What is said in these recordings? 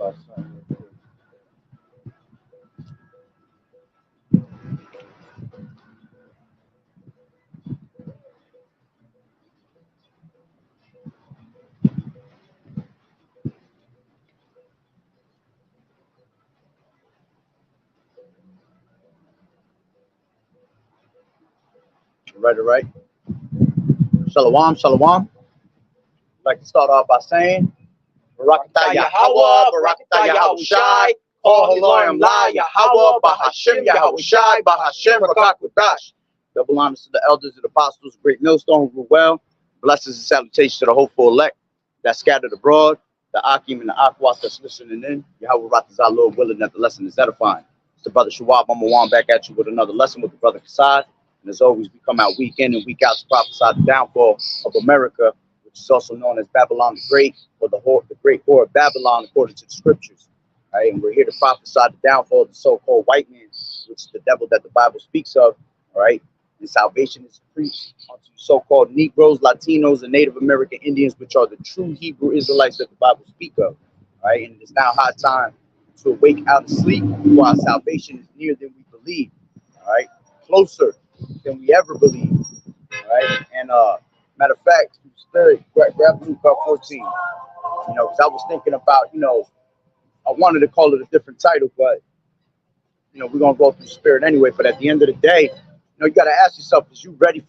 All right. Shalom, shalom. I'd like to start off by saying, Barakatah Yahawah, Barakatah Yahawashi, Kol Haloyim La Yahawah, Bahashem Yahawashi, Bahashem Rakakwadash. Double honors to the elders and apostles, great millstone who rule well. Blessings and salutations to the hopeful elect that scattered abroad, the Akim and the Akwas that's listening in. Yahweh Ratazah, Lord willing that the lesson is edifying. It's the brother Shawab. I'm going back at you with another lesson with the brother Kassad. And as always, we come out week in and week out to prophesy the downfall of America, which is also known as Babylon the Great, or the great whore of Babylon, according to the scriptures. All right, and we're here to prophesy the downfall of the so-called white man, which is the devil that the Bible speaks of. All right, and salvation is preached unto so-called Negroes, Latinos, and Native American Indians, which are the true Hebrew Israelites that the Bible speaks of. All right, and it's now high time to awake out of sleep, for our salvation is nearer than we believe. All right, closer than we ever believed. All right, and matter of fact, grab Luke 14. You know, because I was thinking about, you know, I wanted to call it a different title, but you know, we're gonna go through spirit anyway. But at the end of the day, you know, you gotta ask yourself: is you ready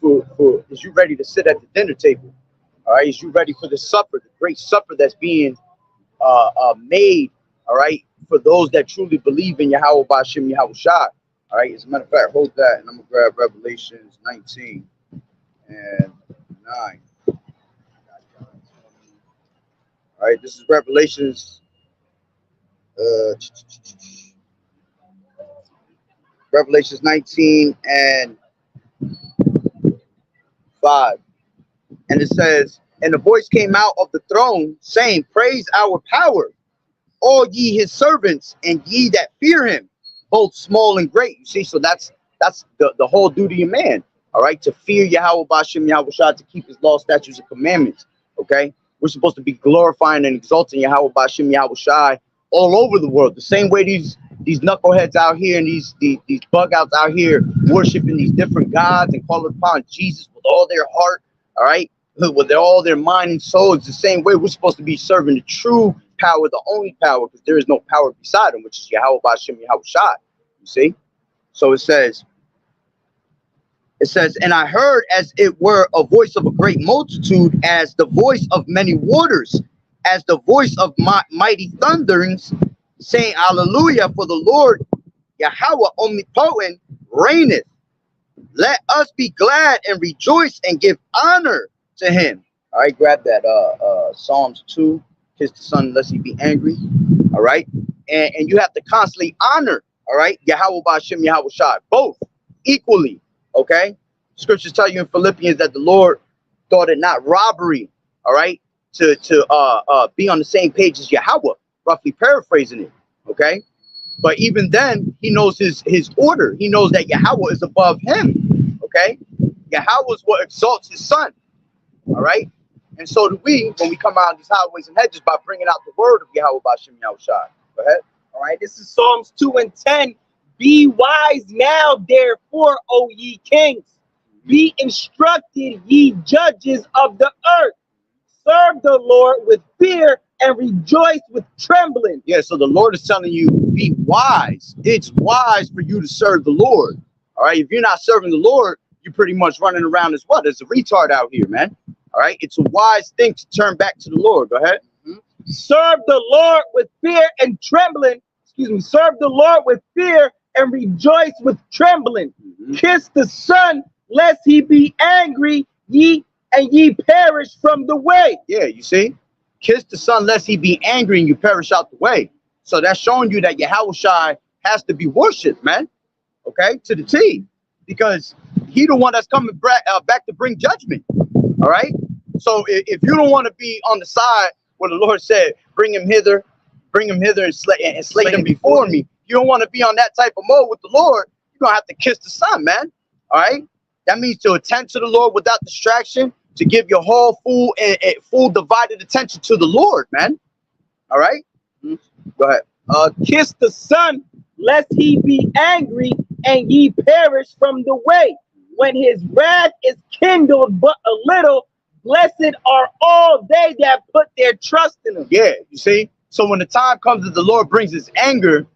is you ready to sit at the dinner table? All right, is you ready for the supper, the great supper that's being made? All right, for those that truly believe in Yahweh Ba'Shem Yahawashi. All right, as a matter of fact, hold that, and I'm gonna grab Revelations 19 and 9. All right, this is Revelations. Revelations 19 and 5. And it says, and the voice came out of the throne saying, praise our power, all ye his servants, and ye that fear him, both small and great. You see, so that's the whole duty of man. All right, to fear Yahweh Ba'Shem Yahawashi, to keep his law, statutes, and commandments. Okay, we're supposed to be glorifying and exalting Yahweh Ba'Shem Yahawashi all over the world. The same way these knuckleheads out here and these bug outs out here worshiping these different gods and calling upon Jesus with all their heart. All right, with all their mind and soul. It's the same way we're supposed to be serving the true power, the only power, because there is no power beside him, which is Yahweh Ba'Shem Yahawashi. You see, so it says, and I heard as it were a voice of a great multitude, as the voice of many waters, as the voice of mighty thunderings, saying, Hallelujah, for the Lord Yahweh omnipotent reigneth. Let us be glad and rejoice and give honor to him. All right, grab that Psalms 2, kiss the son unless he be angry. All right, and you have to constantly honor, all right, Yahweh Ba'Shem Yahawashi, both equally. Okay, scriptures tell you in Philippians that the Lord thought it not robbery, all right, to be on the same page as Yahweh, roughly paraphrasing it. Okay, but even then, he knows his order. He knows that Yahweh is above him. Okay, Yahweh is what exalts his son. All right, and so do we when we come out of these highways and hedges by bringing out the word of Yahweh Ba'Shem Yahawashi. Go ahead. All right, this is Psalms 2 and 10. Be wise now, therefore, O ye kings. Be instructed, ye judges of the earth. Serve the Lord with fear and rejoice with trembling. Yeah, so the Lord is telling you, be wise. It's wise for you to serve the Lord. All right, if you're not serving the Lord, you're pretty much running around as what? As a retard out here, man. All right, it's a wise thing to turn back to the Lord. Go ahead. Serve the Lord with fear and trembling. Excuse me. Serve the Lord with fear and rejoice with trembling. Kiss the Son, lest he be angry, ye perish from the way. Yeah, you see? Kiss the Son, lest he be angry and you perish out the way. So that's showing you that Yahawashi has to be worshipped, man. Okay, to the T. Because he the one that's coming back to bring judgment. All right? So if you don't want to be on the side where the Lord said, bring him hither and slay them before me. You don't want to be on that type of mode with the Lord. You're going to have to kiss the Son, man. All right? That means to attend to the Lord without distraction, to give your whole full divided attention to the Lord, man. All right? Go ahead. Kiss the Son, lest he be angry and ye perish from the way. When his wrath is kindled but a little, blessed are all they that put their trust in him. Yeah, you see? So when the time comes that the Lord brings his anger,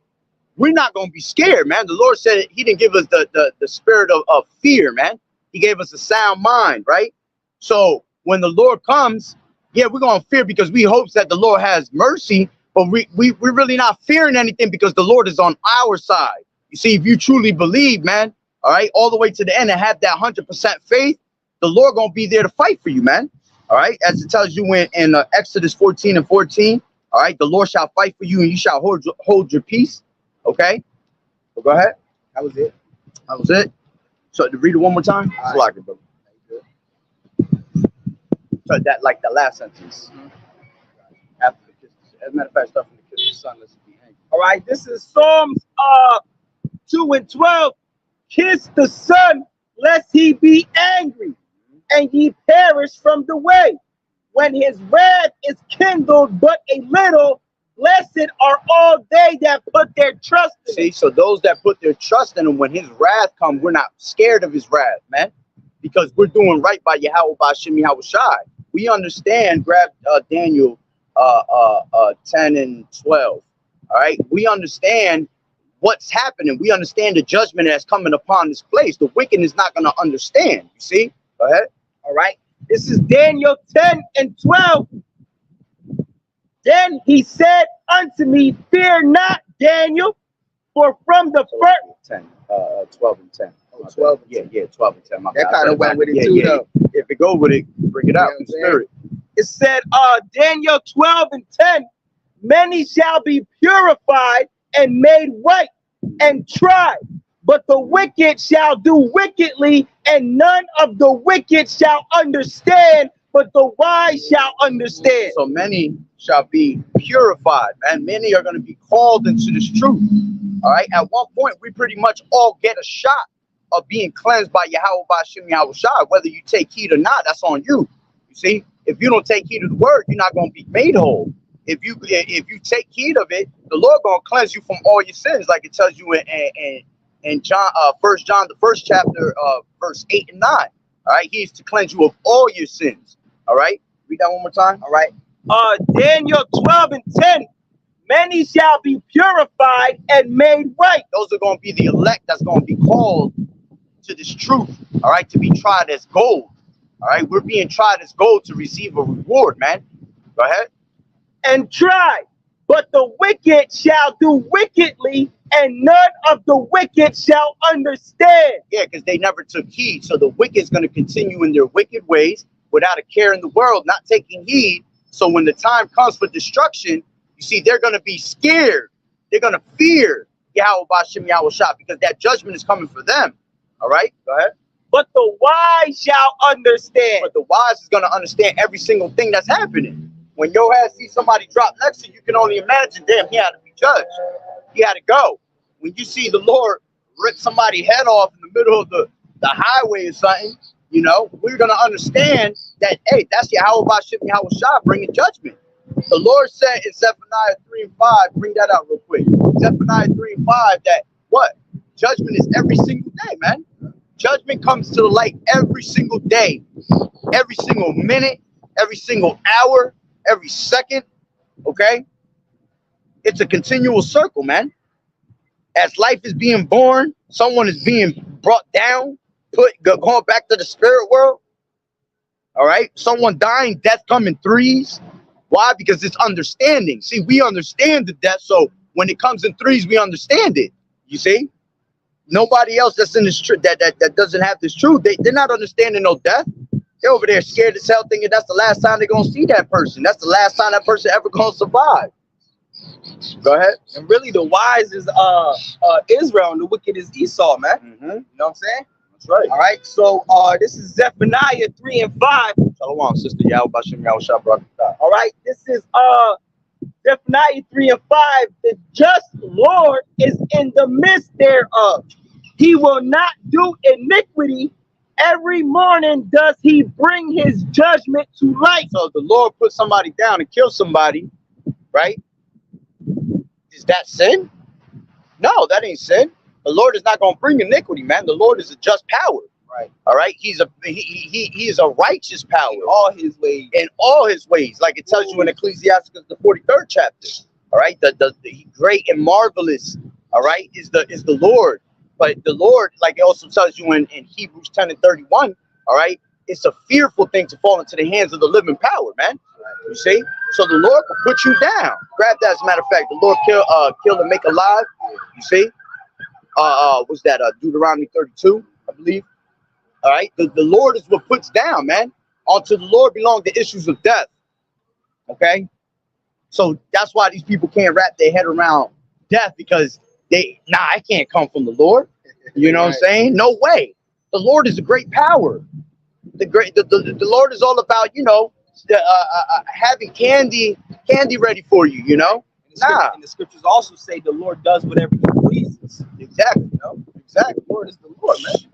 we're not going to be scared, man. The Lord said he didn't give us the spirit of fear, man. He gave us a sound mind, right? So when the Lord comes, yeah, we're going to fear because we hope that the Lord has mercy, but we're really not fearing anything because the Lord is on our side. You see, if you truly believe, man, all right, all the way to the end and have that 100% faith, the Lord going to be there to fight for you, man. All right, as it tells you in Exodus 14:14, all right, the Lord shall fight for you and you shall hold your peace. Okay, well, go ahead. That was it. That was it. So to read it one more time. All right. Like it, brother. So that like the last sentence. After the kiss, as a matter of fact, stuff from the kiss of the Son, let's be angry. All right, this is Psalms 2:12. Kiss the Son, lest he be angry, and ye perish from the way. When his wrath is kindled but a little, blessed are all they that put their trust in See, him. so those that put their trust in him, when his wrath comes, we're not scared of his wrath, man, because we're doing right by YAHAWAH'S. We understand. Grab Daniel 10:12. All right, we understand what's happening. We understand the judgment that's coming upon this place. The wicked is not going to understand. You see? Go ahead. All right, this is Daniel 10:12. Then he said unto me, fear not, Daniel, for from the first 12 and 10. Oh, 12 and 10. Yeah, 12 and 10. My That bad. kind of went with it too, though. If it go with it, bring it out in spirit. it said, Daniel 12:10, many shall be purified and made white and tried, but the wicked shall do wickedly, and none of the wicked shall understand, but the wise shall understand. So many shall be purified, and many are going to be called into this truth. All right. At one point, we pretty much all get a shot of being cleansed by YAHWAH'S, whether you take heed or not. That's on you. You see, if you don't take heed of the word, you're not going to be made whole. If you take heed of it, the Lord going to cleanse you from all your sins, like it tells you in John, 1 John, the first chapter, verse 8 and 9. All right, He is to cleanse you of all your sins. All right, read that one more time. All right. Daniel 12:10, many shall be purified and made white. Those are going to be the elect that's going to be called to this truth. All right, to be tried as gold. All right, we're being tried as gold to receive a reward, man. Go ahead. And tried, but the wicked shall do wickedly, and none of the wicked shall understand. Yeah, because they never took heed. So the wicked is going to continue in their wicked ways without a care in the world, not taking heed. So when the time comes for destruction, you see, they're going to be scared. They're going to fear YAHWAH'S because that judgment is coming for them. All right, go ahead. But the wise shall understand. But the wise is going to understand every single thing that's happening. When your ass see somebody drop next to you, you can only imagine, damn, he had to be judged. He had to go. When you see the Lord rip somebody's head off in the middle of the highway or something, you know, we're going to understand that, hey, that's YAHWAH'S bringing judgment. The Lord said in Zephaniah 3:5, bring that out real quick. Zephaniah 3:5, that what? Judgment is every single day, man. Judgment comes to the light every single day, every single minute, every single hour, every second. Okay? It's a continual circle, man. As life is being born, someone is being brought down, going back to the spirit world. All right? Someone dying, death come in threes. Why? Because it's understanding. See, we understand the death, so when it comes in threes, we understand it. You see? Nobody else that's in this truth that doesn't have this truth, they're not understanding no death. They're over there scared as hell, thinking that's the last time they're gonna see that person. That's the last time that person ever gonna survive. Go ahead. And really, the wise is Israel, and the wicked is Esau, man. Mm-hmm. You know what I'm saying? That's right. All right. So this is Zephaniah 3:5. Shalom, sister YAHWAH'S. All right. This is Zephaniah 3:5. The just Lord is in the midst thereof. He will not do iniquity. Every morning does he bring his judgment to light. So the Lord put somebody down and kill somebody, right? that sin? No, that ain't sin. The Lord is not going to bring iniquity, man. The Lord is a just power. Right. All right. He is a righteous power. In all his ways. In all his ways, like it tells you in Ecclesiastes, the 43rd chapter. All right. The great and marvelous, all right, is the Lord. But the Lord, like it also tells you in Hebrews 10 and 31, all right, it's a fearful thing to fall into the hands of the living power, man. You see? So the Lord will put you down. Grab that, as a matter of fact. The Lord kill and make alive. You see? What's that? Deuteronomy 32, I believe. All right? The Lord is what puts down, man. Unto the Lord belong the issues of death. Okay? So that's why these people can't wrap their head around death, because I can't come from the Lord. You know what I'm saying? No way. The Lord is a great power. The Lord is all about, you know, having candy ready for you, you know. And the scriptures also say the Lord does whatever he pleases. Exactly, you know. Exactly. The Lord is the Lord, man.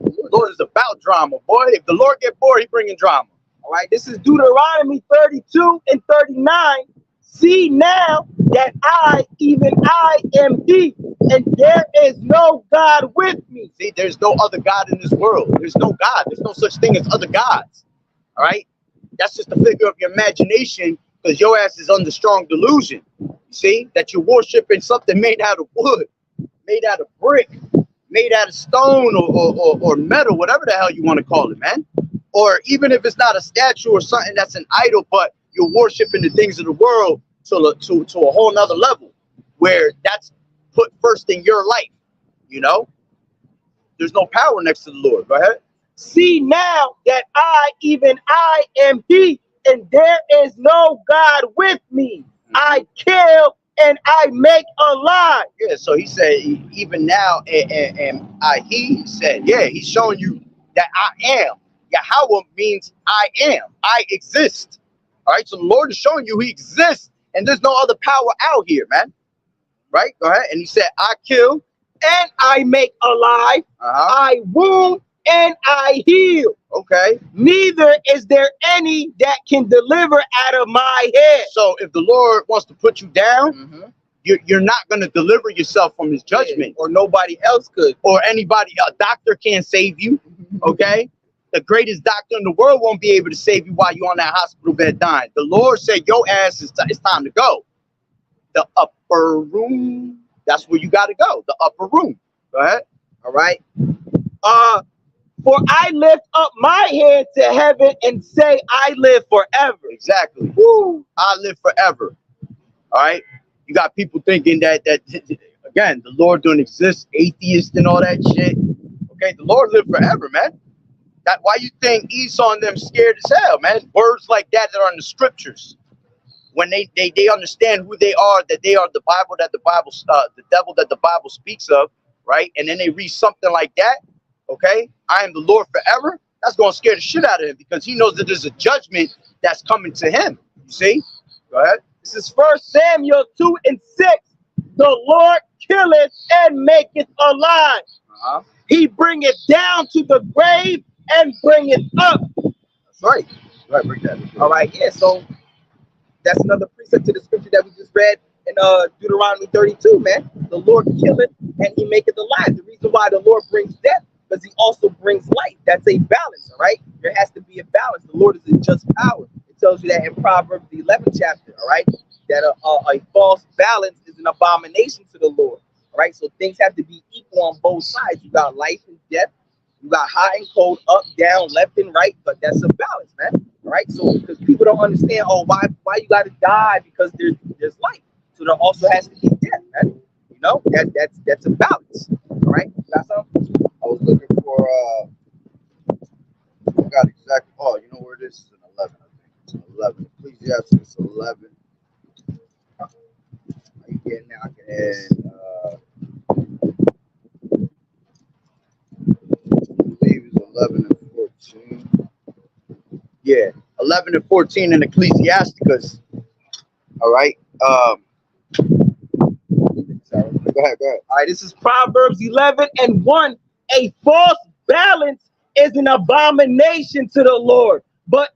The Lord is about drama, boy. If the Lord get bored, he bringing drama. All right, this is Deuteronomy 32 and 39. See now that I, even I, am he, and there is no God with me. See, there's no other God in this world. There's no God. There's no such thing as other gods. All right? That's just a figure of your imagination, because your ass is under strong delusion. You see? That you're worshiping something made out of wood, made out of brick, made out of stone or metal, whatever the hell you want to call it, man. Or even if it's not a statue or something that's an idol, but you're worshiping the things of the world to a whole nother level, where that's put first in your life, you know? There's no power next to the Lord. Go ahead. See now that I, even I, am he, and there is no God with me. I kill and I make alive. Yeah, so he said, even now, and he said, yeah, he's showing you that I am. Yahawah means I am. I exist. All right, so the Lord is showing you he exists, and there's no other power out here, man. Right? Go ahead. And he said, I kill and I make alive. I wound and I heal. Okay. Neither is there any that can deliver out of my head. So if the Lord wants to put you down, you're not going to deliver yourself from his judgment. Or nobody else could. Or anybody, a doctor can't save you. Okay? The greatest doctor in the world won't be able to save you while you're on that hospital bed dying. The Lord said, your ass is it's time to go. The upper room, that's where you got to go. The upper room. Go ahead. All right. For I lift up my hand to heaven and say, I live forever. Exactly. Woo. I live forever. All right. You got people thinking that again, the Lord don't exist, atheists and all that shit. Okay, the Lord lived forever, man. That why you think Esau and them scared as hell, man? Words like that are in the scriptures. When they understand who they are, that they are the Bible the devil that the Bible speaks of, right? And then they read something like that, okay? I am the Lord forever. That's gonna scare the shit out of him, because he knows that there's a judgment that's coming to him. You see? Go ahead. This is 1 Samuel 2 and 6. The Lord killeth and maketh alive. He bringeth down to the grave and bringeth up. That's right. Right, bring that. All right, yeah. So that's another precept to the scripture that we just read in Deuteronomy 32, man. The Lord killeth and he maketh alive. The reason why the Lord brings death, because he also brings life. That's a balance, all right? There has to be a balance. The Lord is a just power. It tells you that in Proverbs, the 11th chapter, all right? That a false balance is an abomination to the Lord, all right? So things have to be equal on both sides. You got life and death. You got hot and cold, up, down, left and right, but that's a balance, man. All right, so because people don't understand, oh, why you got to die, because there's life. So there also has to be death, man. You know, that's a balance. All right, you got something? I was looking for I got exactly. Oh, you know where it is? It's an 11, I think. It's an 11. Ecclesiastes 11. Are you getting now? And I believe it's 11 and 14. Yeah, 11 and 14 in Ecclesiasticus. All right. Go ahead. All right, this is Proverbs 11 and 1. A false balance is an abomination to the Lord, but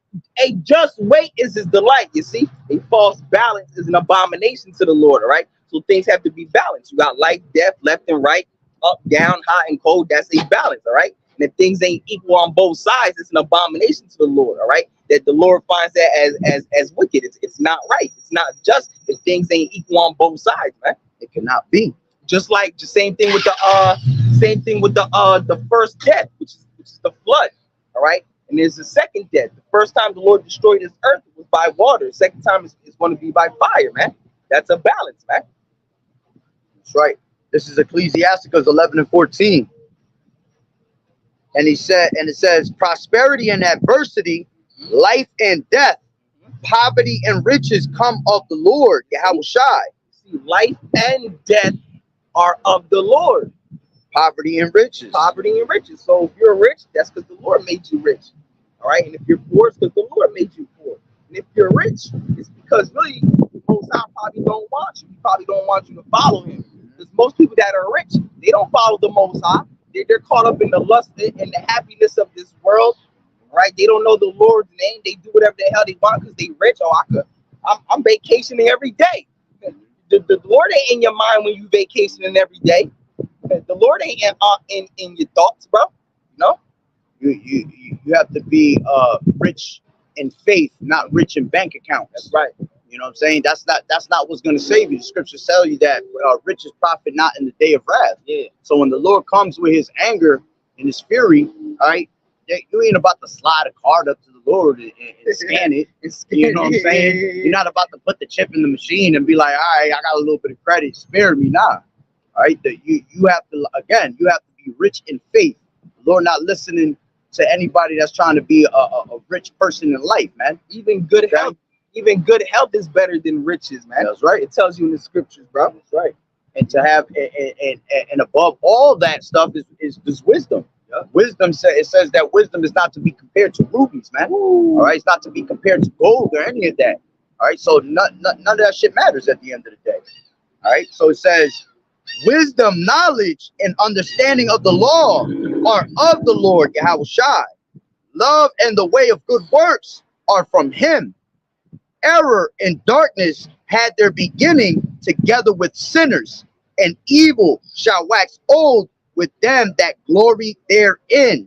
a just weight is his delight. You see, a false balance is an abomination to the Lord. All right. So things have to be balanced. You got life, death, left and right, up, down, hot and cold. That's a balance, all right? And if things ain't equal on both sides, it's an abomination to the Lord, all right? That the Lord finds that as wicked. It's not right. It's not just if things ain't equal on both sides, man. It cannot be. Just like the same thing with the first death, which is the flood, all right? And there's the second death. The first time the Lord destroyed this earth was by water. The second time is going to be by fire, man. That's a balance, man. That's right. This is Ecclesiasticus 11 and 14. And it says, prosperity and adversity, life and death, poverty and riches come of the Lord, YAHAWAH'S. See, life and death are of the Lord. Poverty and riches. Poverty and riches. So if you're rich, that's because the Lord made you rich. All right. And if you're poor, it's because the Lord made you poor. And if you're rich, it's because really the Most High probably don't want you. He probably don't want you to follow him. Because most people that are rich, they don't follow the Most High. They're caught up in the lust and the happiness of this world. Right? They don't know the Lord's name. They do whatever the hell they want because they rich. I'm vacationing every day. The Lord ain't in your mind when you vacationing every day. The Lord ain't in your thoughts, bro. No. You have to be rich in faith, not rich in bank accounts. That's right. You know what I'm saying? That's not what's going to save you. The scriptures tell you that riches profit not in the day of wrath. Yeah. So when the Lord comes with his anger and his fury, all right, you ain't about to slide a card up to the Lord and scan it. You know what I'm saying? You're not about to put the chip in the machine and be like, all right, I got a little bit of credit, spare me. Nah. All right. You have to be rich in faith. The Lord not listening to anybody that's trying to be a rich person in life, man. Even good health is better than riches, man. That's right. It tells you in the scriptures, bro. That's right. And to have and above all that stuff is wisdom. Yeah. Wisdom says that wisdom is not to be compared to rubies, man. Ooh. All right, it's not to be compared to gold or any of that. All right, so none of that shit matters at the end of the day. All right, so it says wisdom, knowledge, and understanding of the law are of the Lord, YAHAWAH'S. Love and the way of good works are from him. Error and darkness had their beginning together with sinners, and evil shall wax old with them that glory therein.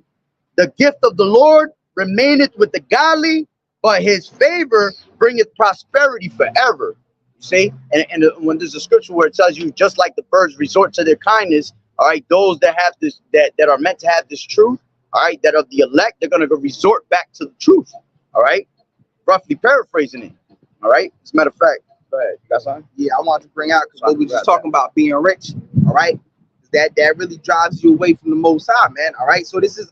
The gift of the Lord remaineth with the godly, but his favor bringeth prosperity forever. You see, and when there's a scripture where it tells you, just like the birds resort to their kindness, all right, those that have this, that are meant to have this truth, all right, that are the elect, they're gonna go resort back to the truth. All right, roughly paraphrasing it. All right, as a matter of fact, go ahead. You got something? Yeah, I want to bring out, because what we just talking about being rich. All right, that really drives you away from the Most High, man. All right, so this is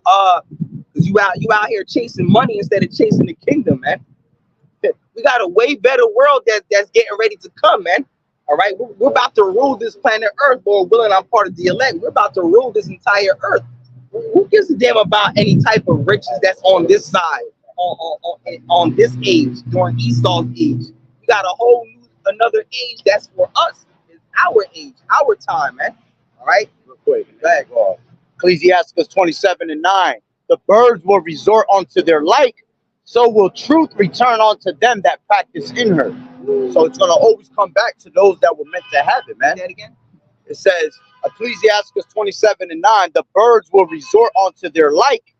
because you out here chasing money instead of chasing the kingdom, man. We got a way better world that's getting ready to come, man. All right, we're about to rule this planet Earth. Lord willing, I'm part of the elect. We're about to rule this entire Earth. Who gives a damn about any type of riches that's on this side, on this age, during Esau's age? We got a whole another age that's for us. It's our age, our time, man. All right, real quick. Back off. Ecclesiasticus 27 and 9. The birds will resort unto their like, so will truth return unto them that practice in her. So it's gonna always come back to those that were meant to have it, man. Say that again. It says Ecclesiasticus 27 and 9. The birds will resort unto their like,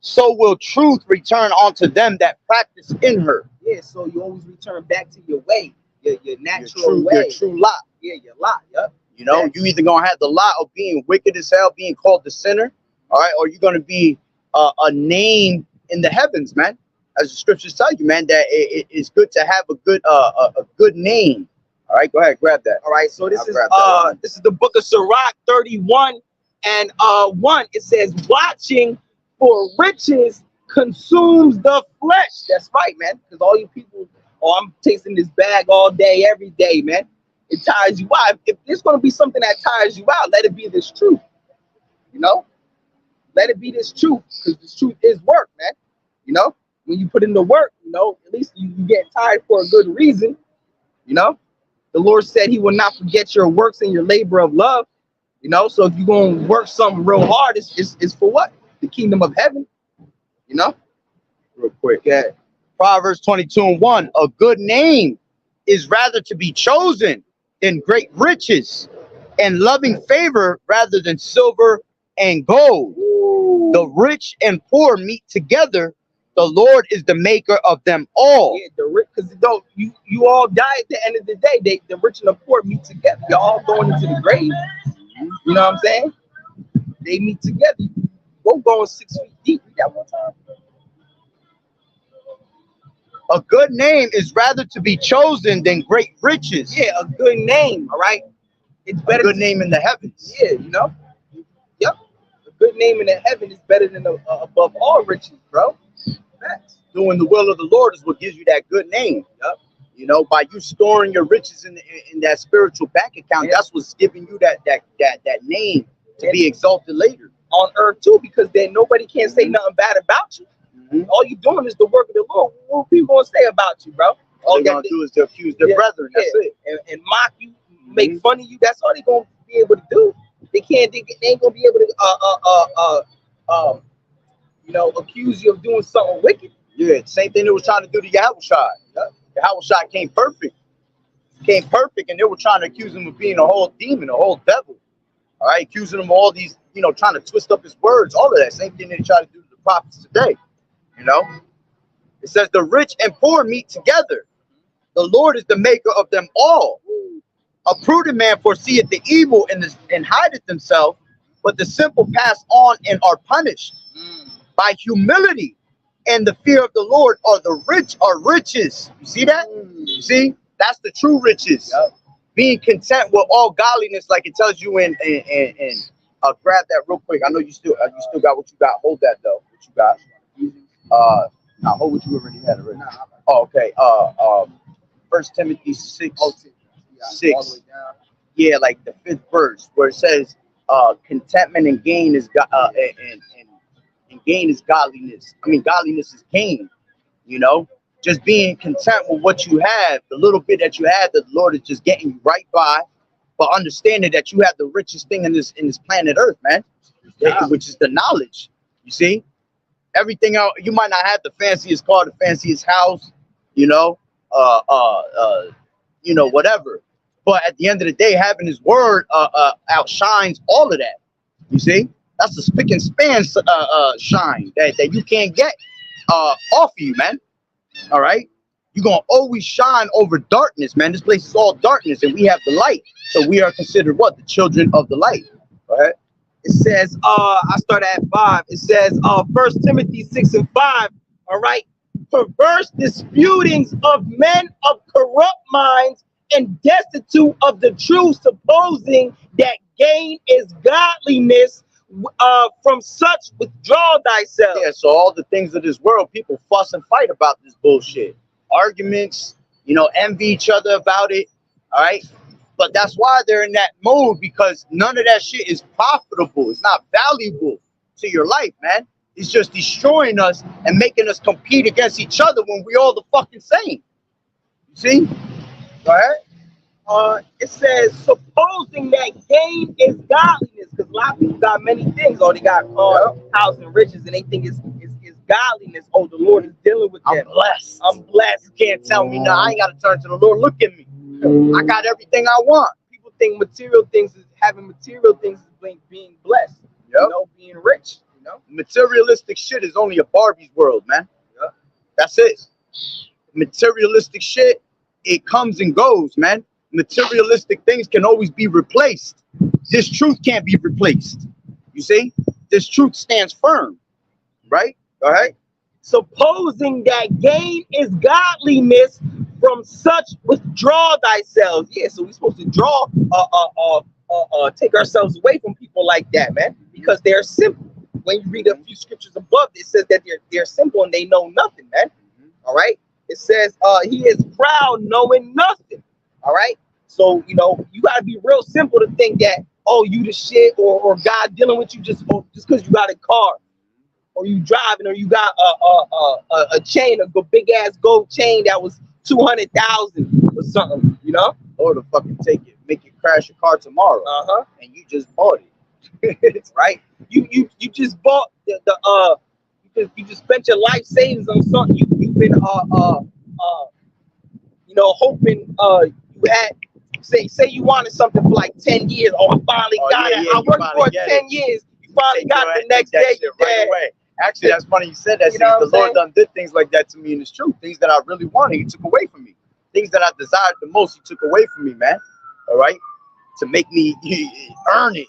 so will truth return unto them that practice in her. Yeah, so you always return back to your way, your natural way, your true lot. Yeah, your lot. Yep. You know, you either gonna have the lot of being wicked as hell, being called the sinner, all right, or you're gonna be a name in the heavens, man. As the scriptures tell you, man, that it's good to have a good name. All right, go ahead, grab that. All right, so this is the book of Sirach 31 and 1. It says, watching for riches consumes the flesh. That's right, man. Because all you people, I'm tasting this bag all day, every day, man. It tires you out. If there's going to be something that tires you out, let it be this truth. You know? Let it be this truth, because this truth is work, man. You know? When you put in the work, you know, at least you get tired for a good reason. You know? The Lord said he will not forget your works and your labor of love. You know? So if you're going to work something real hard, it's for what? The kingdom of heaven. You know? Real quick. Yeah. Proverbs 22 and 1. A good name is rather to be chosen than great riches, and loving favor rather than silver and gold. The rich and poor meet together. The Lord is the maker of them all. Yeah, the rich, because you all die at the end of the day. The rich and the poor meet together. You're all going into the grave. You know what I'm saying? They meet together. Both going 6 feet deep. Read that one time. A good name is rather to be chosen than great riches. Yeah, a good name. All right, it's A better. good name in the heavens. Yeah, you know. Yep, a good name in the heaven is better than above all riches, bro. Facts. Doing the will of the Lord is what gives you that good name. Yep. You know, by you storing your riches in that spiritual bank account, Yeah. that's what's giving you that name to be exalted later. On earth too, because then nobody can say nothing bad about you. All you doing is the work of the Lord. What are people gonna say about you, bro? All they're gonna do is to accuse their brethren. That's it. And mock you, make fun of you. That's all they're gonna be able to do. They can't. They ain't gonna be able to you know, accuse you of doing something wicked. Yeah, same thing they were trying to do to Yahawashi. Yahawashi came perfect, and they were trying to accuse him of being a whole demon, a whole devil. All right, accusing him of all these, you know, trying to twist up his words, all of that. Same thing they try to do to the prophets today. You know, it says the rich and poor meet together. The Lord is the maker of them all. A prudent man foreseeth the evil and hideth himself, but the simple pass on and are punished. By humility and the fear of the Lord are riches. You see that? You see? That's the true riches. Yep. Being content with all godliness, like it tells you in grab that real quick. I know you still got what you got. Hold that though. What you got? Now hold what you already had already. Oh, okay. 1 Timothy 6. All the way down. Yeah, like the 5th verse where it says contentment and gain is and gain is godliness. I mean, godliness is gain. You know, just being content with what you have, the little bit that you have, that the Lord is just getting you right by, but understanding that you have the richest thing in this planet Earth, man, which is the knowledge. You see, everything else, you might not have the fanciest car, the fanciest house, you know, whatever. But at the end of the day, having His word outshines all of that. You see, that's the spick and span shine that you can't get off of you, man. All right, you're gonna always shine over darkness, man. This place is all darkness, and we have the light, so we are considered what? The children of the light. Go ahead. It says, I start at 5. It says, 1 Timothy 6 and 5. All right, perverse disputings of men of corrupt minds and destitute of the truth, supposing that gain is godliness. From such withdraw thyself. Yeah, so all the things of this world, people fuss and fight about this bullshit. Arguments, you know, envy each other about it. All right. But that's why they're in that mode, because none of that shit is profitable. It's not valuable to your life, man. It's just destroying us and making us compete against each other when we all the fucking same. You see? Go ahead. It says, supposing that gain is godliness, because a lot of people got many things. Oh, they got house and riches, and they think it's godliness. Oh, the Lord is dealing with them. I'm blessed. I'm blessed. You can't tell me now. I ain't got to turn to the Lord. Look at me. I got everything I want. People think material things is being blessed. Yep. You know, being rich. You know, Materialistic shit is only a Barbie's world, man. Yep. That's it. Materialistic shit, it comes and goes, man. Materialistic things can always be replaced. This truth can't be replaced. You see? This truth stands firm. Right? Go ahead. supposing that gain is godliness, from such withdraw thyself. Yeah, so we're supposed to draw, take ourselves away from people like that, man, because they're simple. When you read a few scriptures above, it says that they're simple and they know nothing, man. All right. It says he is proud, knowing nothing. All right. So you know you gotta be real simple to think that you the shit, or God dealing with you just because you got a car, or you driving, or you got a chain, a big ass gold chain that was 200,000 or something, you know, or to fucking make it crash your car tomorrow, and you just bought it. Right? You just bought you just spent your life savings on something you've been hoping you had say you wanted something for like 10 years. Oh, I finally got it. I worked for it 10 years. You finally got it the next day. You're dead. Right away. Actually, that's funny you said that. You know The what I'm Lord done did things like that to me, and it's true. Things that I really wanted, He took away from me. Things that I desired the most, He took away from me, man. All right, to make me earn it.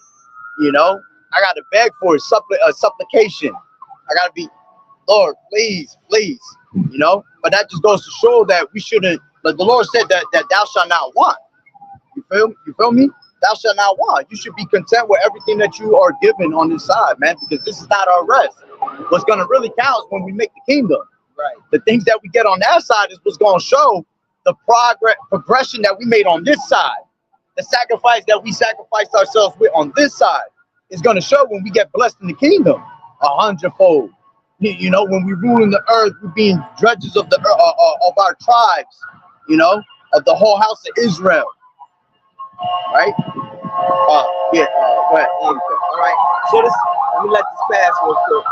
You know, I got to beg for it, supplication. I got to be, Lord, please, please. You know, but that just goes to show that we shouldn't. Like the Lord said that thou shalt not want. You feel me? Thou shalt not want. You should be content with everything that you are given on this side, man, because this is not our rest. What's going to really count is when we make the kingdom. Right. The things that we get on that side is what's going to show the progression that we made on this side. The sacrifice that we sacrificed ourselves with on this side is going to show when we get blessed in the kingdom 100-fold. You know, when we rule in the earth, we're being judges of the of our tribes. You know, of the whole house of Israel. Right? Yeah. Go ahead. All right. So let me let this pass real quick.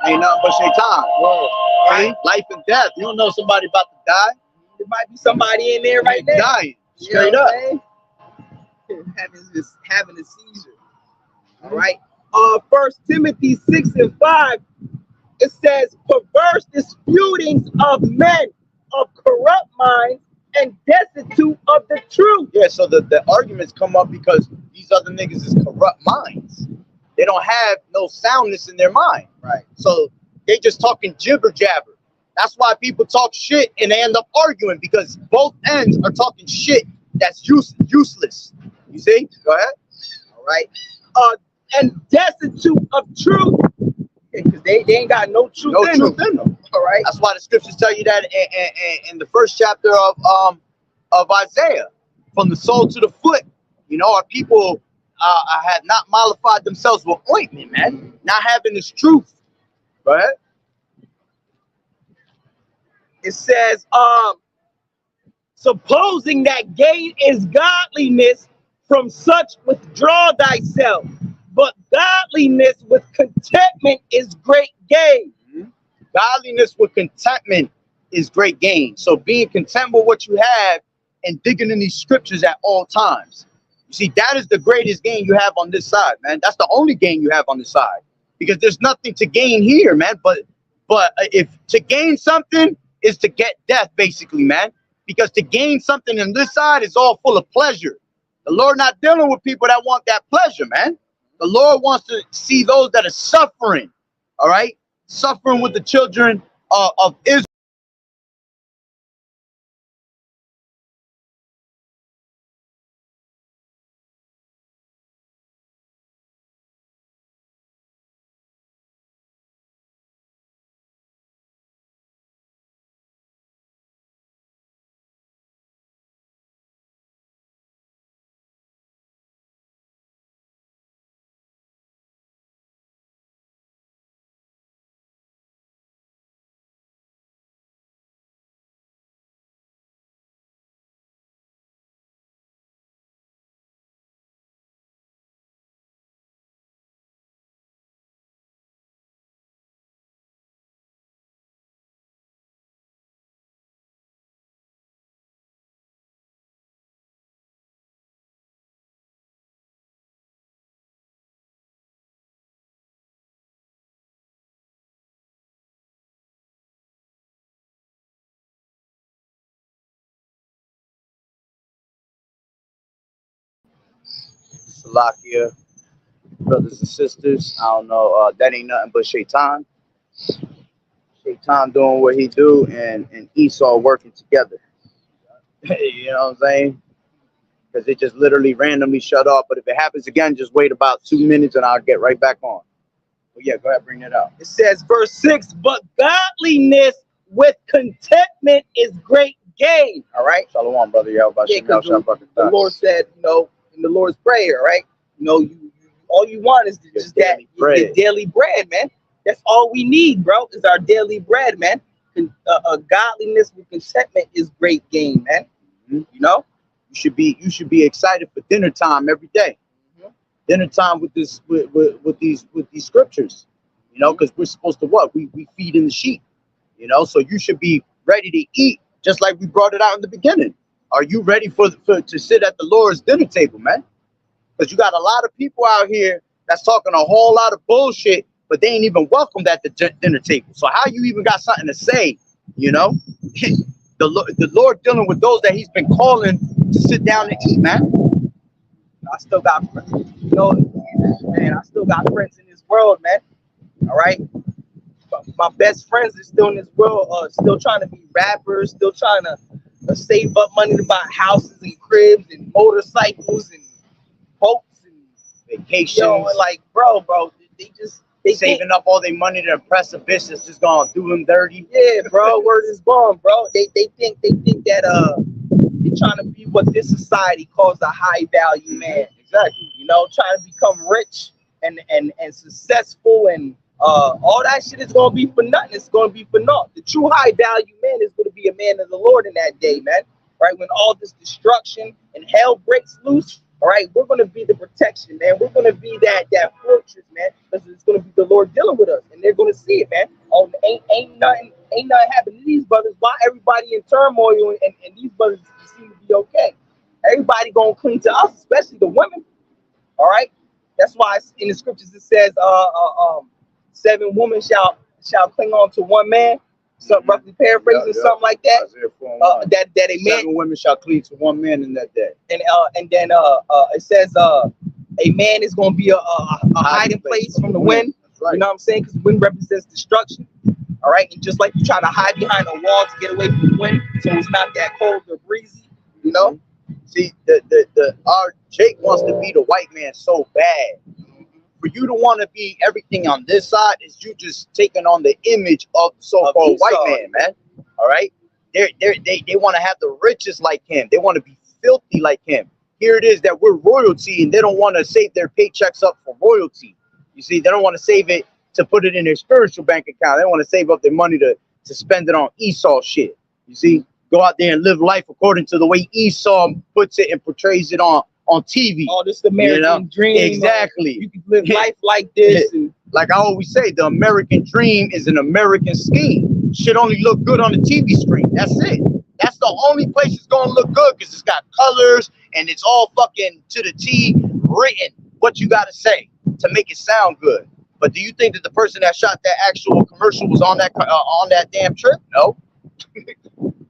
Ain't nothing but shaitan. Whoa. Right? Life and death. You don't know somebody about to die. There might be somebody in there right now. Dying. You know Straight what up. I'm saying? Having a seizure. All right. 1 Timothy 6:5. It says, perverse disputings of men of corrupt minds and destitute of the truth. Yeah, so the arguments come up because these other niggas is corrupt minds. They don't have no soundness in their mind. Right. So they just talking jibber jabber. That's why people talk shit and they end up arguing, because both ends are talking shit that's useless. You see? Go ahead. All right. And destitute of truth. Because they ain't got no truth in them. All right. That's why the scriptures tell you that in the first chapter of Isaiah, from the sole to the foot, you know, our people had not mollified themselves with ointment, man. Not having this truth. Go ahead. It says, supposing that gain is godliness, from such withdraw thyself. But godliness with contentment is great gain. Mm-hmm. Godliness with contentment is great gain. So being content with what you have and digging in these scriptures at all times. You see, that is the greatest gain you have on this side, man. That's the only gain you have on this side. Because there's nothing to gain here, man. But if to gain something is to get death, basically, man. Because to gain something on this side is all full of pleasure. The Lord not dealing with people that want that pleasure, man. The Lord wants to see those that are suffering, all right? Suffering with the children of Israel. Salakia, brothers and sisters, I don't know, that ain't nothing but shaitan. Shaitan doing what he do, and Esau working together. You know what I'm saying? Because it just literally randomly shut off. But if it happens again, just wait about 2 minutes and I'll get right back on. But yeah, go ahead, bring that up. It says, verse 6, but godliness with contentment is great gain. All right. Shalom, brother. Yeah, the Lord said, you know, in the Lord's Prayer, right? You know, you all you want is just that your daily bread, man. That's all we need, bro, is our daily bread, man. Godliness with contentment is great gain, man. Mm-hmm. You know, you should be excited for dinner time every day. Mm-hmm. Dinner time with this with these scriptures, you know, because we're supposed to what? We feed in the sheep, you know. So you should be ready to eat, just like we brought it out in the beginning. Are you ready to sit at the Lord's dinner table, man? Because you got a lot of people out here that's talking a whole lot of bullshit, but they ain't even welcomed at the dinner table. So how you even got something to say, you know? The Lord dealing with those that he's been calling to sit down and eat, man. I still got friends, you know, man. I still got friends in this world, man. All right, my best friends are still in this world, still trying to be rappers, still trying to save up money to buy houses and cribs and motorcycles and boats and Vacations. you know, and like, bro, they saving up all their money to impress a bitch that's just gonna do them dirty. Yeah, bro, word is born, bro. They think that they're trying to be what this society calls a high value man. Exactly. You know, trying to become rich and successful and all that shit is gonna be for nothing. It's gonna be for naught. The true high value man is gonna be a man of the Lord in that day, man. Right? When all this destruction and hell breaks loose, all right, we're gonna be the protection, man. We're gonna be that fortress, man, because it's gonna be the Lord dealing with us, and they're gonna see it, man. Oh, ain't nothing happening to these brothers. Why everybody in turmoil and these brothers seem to be okay? Everybody gonna cling to us, especially the women. All right, that's why in the scriptures it says, 7 women shall cling on to one man. Some roughly paraphrasing, something like that. That a man, 7 women shall cleave to one man in that day. And then it says a man is going to be a hiding place from the wind. Right. You know what I'm saying? Because wind represents destruction. All right, and just like you try to hide behind a wall to get away from the wind, so it's not that cold or breezy. You know. See, our Jake wants to be the white man so bad. For you to want to be everything on this side is you just taking on the image of the so-called white man. All right, they want to have the riches like him. They want to be filthy like him. Here it is that we're royalty, and they don't want to save their paychecks up for royalty. You see, they don't want to save it to put it in their spiritual bank account. They want to save up their money to spend it on Esau shit. You see, go out there and live life according to the way Esau puts it and portrays it on TV. Oh, this American dream. Exactly. You can live life like this. And like I always say, the American dream is an American scheme. Should only look good on the TV screen. That's it. That's the only place it's gonna look good, because it's got colors and it's all fucking to the T written what you gotta say to make it sound good. But do you think that the person that shot that actual commercial was on that damn trip? No.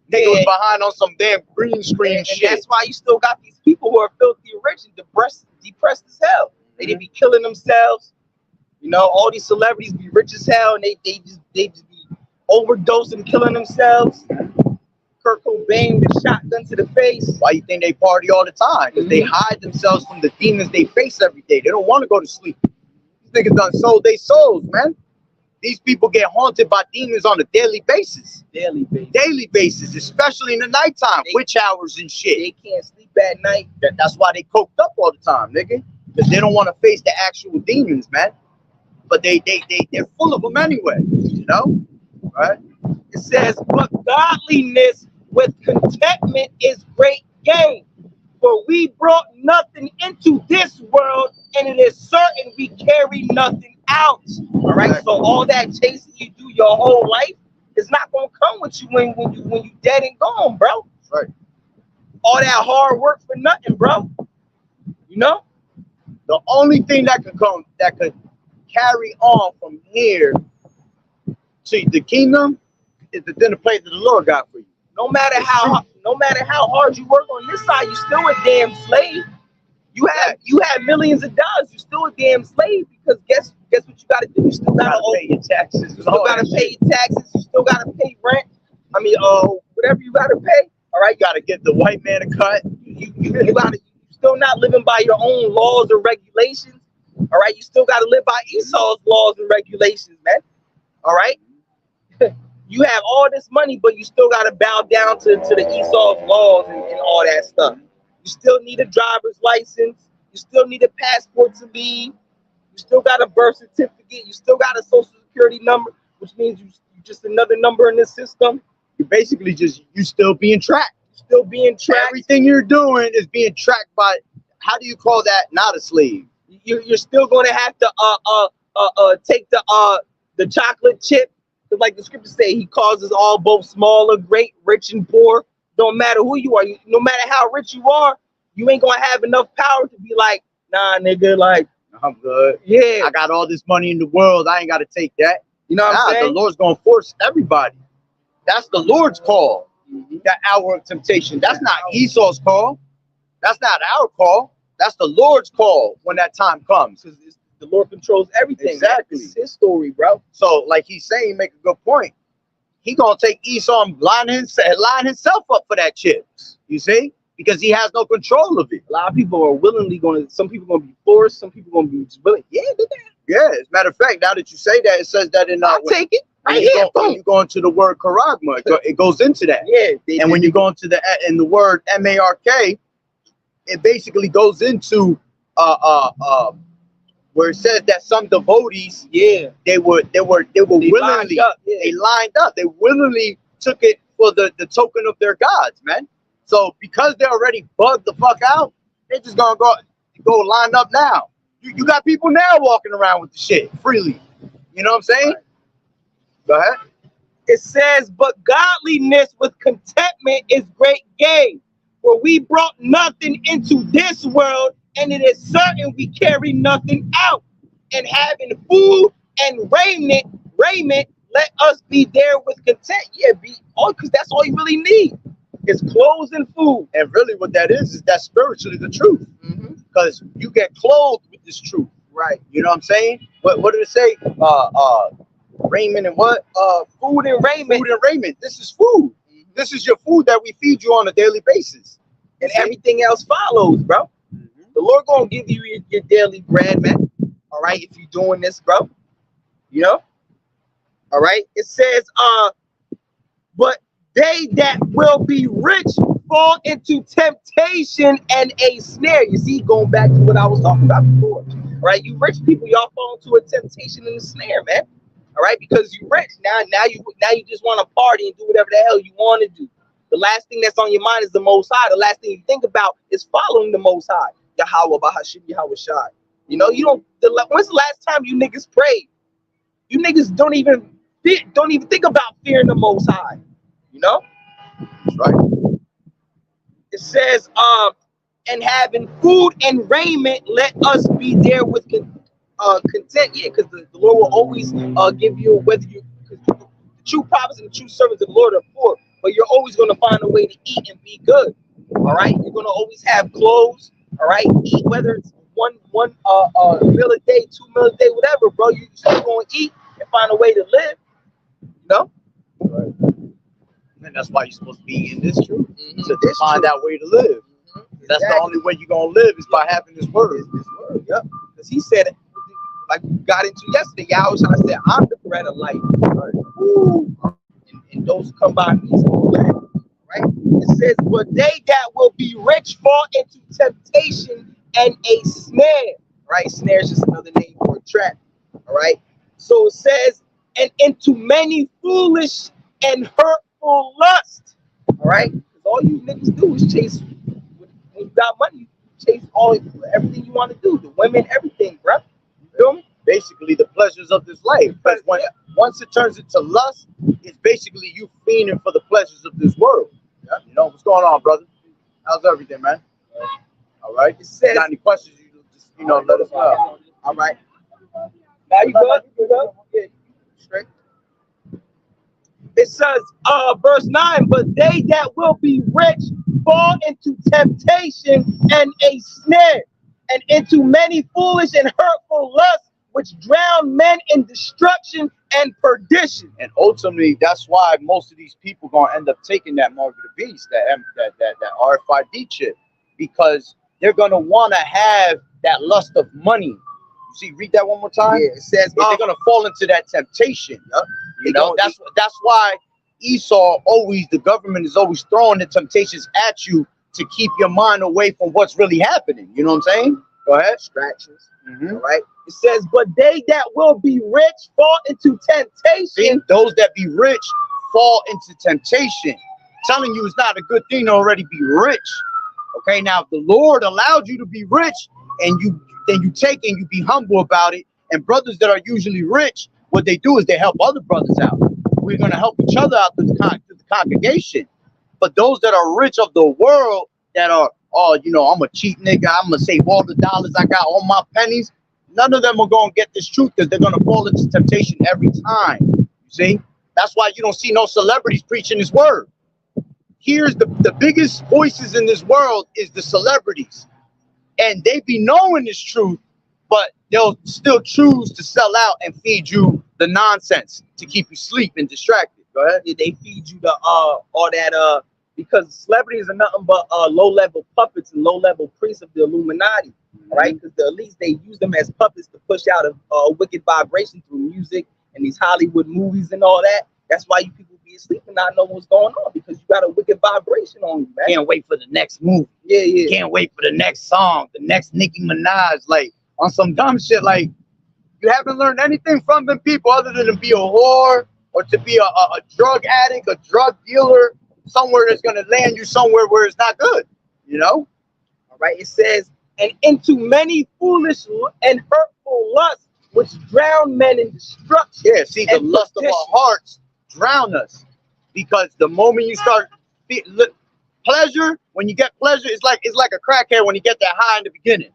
They was behind on some damn green screen shit. And that's why you still got these people who are filthy rich and depressed as hell. They be killing themselves. You know, all these celebrities be rich as hell, and they just be overdosing, killing themselves. Kurt Cobain with a shotgun to the face. Why you think they party all the time? Because they hide themselves from the demons they face every day. They don't want to go to sleep. These niggas done sold their souls, man. These people get haunted by demons on a daily basis. Daily basis, especially in the nighttime, witch hours and shit. They can't sleep at night. That's why they coked up all the time, nigga. Because they don't want to face the actual demons, man. But they're full of them anyway, you know? Right? It says, but godliness with contentment is great gain. For we brought nothing into this world, and it is certain we carry nothing out. All right. So all that chasing you do your whole life is not gonna come with you when you dead and gone, bro. Right. All that hard work for nothing, bro. You know? The only thing that could carry on from here to the kingdom is the dinner plate that the Lord got for you. No matter how hard you work on this side, you still a damn slave. You have millions of dollars, you're still a damn slave, because guess what you gotta do? You still gotta pay your taxes. You still gotta pay your taxes, you still gotta pay rent. I mean, whatever you gotta pay. All right, you gotta get the white man a cut. You still not living by your own laws or regulations. All right, you still gotta live by Esau's laws and regulations, man. All right. You have all this money, but you still got to bow down to the Esau's laws and all that stuff. You still need a driver's license. You still need a passport to leave. You still got a birth certificate. You still got a social security number, which means you're just another number in the system. You're basically you still being tracked. Still being tracked. Everything you're doing is being tracked by, how do you call that? Not a slave. You're still going to have to take the chocolate chip. Like the scriptures say, he causes all, both small or great, rich and poor, Don't matter who you are, no matter how rich you are, you ain't gonna have enough power to be like, nah, nigga, like, I'm good. yeah, I got all this money in the world. I ain't got to take that. you know what I'm The saying? Lord's going to force everybody. That's the Lord's call. That hour of temptation. That's not Esau's call. That's not our call. That's the Lord's call when that time comes. Because the Lord controls everything. Exactly. It's his story, bro. So, like he's saying, make a good point. He gonna take Esau and line himself up for that chips. You see, because he has no control of it. A lot of people are willingly going to. Some people going to be forced. Some people going to be just willing. Yeah, did that. Yeah. As a matter of fact, now that you say that, it says that in I'll take it right here. When you go into the word charagma, it goes into that. Yeah. And when you go into the word mark, it basically goes into where it says that some devotees, they were willingly, lined up, they lined up, they willingly took it for the token of their gods, man. So because they're already bugged the fuck out, they just gonna go line up now. You got people now walking around with the shit freely. You know what I'm saying? Right. Go ahead. It says, but godliness with contentment is great gain. For we brought nothing into this world, and it is certain we carry nothing out. And having food and raiment, let us be there with content. Yeah, because that's all you really need. It's clothes and food. And really what that is that spiritually the truth. Because you get clothed with this truth. Right. You know what I'm saying? What did it say? Raiment and what? Food and raiment. Food and raiment. This is food. This is your food that we feed you on a daily basis. And everything else follows, bro. The Lord gonna give you your daily bread, man. All right, if you're doing this, bro. You know? All right. It says, but they that will be rich fall into temptation and a snare. You see, going back to what I was talking about before. All right, you rich people, y'all fall into a temptation and a snare, man. All right, because you rich. Now you just want to party and do whatever the hell you want to do. The last thing that's on your mind is the Most High. The last thing you think about is following the Most High. YAHAWAH'S. You know, when's the last time you niggas prayed? You niggas don't even think about fearing the Most High. You know? That's right. It says, and having food and raiment, let us be there with content. Yeah, because the Lord will always give you, whether you, the true prophets and the true servants of the Lord are poor, but you're always going to find a way to eat and be good. All right, you're going to always have clothes. All right, eat, whether it's one meal a day, 2 meals a day, whatever, bro. You still going to eat and find a way to live. You know? Right. And that's why you're supposed to be in this truth, to find that way to live. That's the only way you're gonna live is by having this word. Yep. Because he said, like we got into yesterday, Yahushua said, I'm the bread of life. Right? And those who come by me will live. Right? It says, but they that will be rich fall into temptation and a snare. Right? Snare is just another name for a trap. All right. So it says, and into many foolish and hurtful lust. All right. Because all you niggas do is chase. When you got money, you chase everything you want to do. The women, everything, bro. You feel me? Basically, the pleasures of this life. Because once it turns into lust, it's basically you fiending for the pleasures of this world. Yeah. You know what's going on, brother? How's everything, man? All right. It says, got any questions? You just let us know. All right. Now you good? You good? Yeah. Straight. It says, verse 9, but they that will be rich fall into temptation and a snare, and into many foolish and hurtful lusts, which drown men in destruction and perdition. And ultimately, that's why most of these people gonna end up taking that mark of the beast, that RFID chip, because they're gonna want to have that lust of money. You see, read that one more time. Yeah, it says they're gonna fall into that temptation. You know, that's why Esau the government is always throwing the temptations at you to keep your mind away from what's really happening. You know what I'm saying? Go ahead. Distractions. All right. It says, but they that will be rich fall into temptation. See, those that be rich fall into temptation. Telling you it's not a good thing to already be rich. Okay, now if the Lord allowed you to be rich and then you take and you be humble about it, and brothers that are usually rich, what they do is they help other brothers out. We're going to help each other out through the congregation. But those that are rich of the world, that are, oh, you know, I'm a cheap nigga, I'm gonna save all the dollars I got, all my pennies, none of them are gonna get this truth, because they're gonna fall into temptation every time. You see? That's why you don't see no celebrities preaching this word. Here's the biggest voices in this world is the celebrities. And they be knowing this truth, but they'll still choose to sell out and feed you the nonsense to keep you asleep and distracted. Go ahead. They feed you the all that because celebrities are nothing but low-level puppets and low-level priests of the Illuminati, right? Because the elites, they use them as puppets to push out a wicked vibration through music and these Hollywood movies and all that. That's why you people be asleep and not know what's going on, because you got a wicked vibration on you, man. Can't wait for the next movie. Yeah. Can't wait for the next song, the next Nicki Minaj, like on some dumb shit. Like, you haven't learned anything from them people other than to be a whore or to be a drug addict, a drug dealer, somewhere that's going to land you somewhere where it's not good, you know? All right, it says, and into many foolish and hurtful lusts, which drown men in destruction. Yeah, see, the lust of our hearts drown us, because the moment you start pleasure, when you get pleasure, it's like a crackhead when you get that high in the beginning.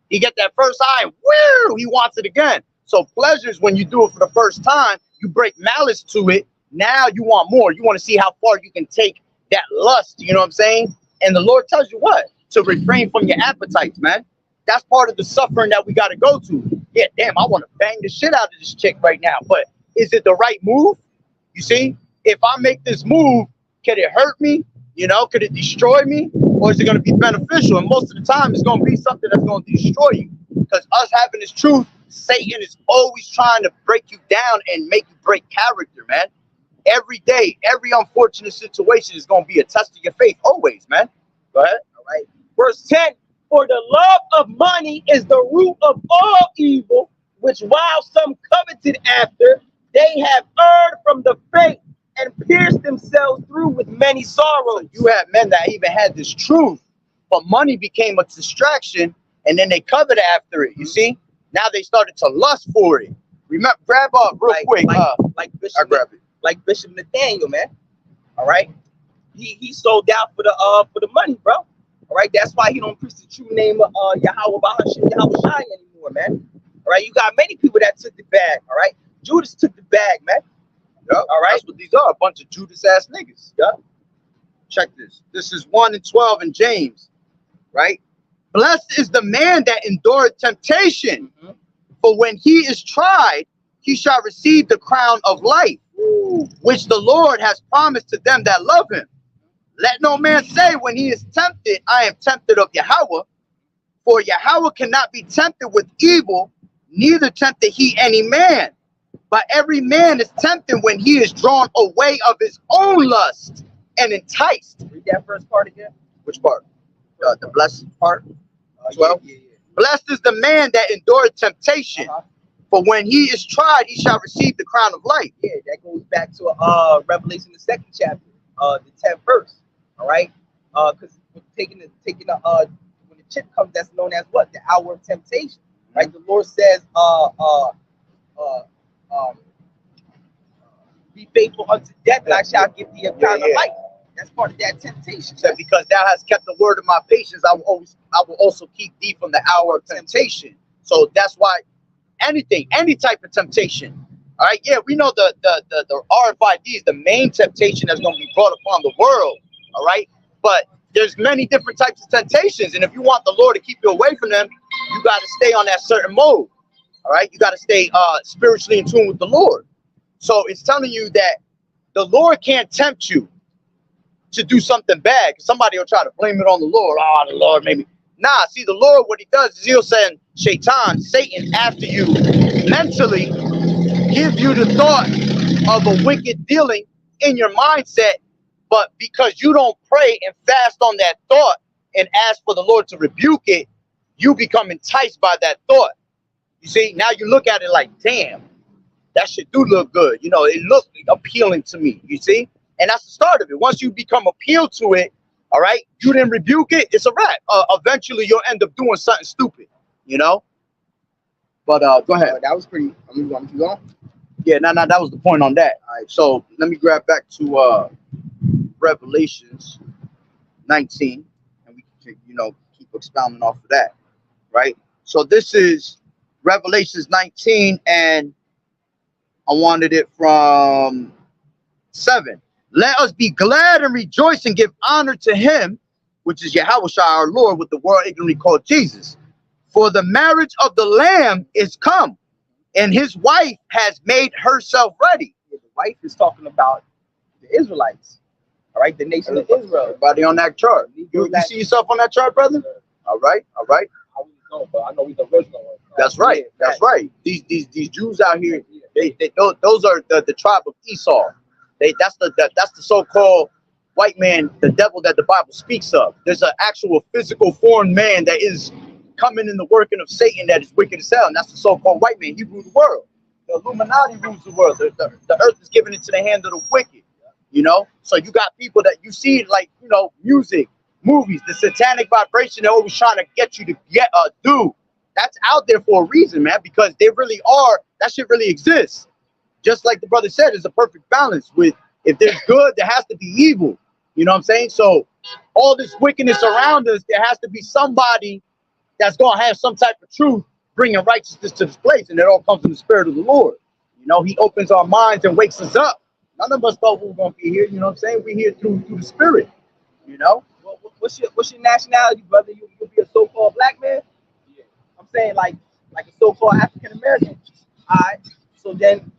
He get that first high and woo, he wants it again. So pleasures, when you do it for the first time, you break malice to it. Now you want more. You want to see how far you can take that lust. You know what I'm saying? And the Lord tells you what? To refrain from your appetites, man. That's part of the suffering that we got to go to. Yeah, damn, I want to bang the shit out of this chick right now. But is it the right move? You see? If I make this move, can it hurt me? You know, could it destroy me? Or is it going to be beneficial? And most of the time, it's going to be something that's going to destroy you. Because us having this truth, Satan is always trying to break you down and make you break character, man. Every day, every unfortunate situation is going to be a test of your faith, always, man. Go ahead. All right. Verse 10, for the love of money is the root of all evil, which while some coveted after, they have erred from the faith and pierced themselves through with many sorrows. You had men that even had this truth, but money became a distraction, and then they covered after it. You see? Now they started to lust for it. Remember, grab up real quick. Like Bishop Nathaniel, man. All right. He sold out for the money, bro. All right. That's why he don't preach the true name of YAHAWAH'S anymore, man. All right. You got many people that took the bag. All right. Judas took the bag, man. Yep, all right. That's what these are, a bunch of Judas ass niggas. Yep. Check this. This is 1 and 12 in James, right? Blessed is the man that endured temptation, for when he is tried, he shall receive the crown of life, which the Lord has promised to them that love him. Let no man say when he is tempted, I am tempted of Yahweh, for Yahweh cannot be tempted with evil, neither tempted he any man. But every man is tempted when he is drawn away of his own lust and enticed. Read that first part again. Which part? The blessed part? 12. Yeah. Blessed is the man that endured temptation. For when he is tried, he shall receive the crown of life. Yeah, that goes back to Revelation, the 2nd chapter, the 10th verse. All right, because taking the when the chip comes, that's known as what? The hour of temptation. Right? The Lord says, be faithful unto death, and I shall give thee a crown of life. That's part of that temptation. So because thou hast kept the word of my patience, I will also keep thee from the hour of temptation. So that's why any type of temptation. All right, yeah, we know the RFID is the main temptation that's going to be brought upon the world. All right, but there's many different types of temptations, and if you want the Lord to keep you away from them, you got to stay on that certain mode. All right, you got to stay spiritually in tune with the Lord. So it's telling you that the Lord can't tempt you to do something bad. Somebody will try to blame it on the Lord. Oh, the Lord made me. Nah, see, the Lord, what he does is he'll send Satan after you mentally, give you the thought of a wicked dealing in your mindset, but because you don't pray and fast on that thought and ask for the Lord to rebuke it, you become enticed by that thought. You see, now you look at it like, damn, that shit do look good. You know, it looks appealing to me, you see? And that's the start of it. Once you become appealed to it, all right, you didn't rebuke it, it's a wrap. Eventually, you'll end up doing something stupid, you know? But go ahead. That was pretty, you want me to go? Yeah, no, that was the point on that. All right, so let me grab back to Revelations 19, and we can, keep expounding off of that, right? So this is Revelations 19, and I wanted it from 7. Let us be glad and rejoice and give honor to him, which is Yahawashi our Lord, with the world ignorantly called Jesus. For the marriage of the Lamb is come, and his wife has made herself ready. The wife is talking about the Israelites, all right, the nation of Israel. Everybody on that chart. You see yourself on that chart, brother? All right, all right. I really don't, but I know he's the original one. That's right. That's right. These Jews out here, those are the tribe of Esau. That's the so-called white man, the devil that the Bible speaks of. There's an actual physical foreign man that is coming in the working of Satan that is wicked as hell, and that's the so-called white man. He rules the world. The Illuminati rules the world. The earth is given into the hand of the wicked. So you got people that you see, like, music, movies, the satanic vibration they're always trying to get you to do. That's out there for a reason, man, because they really are. That shit really exists. Just like the brother said, there's a perfect balance with, if there's good, there has to be evil. You know what I'm saying? So all this wickedness around us, there has to be somebody that's going to have some type of truth, bringing righteousness to this place. And it all comes from the Spirit of the Lord. He opens our minds and wakes us up. None of us thought we were going to be here. You know what I'm saying? We're here through the Spirit. What's your nationality, brother? You'll be a so-called black man? Yeah. I'm saying like a so-called African American. All right. So then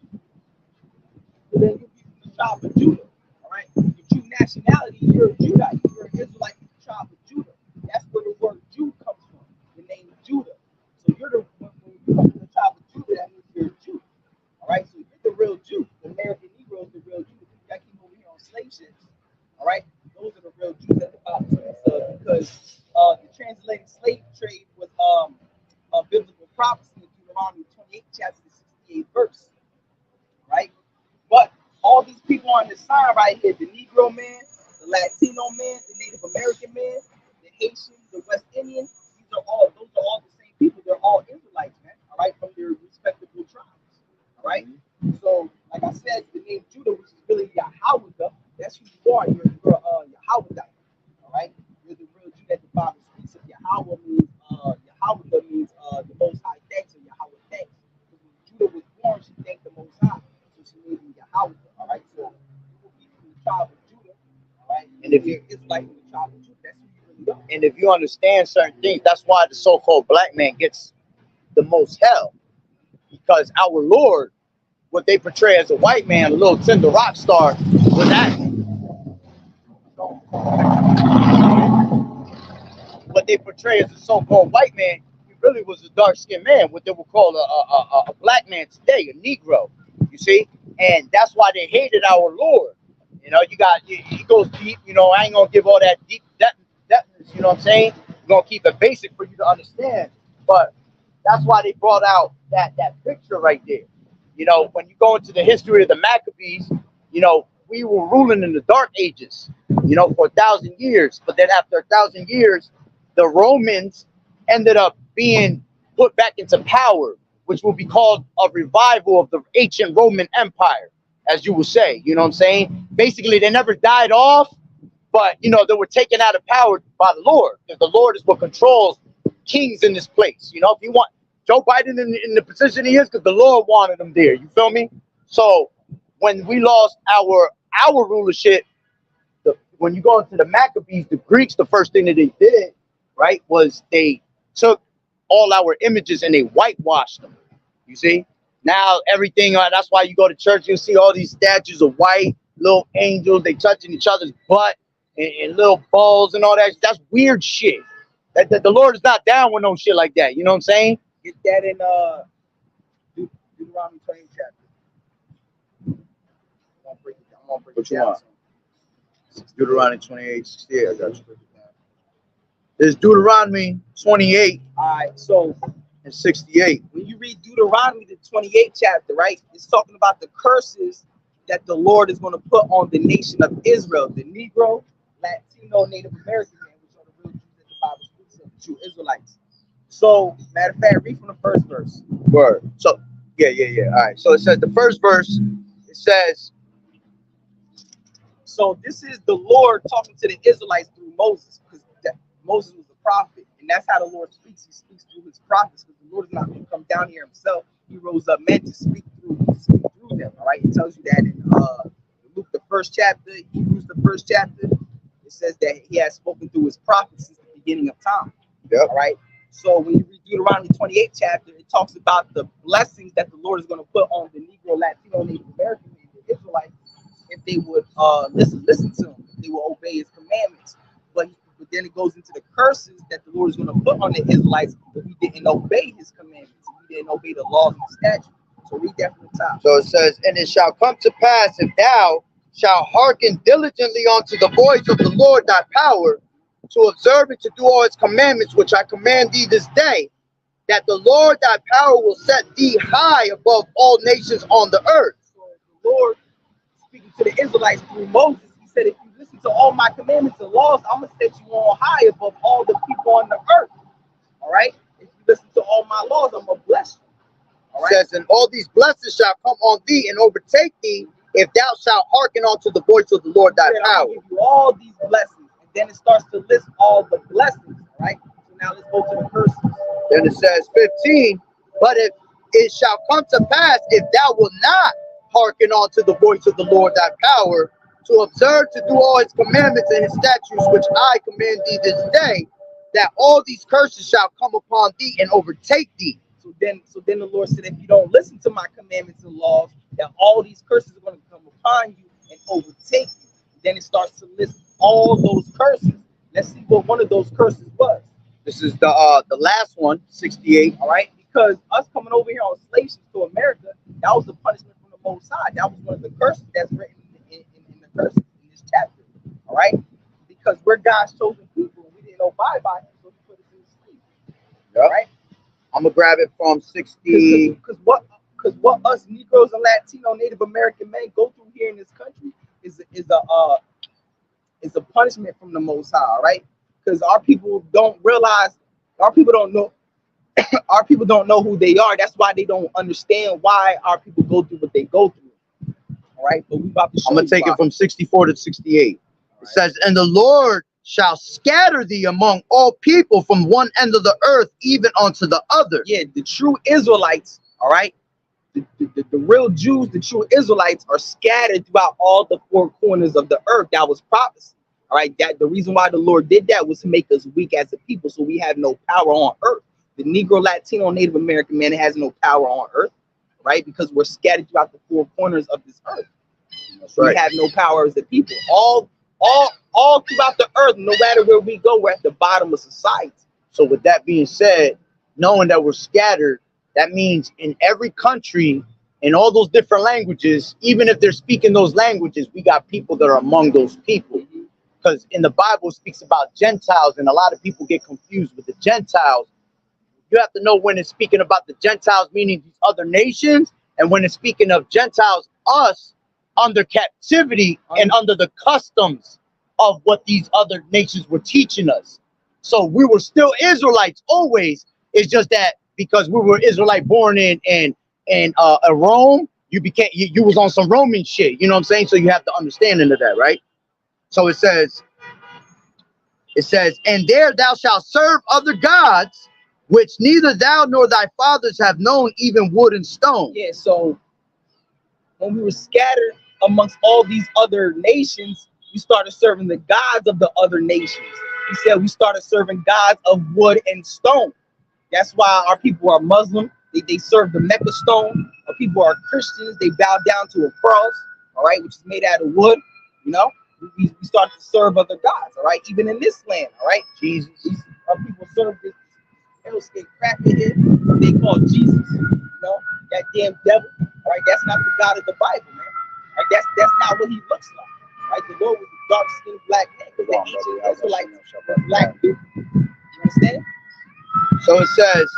you'll be the tribe of Judah. All right. Your true nationality, you're a Judite. You're an Israelite, the tribe of Judah. That's where the word Jew comes from. The name Judah. So when you come to the tribe of Judah, that means you're a Jew. All right. So you're the real Jew. The American Negro is the real Jew. The people that came over here on slave ships. All right. Those are the real Jews that the Bible speaks of, because the translated slave trade was biblical prophecy in Deuteronomy 28, chapter 68 verse. Right? But all these people on this sign right here, the Negro man, the Latino man, the Native American man, the Haitian, the West Indian, those are all the same people. They're all Israelites, man. All right, from their respectable tribes. All right. So, like I said, the name Judah, which is really Yahawah, that's who you are. You're Yahawah. All right. You're the real Jew that the Bible speaks of. Yahawah means the Most High thanks, or Yahawah thanks. Because when Judah was born, she thanked the Most High, so she made him Yahawah. All right. So you will be from the tribe of Judah. All right. And if you, it's like the tribe of Judah, that's who you really are. and if you understand certain things, that's why the so-called black man gets the most hell, because our Lord, what they portray as a white man, a little tender rock star, was that. What they portray as a so-called white man, he really was a dark-skinned man, what they would call a black man today, a Negro. You see, and that's why they hated our Lord. He goes deep. I ain't gonna give all that deep depthness. You know what I'm saying? I'm gonna keep it basic for you to understand. But that's why they brought out that picture right there. When you go into the history of the Maccabees, we were ruling in the Dark Ages, for 1,000 years. But then after 1,000 years, the Romans ended up being put back into power, which will be called a revival of the ancient Roman Empire, as you will say. You know what I'm saying? Basically, they never died off, but, they were taken out of power by the Lord, because the Lord is what controls kings in this place. If you want Joe Biden in the position he is, because the Lord wanted him there. You feel me? So when we lost our rulership, when you go into the Maccabees, the Greeks, the first thing that they did, right, was they took all our images and they whitewashed them. You see? Now everything, that's why you go to church, you'll see all these statues of white, little angels, they touching each other's butt and little balls and all that. That's weird shit. That the Lord is not down with no shit like that. You know what I'm saying? Get that in Deuteronomy 20 chapter. I'm gonna break it What you down. want? Deuteronomy 28, 68. I got you. There's Deuteronomy 28 All right, so and 68. when you read Deuteronomy, the 28th chapter, right, it's talking about the curses that the Lord is going to put on the nation of Israel, the Negro, Latino, Native American man, which are the real Jews that the Bible speaks of, the true Israelites. So, matter of fact, read from the first verse. Word. So, yeah. All right. So it says the first verse, it says, So this is the Lord talking to the Israelites through Moses, because Moses was a prophet, and that's how the Lord speaks. He speaks through his prophets, because the Lord is not going to come down here himself. He rose up men to speak through them. All right, it tells you that in Luke the 1st chapter, Hebrews the 1st chapter. It says that he has spoken through his prophets since the beginning of time. Yep. All right. So when you read Deuteronomy 28th chapter, it talks about the blessings that the Lord is going to put on the Negro, Latino, Native American, and the Israelites if they would listen to him, if they would obey his commandments. But then it goes into the curses that the Lord is going to put on the Israelites if we didn't obey his commandments, if we didn't obey the laws and the statutes. So read that from the top. So it says, and it shall come to pass, if thou shalt hearken diligently unto the voice of the Lord thy power, to observe and to do all his commandments which I command thee this day, that the Lord thy power will set thee high above all nations on the earth. So the Lord, speaking to the Israelites through Moses, he said, if you listen to all my commandments and laws, I'm going to set you on high above all the people on the earth. All right? If you listen to all my laws, I'm going to bless you. All right? Says, and all these blessings shall come on thee and overtake thee, if thou shalt hearken unto the voice of the Lord thy power. Give you all these blessings, and then it starts to list all the blessings. All right? So now let's go to the curses. Then it says 15, but if it shall come to pass, if thou wilt not hearken unto the voice of the Lord thy power, to observe to do all his commandments and his statutes which I command thee this day, that all these curses shall come upon thee and overtake thee. So then the Lord said, if you don't listen to my commandments and laws, that all these curses are going to come upon you and overtake you. Then it starts to list all those curses. Let's see what one of those curses was. This is the last one, 68. All right, because us coming over here on slave ships to America, that was the punishment from the Most High. That was one of the curses that's written in the curses in this chapter. All right, because we're God's chosen people, and we didn't abide by Him, so He put us in sleep. Yep. All right, I'm gonna grab it from 60. Because what us Negroes and Latino Native American men go through here in this country is a punishment from the Most High. All right, because our people don't realize, our people don't know. Our people don't know who they are. That's why they don't understand why our people go through what they go through. All right, but we about to show I'm gonna take it from 64 to 68. It says, and the Lord shall scatter thee among all people from one end of the earth even unto the other. Yeah, the true Israelites, all right, the real Jews, the true Israelites are scattered throughout all the four corners of the earth. That was prophecy. All right, that the reason why the Lord did that was to make us weak as a people, so we have no power on earth. The Negro, Latino, Native American man has no power on earth, right? Because we're scattered throughout the four corners of this earth. That's right. We have no power as a people. All throughout the earth, no matter where we go, we're at the bottom of society. So with that being said, knowing that we're scattered, that means in every country, in all those different languages, even if they're speaking those languages, we got people that are among those people. Because in the Bible, it speaks about Gentiles, and a lot of people get confused with the Gentiles. You have to know when it's speaking about the Gentiles, meaning these other nations, and when it's speaking of Gentiles, us, under captivity and under the customs of what these other nations were teaching us. So we were still Israelites always. It's just that because we were Israelite born in Rome, you was on some Roman shit. You know what I'm saying? So you have the understanding of that, right? So it says, and there thou shalt serve other gods, which neither thou nor thy fathers have known, even wood and stone. Yeah, so when we were scattered amongst all these other nations, we started serving the gods of the other nations. He said we started serving gods of wood and stone. That's why our people are Muslim. They serve the Mecca stone. Our people are Christians. They bow down to a cross, all right, which is made out of wood. You know, we started to serve other gods, all right, even in this land, all right. Jesus, our people serve this hellscape crackhead they call Jesus. You know, that damn devil. All right, that's not the God of the Bible, man. All right, that's not what he looks like. Right, the Lord was a dark-skinned black man because the ancient Israelites were black people. You understand? So it says,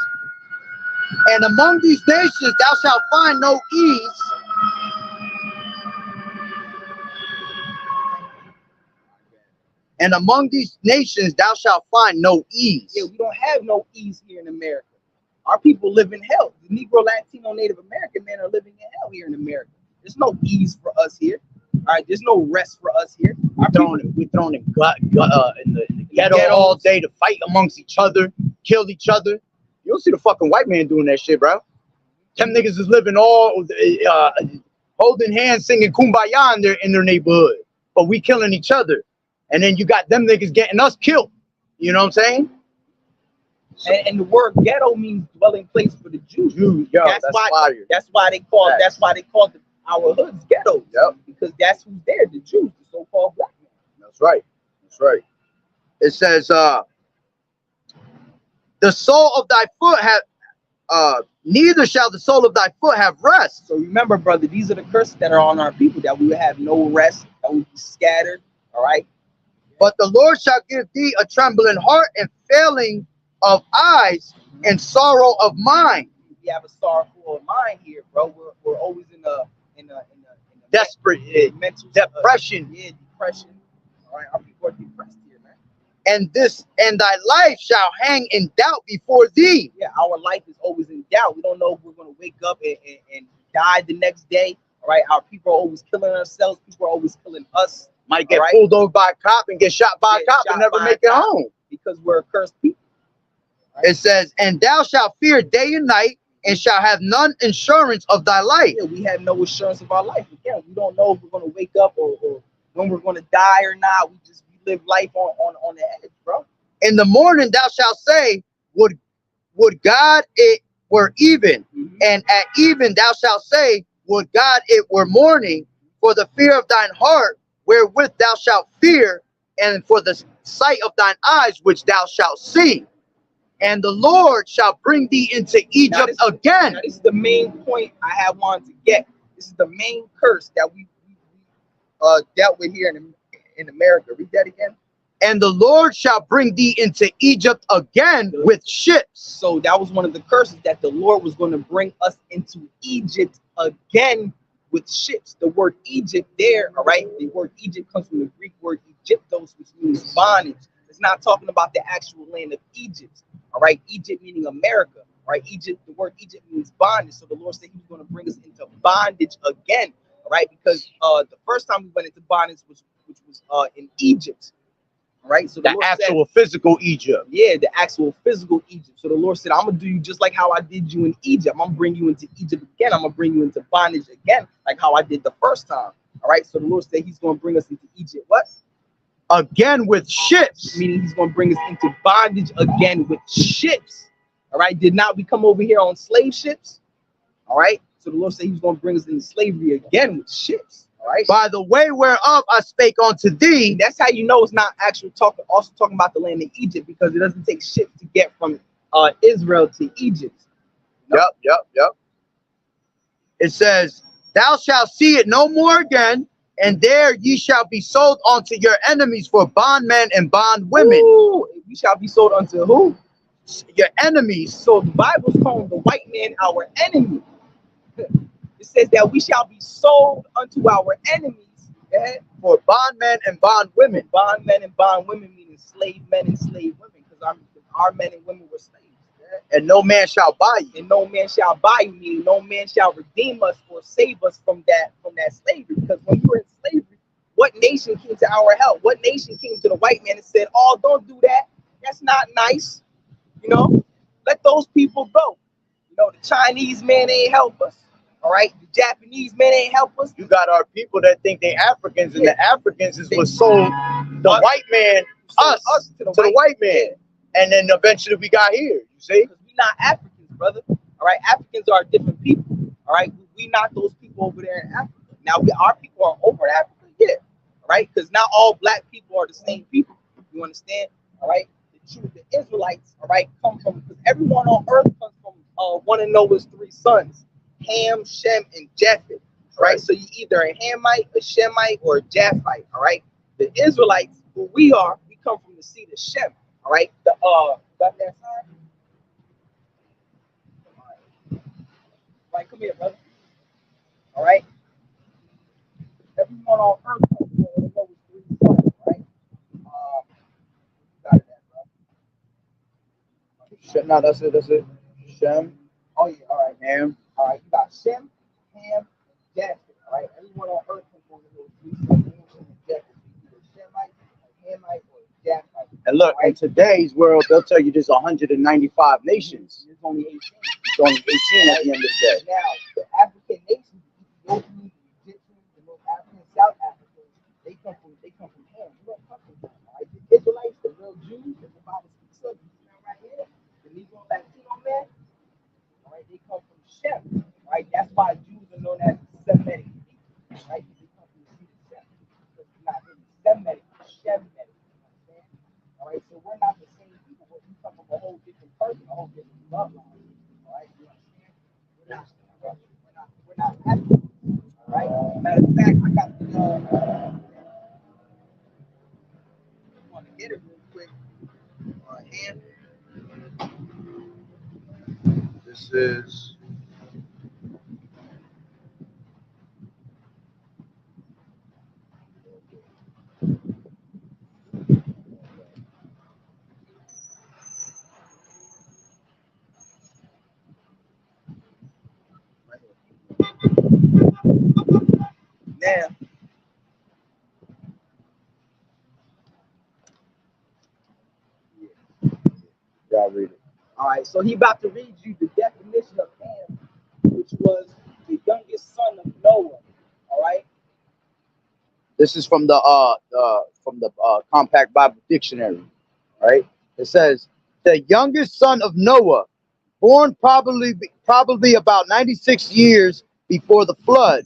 and among these nations thou shalt find no ease. And among these nations thou shalt find no ease. Yeah, we don't have no ease here in America. Our people live in hell. The Negro, Latino, Native American men are living in hell here in America. There's no ease for us here. All right, there's no rest for us here. We're thrown in the ghetto all day to fight amongst each other, kill each other. You don't see the fucking white man doing that shit, bro. Them niggas is living all holding hands, singing kumbaya in their neighborhood, but we killing each other. And then you got them niggas getting us killed. You know what I'm saying? And the word ghetto means dwelling place for the Jews. Yo, that's why they call our hoods ghettos. Yep. Because that's who's there, the Jews, the so-called black men. That's right. That's right. It says, the sole of thy foot have neither shall the sole of thy foot have rest. So remember, brother, these are the curses that are on our people, that we would have no rest, that we would be scattered. All right. But the Lord shall give thee a trembling heart and failing of eyes and sorrow of mind. We have a sorrowful mind here, bro. We're always in a desperate mental depression. Depression. All right, our people are depressed here, man. And thy life shall hang in doubt before thee. Yeah, our life is always in doubt. We don't know if we're going to wake up and die the next day. All right, our people are always killing ourselves. People are always killing us. Might get pulled over by a cop and get shot by a cop and never make it home. Because we're a cursed people. Right? It says, and thou shalt fear day and night, and shall have none insurance of thy life. Yeah, we have no assurance of our life. Again, we don't know if we're going to wake up or when we're going to die or not. We live life on the edge, bro. In the morning thou shalt say, would God it were even. And at even thou shalt say, would God it were morning, for the fear of thine heart wherewith thou shalt fear, and for the sight of thine eyes which thou shalt see. And the Lord shall bring thee into Egypt again. Now, this is the main point I have wanted to get. This is the main curse that we dealt with here in America. Read that again. And the Lord shall bring thee into Egypt again with ships. So that was one of the curses, that the Lord was going to bring us into Egypt again with ships. The word Egypt there, all right, the word Egypt comes from the Greek word Egyptos, which means bondage. It's not talking about the actual land of Egypt, all right? Egypt meaning America, right? Egypt, the word Egypt means bondage. So the Lord said he was going to bring us into bondage again, all right? Because the first time we went into bondage which was in Egypt. Right, so the actual physical Egypt. Yeah, the actual physical Egypt. So the Lord said, I'm gonna do you just like how I did you in Egypt. I'm gonna bring you into Egypt again. I'm gonna bring you into bondage again, like how I did the first time. All right. So the Lord said he's gonna bring us into Egypt. What? Again with ships. Meaning he's gonna bring us into bondage again with ships. All right. Did not we come over here on slave ships? All right. So the Lord said he's gonna bring us into slavery again with ships. Right. By the way whereof I spake unto thee. That's how you know it's not actually also talking about the land of Egypt, because it doesn't take ships to get from Israel to Egypt. No? Yep. It says, thou shalt see it no more again, and there ye shall be sold unto your enemies for bondmen and bondwomen. Ooh, we shall be sold unto who? Your enemies. So the Bible's calling the white man our enemy. It says that we shall be sold unto our enemies, for bondmen and bondwomen. Bondmen and bondwomen meaning slave men and slave women, because our men and women were slaves. And no man shall buy you. And no man shall buy you, meaning no man shall redeem us or save us from that slavery. Because when we were in slavery, what nation came to our help? What nation came to the white man and said, "Oh, don't do that. That's not nice. You know, let those people go." You know, the Chinese man ain't help us. All right, the Japanese men ain't help us. You got our people that think they Africans, and the Africans is what sold the white man, us to the white man. And then eventually we got here, you see? Because we not Africans, brother. All right, Africans are different people. All right, we not those people over there in Africa. Now, our people are over in Africa, yeah. All right, because not all black people are the same people. You understand? All right, the Israelites, all right, come from, because everyone on earth comes from one of Noah's three sons. Ham, Shem, and Japheth, right? So you either a Hamite, a Shemite, or a Japhite, all right? The Israelites, who we are, we come from the seed of Shem, all right? Got that sign? Right, come here, brother. All right? Everyone on earth comes from one of those three sons, right? Got that, bro. No, that's it. Shem. Oh, yeah, all right. Ham. All right, you got Shem, Ham, Japheth, all right? Everyone on earth comes one of those three subnames in the death is either Shemite, a Hamite, or a Japhite. And look, in today's world, they'll tell you there's 195 nations. There's only 18. It's only 18 at the end of the day. Now, the African nations, the Ethiopians, the Egyptians, the North Africans, South Africans, they come from Ham. You don't come from Ham. All right? The Israelites, the real Jews, that the Bible speaks of, you see right here, the Negro Latino man, all right, they come from Shem. Right? That's why Jews are known as Semitic people. Right? They come from the seed of Shem. Because it's not really Semitic, it's Shemitic. You understand? All right, so we're not the same people, but we come from a whole different person, a whole different bloodline. All right, you understand? We're not African. All right. Matter of fact, I got the want to get it real quick. Hand. This is Now, y'all read it. all right, so he about to read you the definition of Ham, which was the youngest son of Noah. All right. This is from the Compact Bible Dictionary. Right? It says the youngest son of Noah, born probably about 96 years before the flood,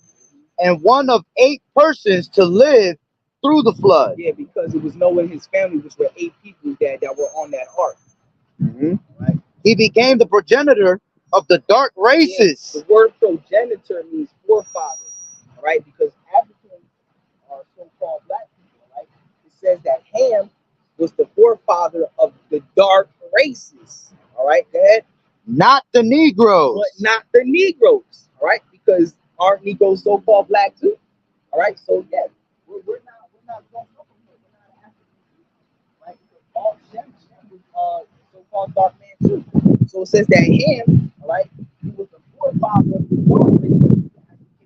and one of 8 persons to live through the flood. Yeah, because it was Noah and his family, which were 8 people that were on that ark. Right? He became the progenitor of the dark races. Yeah, the word progenitor means forefather. All right, because Africans are so-called black people. Right? It says that Ham was the forefather of the dark races. All right, go ahead. Not the Negroes. But not the Negroes. All right, because aren't Negroes so-called black too? All right, so yeah, we're not going from here. We're not African, right? All Shem was so-called dark man too. So it says that Ham, all right, he was the forefather of the dark race.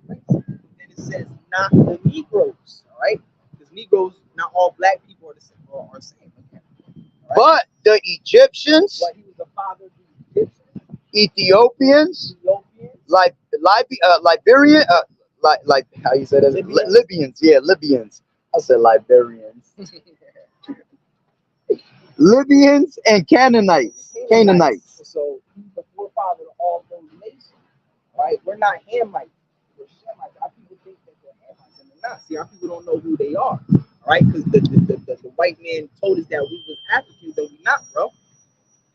Then it says not the Negroes, all right, because Negroes, not all black people are the same. Okay? Right? But the Egyptians, But he was the father of the Egyptians, Ethiopians, Liberian, like how you say that? Libyans, yeah, Libyans. I said Liberians. Libyans and Canaanites. So he's the forefather of all those nations, right? We're not Hamites, we're Shemites. Our people think that they're Hamites, and they're not. See, our people don't know who they are, all right? Because the white man told us that we was Africans, and we not, bro.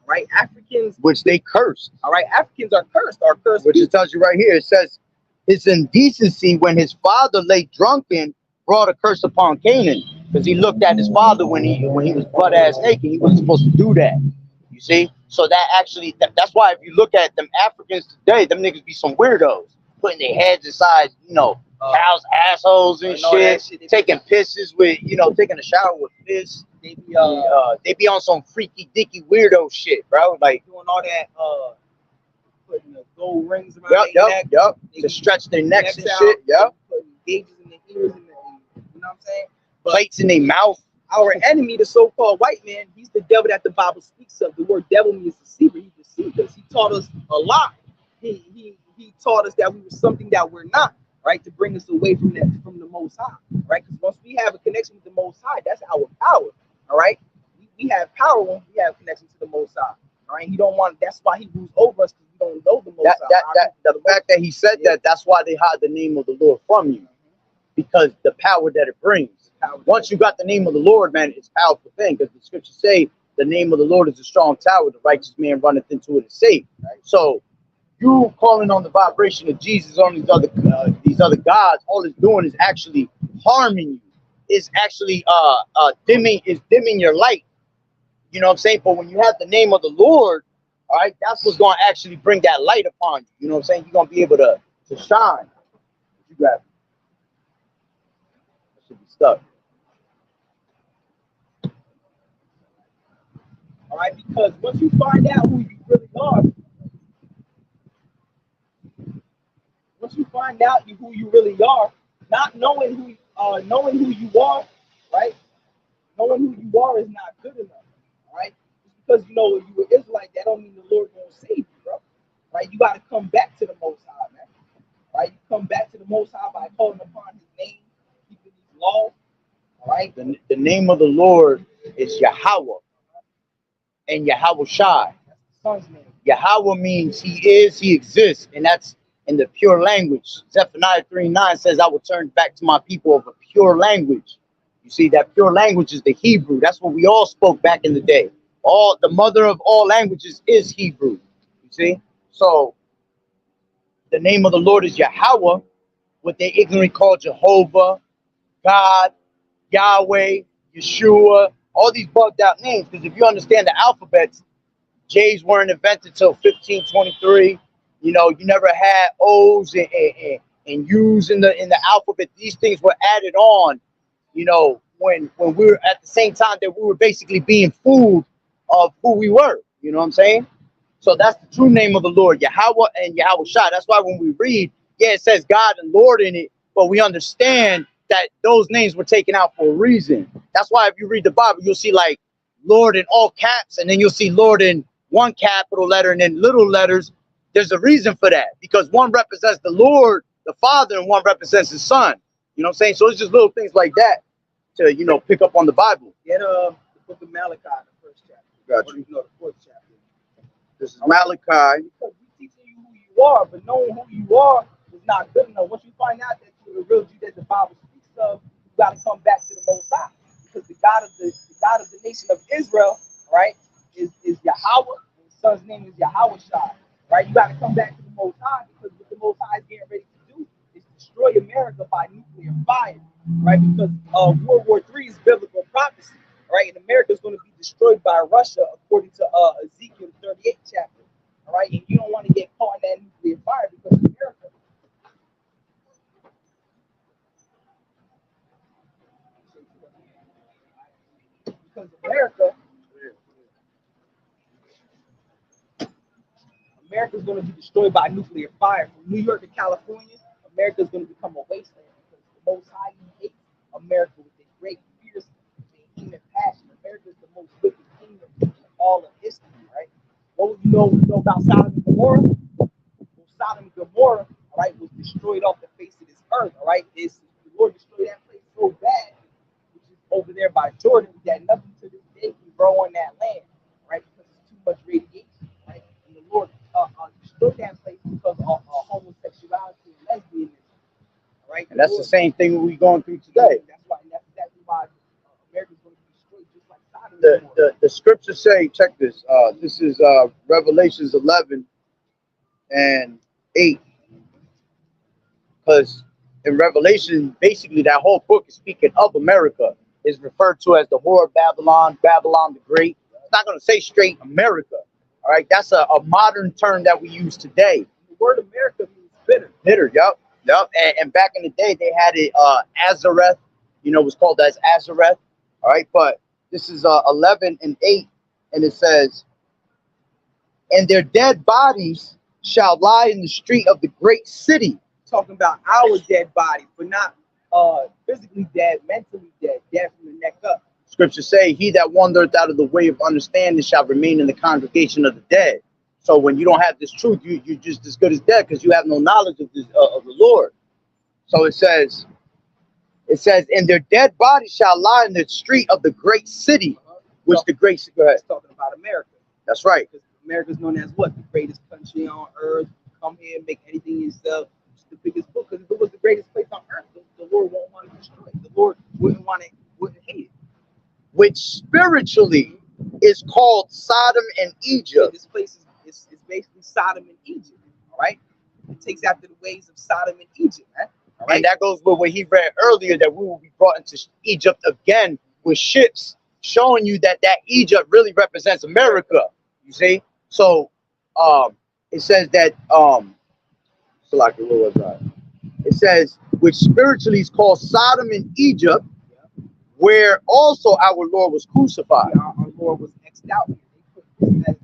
Right? Africans, which they cursed. All right, Africans are cursed. Which it tells you right here. It says his indecency when his father lay drunken brought a curse upon Canaan, because he looked at his father when he was butt ass naked. He wasn't supposed to do that. You see? So that actually that's why if you look at them Africans today, them niggas be some weirdos, putting their heads inside, cows' assholes and shit, taking pisses with, taking a shower with piss. They be on some freaky dicky weirdo shit, bro. Like doing all that, putting the gold rings around their neck. Yep. To stretch their necks and shit. Yep. Putting gauges in their ears and you know what I'm saying? But plates in their mouth. Our enemy, the so-called white man, he's the devil that the Bible speaks of. The word devil means deceiver. He deceived us. He taught us a lie. He taught us that we were something that we're not, right? To bring us away from the Most High, right? Because once we have a connection with the Most High, that's our power, all right? We have power when we have connection to the Most High, all right? He don't want. That's why he rules over us, because we don't know the Most High. The fact that he said that's why they hide the name of the Lord from you, because the power that it brings. Once you got the name of the Lord, man, it's a powerful thing, because the scriptures say the name of the Lord is a strong tower. The righteous man runneth into it and safe. Right? So you calling on the vibration of Jesus on these other gods, all it's doing is actually harming you. It's actually dimming your light. You know what I'm saying? But when you have the name of the Lord, all right, that's what's going to actually bring that light upon you. You know what I'm saying? You're going to be able to shine. You grab it. That should be stuck. All right, because once you find out who you really are, once you find out who you really are, not knowing who you are, right? Knowing who you are is not good enough, right? Just because you know you were Israelite, that don't mean the Lord gonna save you, bro. Right? You got to come back to the Most High, man. Right? You come back to the Most High by calling upon His name, keeping His laws. All right. The name of the Lord is Yahweh and Yahawashi. That's the Son's name. Yahweh means He is, He exists, and that's in the pure language. Zephaniah 3:9 says, "I will turn back to my people of a pure language." You see, that pure language is the Hebrew. That's what we all spoke back in the day. All the mother of all languages is Hebrew. You see, so the name of the Lord is Yahweh, what they ignorantly call Jehovah, God, Yahweh, Yeshua, all these bugged out names. Because if you understand the alphabets, J's weren't invented till 1523. You know, you never had O's and U's in the alphabet. These things were added on, you know, when we were at the same time that we were basically being fooled of who we were. You know what I'm saying? So that's the true name of the Lord, Yahweh and Yahawashi. That's why when we read, yeah, it says God and Lord in it, but we understand that those names were taken out for a reason. That's why if you read the Bible, you'll see like Lord in all caps, and then you'll see Lord in one capital letter and then little letters. There's a reason for that, because one represents the Lord, the Father, and one represents His Son. You know what I'm saying? So it's just little things like that to, you know, pick up on the Bible. Get the book of Malachi, the first chapter. Got Or, you. the fourth chapter. This is Malachi. Because we teaching you who you are, but knowing who you are is not good enough. Once you find out that you're the real Jew that the Bible speaks of, you got to come back to the Most High, because the God of the nation of Israel, right, is Yahweh, and His Son's name is Yahawashi, right? You got to come back to the Most High, because what the Most High is getting ready to do is destroy America by nuclear fire, right? Because World War III is biblical prophecy. Right, and America is going to be destroyed by Russia, according to Ezekiel 38 chapter. All right, and you don't want to get caught in that nuclear fire, because America is going to be destroyed by nuclear fire. From New York to California, America is going to become a wasteland, because the Most High hates America with a great fierce and human passion. America is the most wicked kingdom in all of history, right? What you know about Sodom and Gomorrah? Well, Sodom and Gomorrah, all right, was destroyed off the face of this earth, all right? The Lord destroyed that place so bad, which is over there by Jordan, that nothing to this day can grow on that land, right? Because it's too much radiation, right? And the Lord destroyed that place because of homosexuality and lesbianism, right? And that's the same thing we're going through today. That's exactly why America's going to be destroyed, just like Sodom and Gomorrah. The scriptures say, check this. This is Revelations 11 and 8. Because in Revelation, basically that whole book is speaking of America. Is referred to as the whore of Babylon, Babylon the Great. It's not going to say straight America. All right, that's a modern term that we use today. The word America means bitter. Bitter, yep. And back in the day, they had it Azareth. You know, it was called as Azareth. All right, but this is 11 and 8, and it says, "And their dead bodies shall lie in the street of the great city." Talking about our dead body, but not physically dead, mentally dead, dead from the neck up. Scriptures say, "He that wandereth out of the way of understanding shall remain in the congregation of the dead." So when you don't have this truth, you're just as good as dead, because you have no knowledge of the Lord. So it says, "And their dead bodies shall lie in the street of the great city," which the great city. Go ahead. It's talking about America. That's right. Because America is known as what? The greatest country on earth. Come here and make anything yourself. It's the biggest book. Because if it was the greatest place on earth, the Lord won't want to destroy it. The Lord wouldn't hate it. Which spiritually is called Sodom and Egypt. This place is basically Sodom and Egypt. All right. It takes after the ways of Sodom and Egypt, man. All right. And that goes with what he read earlier, that we will be brought into Egypt again with ships, showing you that Egypt really represents America. You see? So it says that so like what was that? It says, which spiritually is called Sodom and Egypt, where also our Lord was crucified. Our Lord was X'd out. They put this as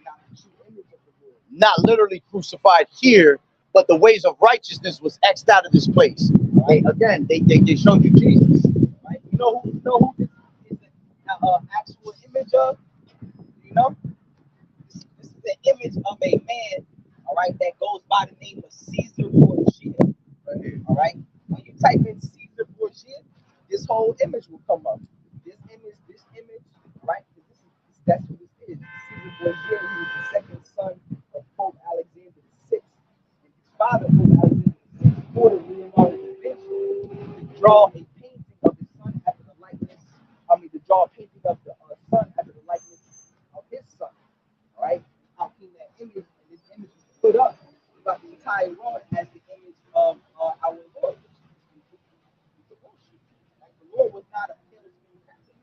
not the true image of the Lord. Not literally crucified here, but the ways of righteousness was X'd out of this place. They showed you Jesus. Right? You know who this is an actual image of? You know? This is an image of a man, all right, that goes by the name of Caesar Borgia. All right? When you type in Caesar Borgia, this whole image will come up. This image, right? That's who this is. Caesar Borgia, he was the second son of Pope Alexander VI. And his father, Pope Alexander VI, ordered Leonardo da Vinci to draw a painting of his son after the likeness. To draw a painting of the son after the likeness of his son. All right? How came that image? And this image was put up throughout the entire world as the image of our Lord. Like, the Lord was not a pale skin person,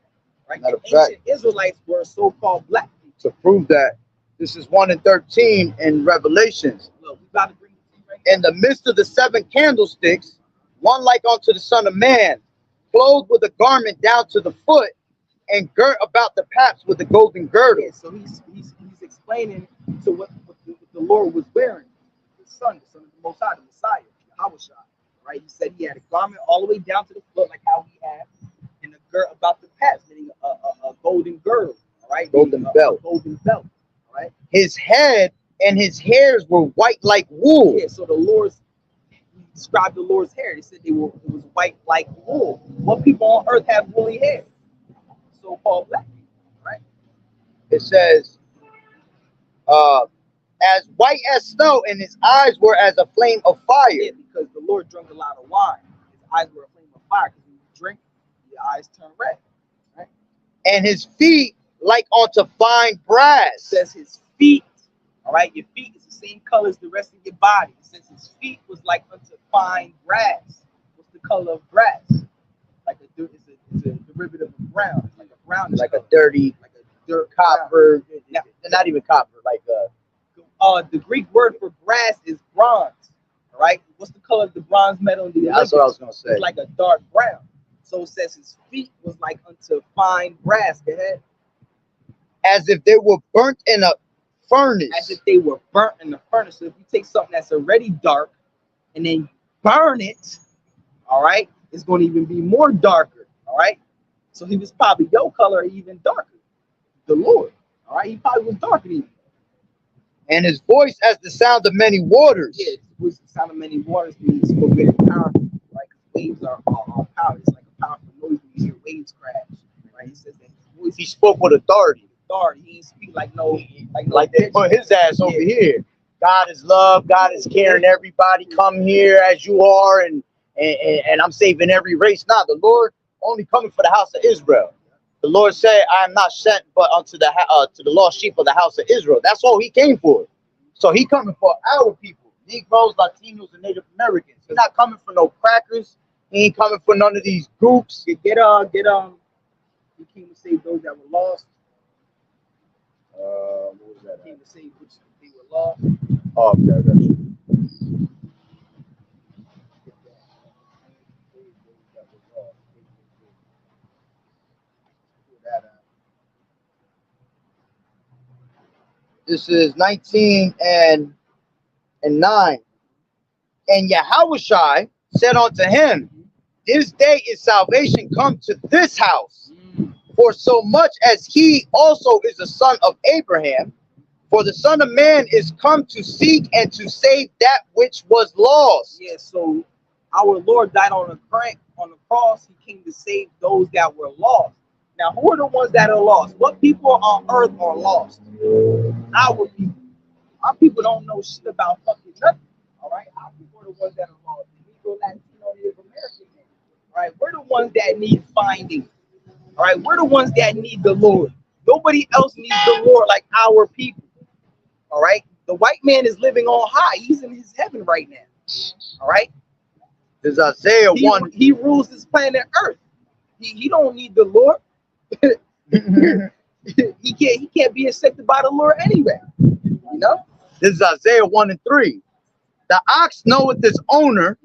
right? The ancient Israelites were so-called black people. To prove that, this is 1 and 13 in Revelations. Look, we got to bring it right In the midst of the 7 candlesticks, one like unto the Son of Man, clothed with a garment down to the foot, and girt about the paps with a golden girdle. Yeah, so he's explaining to what the Lord was wearing. The son of the Most High, the Messiah, YAHAWAH'S. Right? He said he had a garment all the way down to the foot, like how he had, and a girt about the paps, meaning a golden girdle. All right, golden belt. Golden belt. All right. His head and his hairs were white like wool. Yeah. So he described the Lord's hair. He said it was white like wool. What people on earth have woolly hair? So-called black people, right? It says, as white as snow, and his eyes were as a flame of fire. Yeah, because the Lord drank a lot of wine. His eyes were a flame of fire. Because when you drink, your eyes turn red, right? And his feet like unto fine brass. It says his feet, all right? Your feet is the same color as the rest of your body. It says his feet was like unto fine brass. What's the color of brass? Like it's a derivative of brown. It's like a brownish like color. a dirty, like a dirt copper. Now, not even copper, like the Greek word for brass is bronze. All right. What's the color of the bronze medal in the Olympics? That's what I was gonna say. It's like a dark brown. So it says his feet was like unto fine brass. Go ahead. As if they were burnt in a furnace. As if they were burnt in the furnace. So if you take something that's already dark and then burn it, all right, it's going to even be more darker. All right. So he was probably your color, or even darker. The Lord. All right. He probably was darker than you. And his voice as the sound of many waters. Yeah, it's the sound of many waters means spoke very powerful, right? Waves are powerful. It's like a powerful noise when you hear waves crash, right? He says that his voice, He spoke with authority. he didn't speak like They put his ass over here. God is love. God is caring. Everybody come here as you are, and I'm saving every race. Nah, the Lord only coming for the house of Israel. The Lord said, I am not sent but unto the lost sheep of the house of Israel. That's all he came for. So he coming for our people, Negroes, Latinos, and Native Americans. He's not coming for no crackers. He ain't coming for none of these groups. He came to save those that were lost. What was that? He came to save which they were lost. Oh, okay. This is 19 and 9. And YAHAWAH'S said unto him, this day is salvation come to this house, for so much as he also is a son of Abraham. For the Son of Man is come to seek and to save that which was lost. Yeah, so our Lord died on the cross. He came to save those that were lost. Now, who are the ones that are lost? What people on earth are lost? Our people. Our people don't know shit about fucking nothing. All right? Our people are the ones that are lost. The Negro, Latino, Native American. All right? We're the ones that need finding. All right? We're the ones that need the Lord. Nobody else needs the Lord like our people. All right? The white man is living on high. He's in his heaven right now. All right? There's Isaiah 1. He rules this planet Earth. He don't need the Lord. he can't be accepted by the Lord anyway. You know? This is Isaiah 1 and 3. The ox knoweth his owner,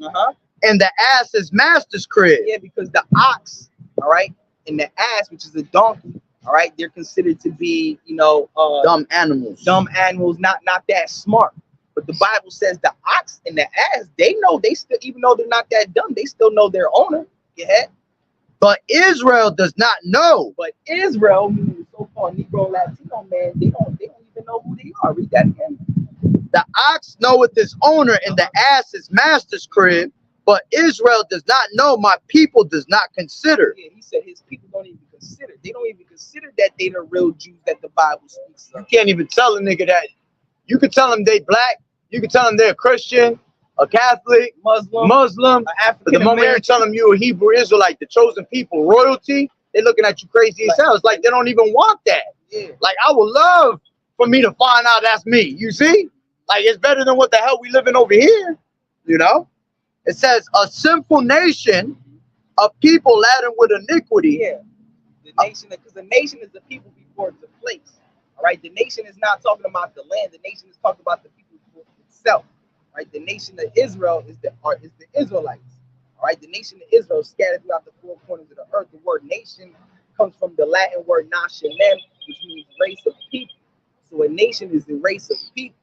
and the ass his master's crib. Yeah, because the ox, all right, and the ass, which is a donkey, all right, they're considered to be, dumb animals, not that smart. But the Bible says the ox and the ass, they know, they still, even though they're not that dumb, they still know their owner. Go ahead. But Israel does not know. But Israel, meaning the so-called Negro Latino man, they don't even know who they are. Read that again. The ox knoweth his owner, and the ass his master's crib. But Israel does not know, my people does not consider. Yeah, he said his people don't even consider. They don't even consider that they the real Jews that the Bible speaks of. You can't even tell a nigga that. You can tell them they black. You can tell them they're a Christian, a Catholic, Muslim. But the moment you tell them you're a Hebrew Israelite, the chosen people, royalty, they're looking at you crazy as hell. It's like they don't even want that. Yeah. Like, I would love for me to find out that's me. You see? Like, it's better than what the hell we living over here. You know? It says, a sinful nation, a people laden with iniquity. Yeah. The nation, because the nation is the people before it's a place. All right. The nation is not talking about the land. The nation is talking about the people itself. Right. The nation of Israel is the Israelites. All right. The nation of Israel scattered throughout the four corners of the earth. The word nation comes from the Latin word nascentem, which means race of people. So a nation is the race of people.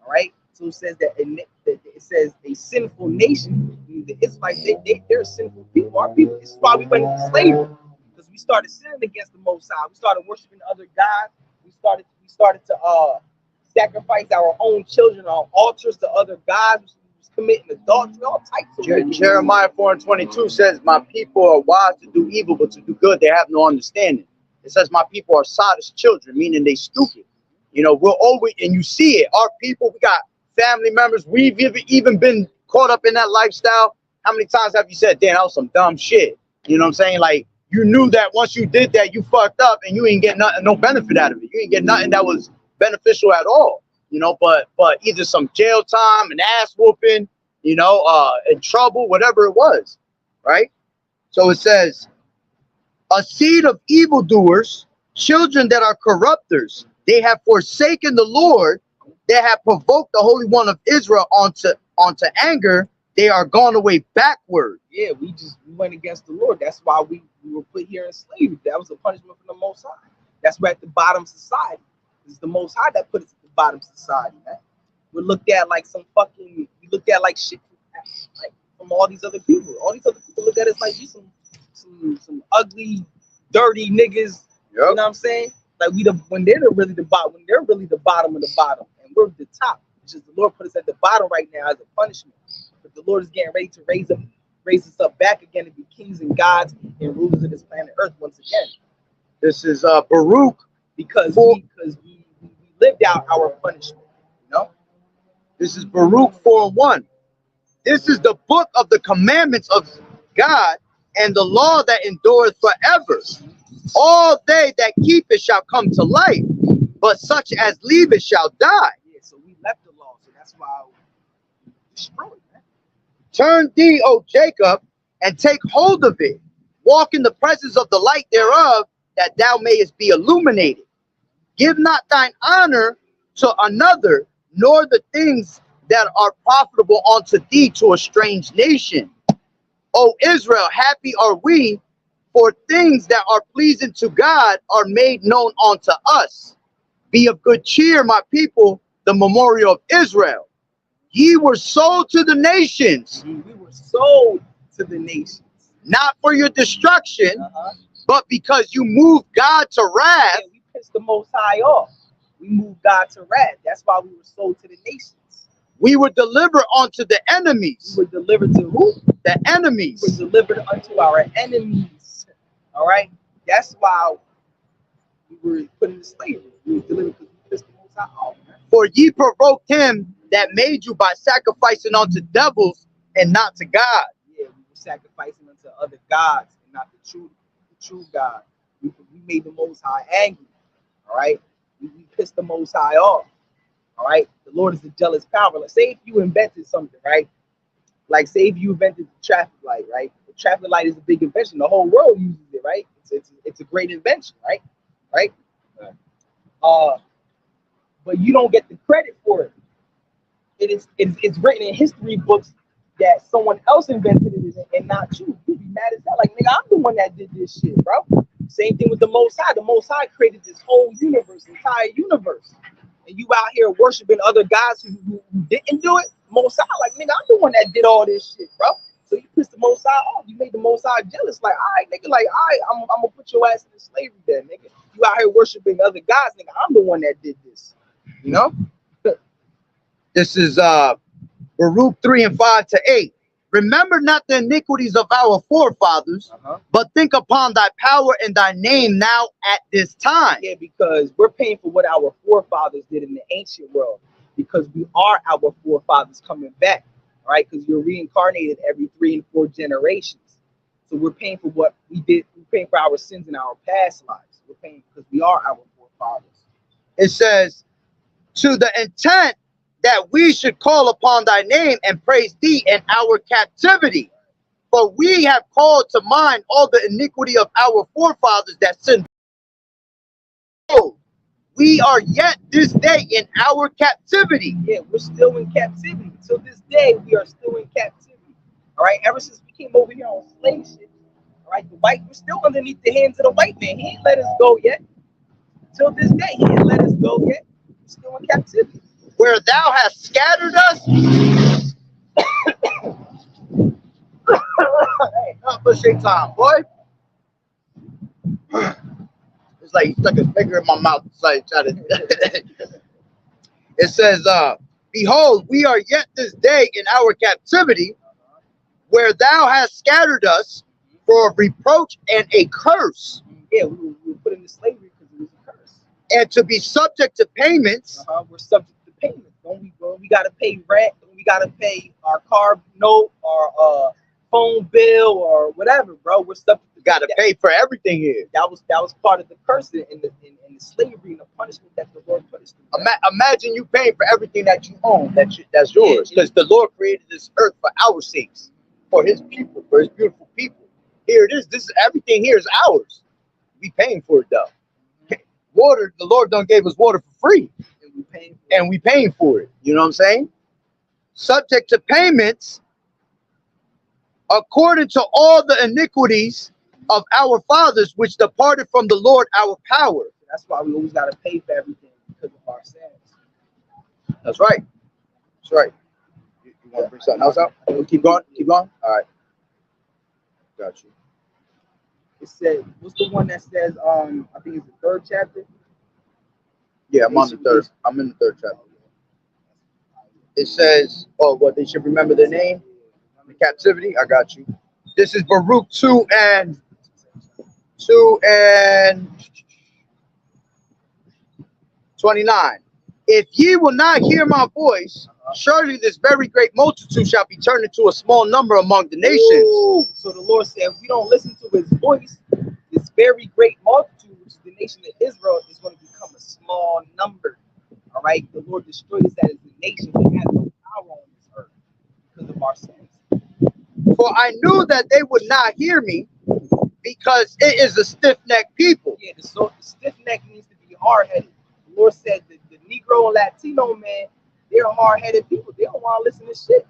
All right. So it says that it says a sinful nation. The Israelites, they're sinful people. Our people. This is why we went into slavery, because we started sinning against the Most High. We started worshiping other gods. We started to sacrifice our own children on altars to other gods. We was committing adultery, all types of. Jeremiah 4:22 says, "My people are wise to do evil, but to do good they have no understanding." It says, "My people are sottish children," meaning they stupid. You know, we're always, and you see it. Our people, we got family members. We've even been caught up in that lifestyle. How many times have you said, "Damn, that was some dumb shit"? You know what I'm saying? Like, you knew that once you did that, you fucked up, and you ain't get nothing, no benefit out of it. You ain't get nothing that was beneficial at all. You know, but either some jail time, an ass whooping, you know, in trouble, whatever it was, right? So it says, a seed of evildoers, children that are corrupters, they have forsaken the Lord, they have provoked the Holy One of Israel onto anger, they are gone away backward. Yeah, we went against the Lord. That's why we were put here in slavery. That was a punishment from the Most High. That's why at the bottom society. It's the Most High that put us at the bottom society, man. We're looked at like we looked at like shit, like from all these other people. All these other people look at us like we some ugly, dirty niggas. Yep. You know what I'm saying? Like when they're really the bottom of the bottom, and we're the top. It's just the Lord put us at the bottom right now as a punishment. But the Lord is getting ready to raise us up back again to be kings and gods and rulers of this planet Earth once again. This is Baruch, because we lived out our punishment. You know? This is Baruch 4:1. This is the book of the commandments of God and the law that endureth forever. All they that keep it shall come to life, but such as leave it shall die. Yeah, so we left the law, so that's why we destroyed it, man. Turn thee, O Jacob, and take hold of it. Walk in the presence of the light thereof, that thou mayest be illuminated. Give not thine honor to another, nor the things that are profitable unto thee to a strange nation. O Israel, happy are we, for things that are pleasing to God are made known unto us. Be of good cheer, my people, the memorial of Israel. Ye were sold to the nations. We were sold to the nations. Not for your destruction, but because you moved God to wrath. Yeah, we pissed the Most High off. We moved God to wrath. That's why we were sold to the nations. We were delivered unto the enemies. We were delivered to who? The enemies. We were delivered unto our enemies. All right? That's why we were put into slavery. We were delivered because we pissed the Most High off. Man. For ye provoked him that made you by sacrificing unto devils and not to God. Yeah, we were sacrificing unto other gods and not the true God. We made the Most High angry. All right? We pissed the Most High off. All right, the Lord is a jealous power. Like, say if you invented something, right? Like, say if you invented the traffic light, right? The traffic light is a big invention. The whole world uses it, right? It's a great invention, right? Right? But you don't get the credit for it. It's written in history books that someone else invented it and not you. You'd be mad as hell. Like, nigga, I'm the one that did this shit, bro. Same thing with the Most High. The Most High created this whole universe, entire universe. and you out here worshiping other guys who didn't do it, Most High, like, nigga, I'm the one that did all this shit, bro. So you pissed the Most High off. You made the Most High jealous. Like, all right, nigga, like, all right, I'm gonna put your ass into slavery then, nigga. You out here worshiping other guys, nigga. I'm the one that did this. You know? This is Baruch 3:5-8. Remember not the iniquities of our forefathers, but think upon thy power and thy name now at this time. Yeah, because we're paying for what our forefathers did in the ancient world, because we are our forefathers coming back, right? Because you're reincarnated every 3 and 4 generations. So we're paying for what we did. We're paying for our sins in our past lives. We're paying because we are our forefathers. It says, to the intent that we should call upon thy name and praise thee in our captivity. For we have called to mind all the iniquity of our forefathers that sinned. Oh, we are yet this day in our captivity. Yeah, we're still in captivity. To this day, we are still in captivity. All right, ever since we came over here on slave shit, all right, we're still underneath the hands of the white man. He ain't let us go yet. Till this day, he ain't let us go yet. We're still in captivity. Where thou hast scattered us. Hey, not for shake time, boy. It's like he stuck his finger in my mouth. It's like trying to. It says, behold, we are yet this day in our captivity, where thou hast scattered us for a reproach and a curse. Yeah, we were put into slavery because it was a curse. And to be subject to payments. We're subject to payments. Don't we, bro? We gotta pay rent. We gotta pay our car note, our phone bill, or whatever, bro. We're subject to gotta pay for everything here. That was part of the curse in the slavery and the punishment that the Lord put us through. Imagine you paying for everything that you own, that's yours, because the Lord created this earth for our sakes, for His people, for His beautiful people. Here it is. This is everything here is ours. We paying for it though. Water, the Lord done gave us water for free. And we paying for it. You know what I'm saying? Subject to payments according to all the iniquities of our fathers, which departed from the Lord our power. That's why we always got to pay for everything, because of our sins. That's right. That's right. You want to bring something else out? Keep going. Keep going. All right. Got you. It said, what's the one that says, I think it's the 3rd chapter? Yeah, I'm on the 3rd. I'm in the 3rd chapter. It says, oh, what, they should remember their name? The captivity? I got you. This is Baruch 2 and 29. If ye will not hear my voice, surely this very great multitude shall be turned into a small number among the nations. Ooh. So the Lord said, if we don't listen to His voice, this very great multitude, which is the nation of Israel, is going to become a small number. All right, the Lord destroyed us as a nation. We have no power on this earth because of our sins. For I knew that they would not hear me, because it is a stiff-necked people. Yeah, the stiff-neck needs to be hard-headed. The Lord said that the Negro and Latino man, they're hard-headed people. They don't want to listen to shit.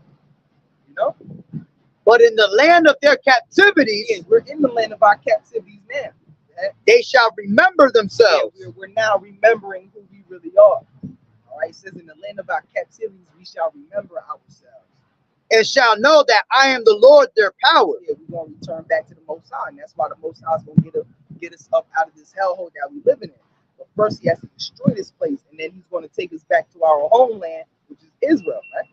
You know? But in the land of their captivities, yeah, we're in the land of our captivities now. They shall remember themselves. Yeah, we're now remembering who we really are. All right, it says, in the land of our captivities, we shall remember ourselves. And shall know that I am the Lord their power. Yeah, we're going to return back to the Most High. And that's why the Most High is going to get us up out of this hellhole that we're living in. But first, He has to destroy this place. And then He's going to take us back to our homeland, which is Israel, right?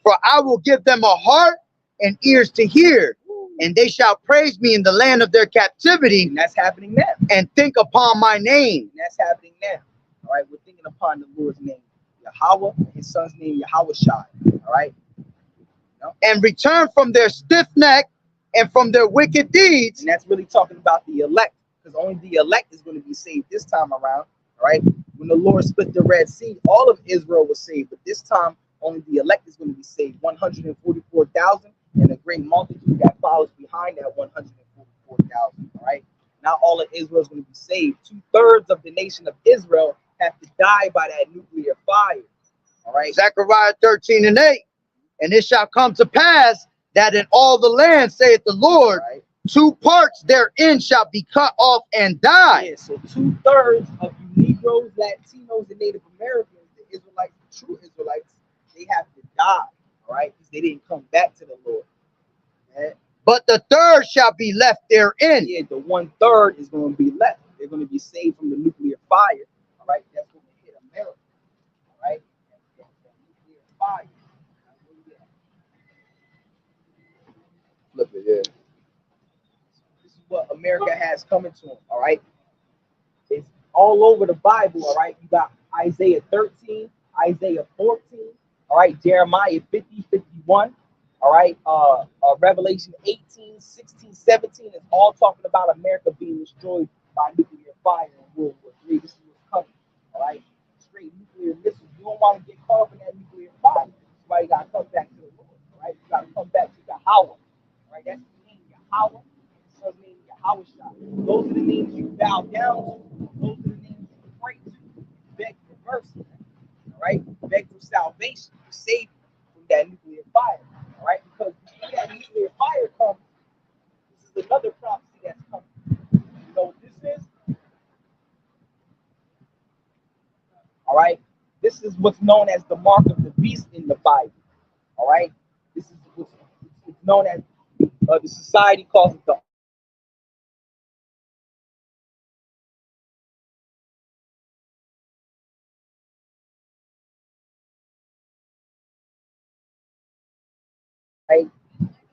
For I will give them a heart and ears to hear, and they shall praise me in the land of their captivity. And that's happening now. And think upon my name. And that's happening now. All right, we're thinking upon the Lord's name, Yahweh, and His Son's name, YAHAWAH'S. All right. And return from their stiff neck and from their wicked deeds. And that's really talking about the elect, because only the elect is going to be saved this time around. All right. When the Lord split the Red Sea, all of Israel was saved, but this time only the elect is going to be saved, 144,000, and a great multitude that follows behind that 144,000. All right. Not all of Israel is going to be saved. 2/3 of the nation of Israel have to die by that nuclear fire. All right. Zechariah 13:8. And it shall come to pass that in all the land, saith the Lord, right, 2 parts therein shall be cut off and die. Yeah, so 2/3 of you Negroes, Latinos, and Native Americans, the Israelites, the true Israelites, they have to die, all right? Because they didn't come back to the Lord. Right? But the third shall be left therein. Yeah, the 1/3 is going to be left. They're going to be saved from the nuclear fire, all right? That's going to hit America, all right? That's nuclear fire. Flip it, yeah. This is what America has coming to them, all right? It's all over the Bible, all right? You got Isaiah 13, Isaiah 14, all right? Jeremiah 50, 51, all right? Revelation 18, 16, 17 is all talking about America being destroyed by nuclear fire in World War III. This is what's coming, all right? Straight nuclear missiles. You don't want to get caught up in that nuclear fire. That's why you got to come back to the Lord, all right? You got to come back to Yahawah, all right? That's the name, Yahawah. Son's name, YAHAWAH'S. Those are the names you bow down to. Those are the names you pray to. Beg for mercy, all right? Beg for salvation, for save from that nuclear fire, all right? Because when that nuclear fire comes, this is another prophecy that's coming. You know what this is? All right? This is what's known as the mark of the beast in the Bible, all right? This is what's it's known as, the society calls it the right?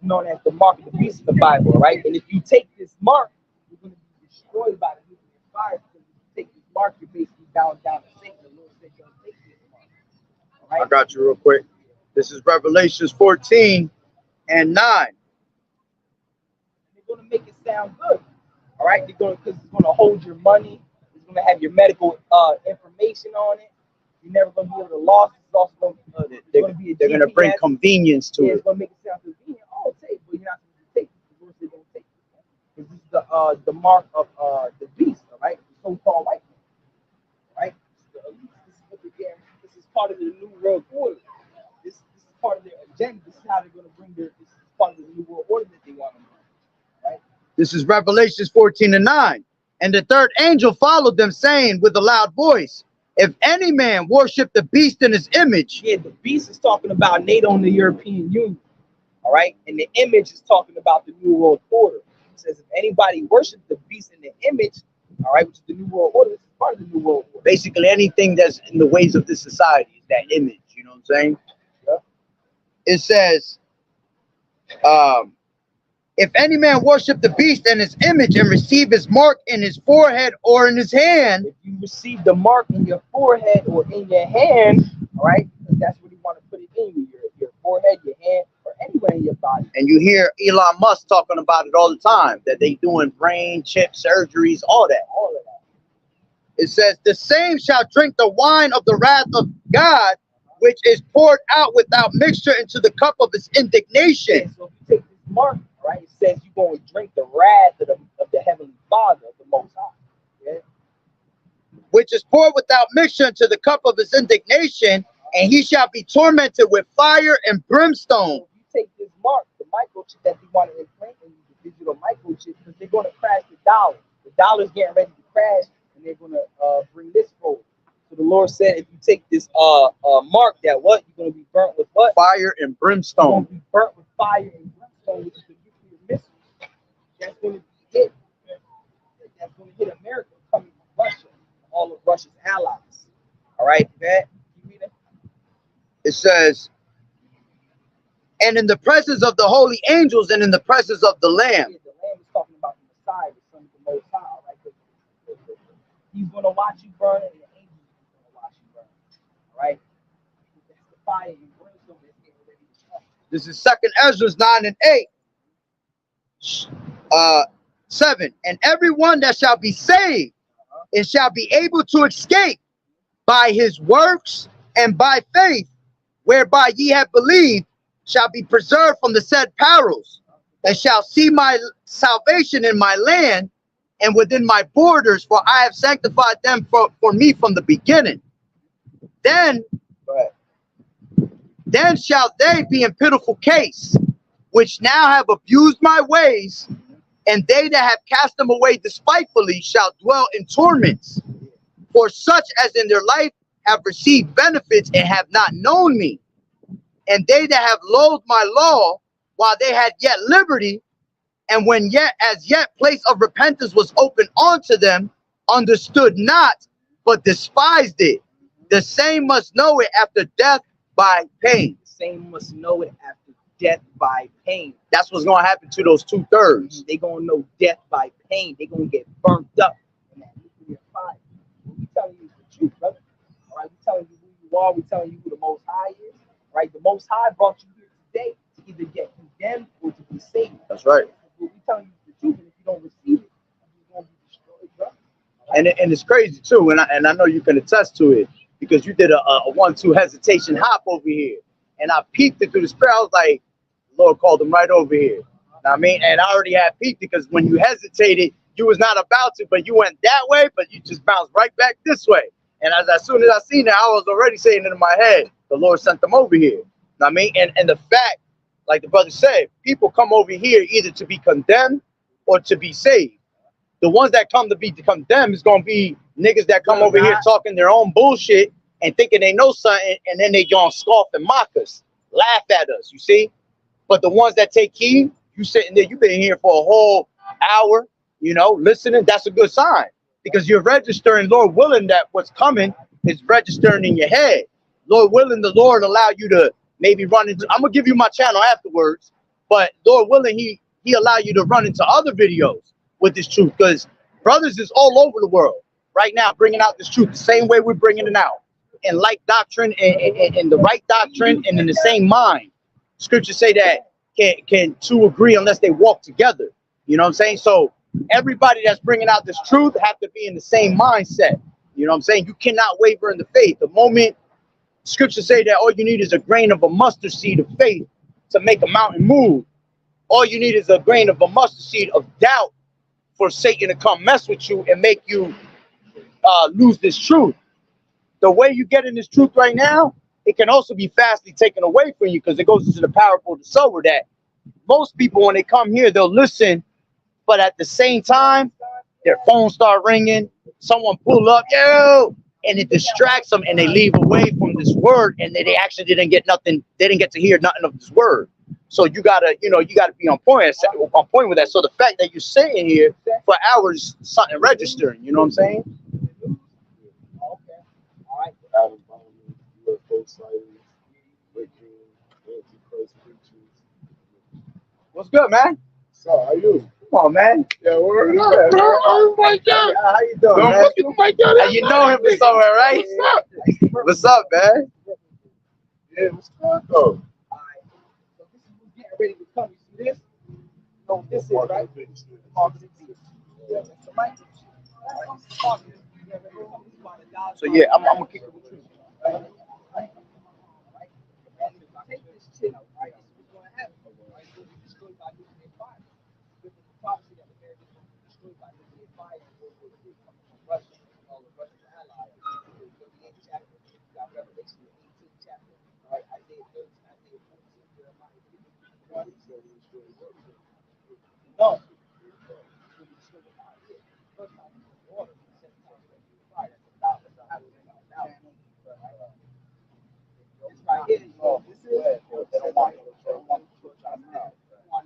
Known as the mark of the beast in the Bible, right? And if you take this mark, you're going to be destroyed by the nuclear fire. Because if you take this mark, you're basically bowing down to Satan. The Lord said, "Don't take this mark." All right? I got you real quick. This is Revelations 14 and 9. And they're going to make it sound good. All right? They're going to, because it's going to hold your money. It's going to have your medical information on it. You're never going to be able to lose. It's also going to be a They're going to bring GPS. convenience to Yeah, it. it's going to make it sound convenient. Oh, take, but you're not supposed to take it. The Lord said, "Don't take it." Because this is the mark of the beast, all right? The so-called white man, right? This is what they're getting. This is part of the new world order. This is part of their agenda. This is how they're going to bring their. This is part of the new world order that they want to bring, right? This is Revelations 14 and 9. And the third angel followed them, saying with a loud voice, if any man worship the beast in his image. Yeah, the beast is talking about NATO and the European Union, all right? And the image is talking about the new world order. It says if anybody worships the beast in the image, all right, which is the new world order, this is part of the new world order. Basically, anything that's in the ways of this society is that image. You know what I'm saying? Yeah. It says, if any man worship the beast in his image and receive his mark in his forehead or in his hand. If you receive the mark in your forehead or in your hand, all right, because that's where you want to put it in your forehead, your hand, or anywhere in your body. And you hear Elon Musk talking about it all the time, that they doing brain chip surgeries, all that. All of that. It says, the same shall drink the wine of the wrath of God, which is poured out without mixture into the cup of his indignation. Yeah, so if you take this mark, right, it says you're going to drink the wrath of the Heavenly Father, of the Most High. Yeah? Which is poured without mixture into the cup of his indignation, and he shall be tormented with fire and brimstone. So if you take this mark, the microchip that they want to implant in you, the digital microchip, because they're going to crash the dollar. The dollar's getting ready to crash, and they're going to bring this forward. So the Lord said, if you take this mark, that what? You're going to be burnt with what? Fire and You're brimstone. going to be burnt with fire and brimstone, which is the nuclear missile that's going to be hit. That's going to hit America coming from Russia, all of Russia's allies. All right, man. You read it? It says, and in the presence of the holy angels and in the presence of the Lamb. Yeah, the Lamb is talking about the Messiah, the Son of the Most High. All right? He's going to watch you burn, and the angels are going to watch you burn. All right? That's the fire and brimstone that's getting ready to come. This is 2nd Ezra 9 and 8. 7. And everyone that shall be saved, and shall be able to escape by his works and by faith, whereby ye have believed, shall be preserved from the said perils, and shall see my salvation in my land and within my borders, for I have sanctified them for me from the beginning. Then shall they be in pitiful case, which now have abused my ways And they that have cast them away despitefully shall dwell in torments. For such as in their life have received benefits and have not known me. And they that have loathed my law while they had yet liberty, and when yet as yet place of repentance was open unto them, understood not, but despised it. The same must know it after death by pain. The same must know it after death by pain. That's what's going to happen to those 2/3. They're going to know death by pain. They're going to get burnt up in that nuclear fire. We telling you the truth, brother. All right, we telling you who you are. We telling you who the Most High is. Right, the Most High brought you here today to either get condemned or to be saved. That's right. We telling you the truth, and if you don't receive it, you're going to be destroyed, bro. And it's crazy too, and I know you can attest to it because you did a 1-2 hesitation hop over here, and I peeped it through the spirit. I was like, Lord called him right over here. Know what I mean, and I already had peeped it because when you hesitated, you was not about to, but you went that way, but you just bounced right back this way. And as soon as I seen it, I was already saying it in my head. The Lord sent them over here. Know what I mean, and the fact, like the brother said, people come over here either to be condemned or to be saved. The ones that come to be condemned is going to be niggas that come over here talking their own bullshit and thinking they know something, and then they gonna scoff and mock us, laugh at us, you see? But the ones that take heed, you sitting there, you've been here for a whole hour, you know, listening, that's a good sign. Because you're registering, Lord willing, that what's coming is registering in your head. Lord willing, the Lord allow you to maybe run into, I'm going to give you my channel afterwards, but Lord willing, he allow you to run into other videos with this truth, because brothers is all over the world right now bringing out this truth the same way we're bringing it out, in like doctrine and the right doctrine and in the same mind. Scriptures say that can two agree unless they walk together. You know what I'm saying? So everybody that's bringing out this truth have to be in the same mindset. You know what I'm saying? You cannot waver in the faith. The moment Scriptures say that all you need is a grain of a mustard seed of faith to make a mountain move. All you need is a grain of a mustard seed of doubt for Satan to come mess with you and make you lose this truth. The way you get in this truth right now, it can also be fastly taken away from you, because it goes into the parable of the sower that most people, when they come here, they'll listen, but at the same time, their phones start ringing, someone pull up, yo, and it distracts them, and they leave away from this word, and they actually didn't get nothing, they didn't get to hear nothing of this word. So you gotta, you gotta be on point with that. So the fact that you're sitting here for hours, something registering, you know what I'm saying? What's good, man? So, how you? Come on, man. Yeah, word up, bro. Oh my God. How you doing, man? Oh my God. You know him from somewhere, right? What's up, man? Yeah, what's good, though? So this is who's getting ready to come. You see this? So this is right. Yeah, that's the mic. So yeah, I'm gonna kick it with you. Take this shit out, right? What's going to happen? Right? You'll be destroyed by nuclear fire. This is the prophecy that America is going to be destroyed by nuclear fire. From Russia, all of Russia's allies. The 38th chapter, you got Revelation, the 18th chapter, all right? Isaiah 13, Isaiah 14, Jeremiah 51. No. First time you water, second time you fire. That's a thousand. This right here, this is on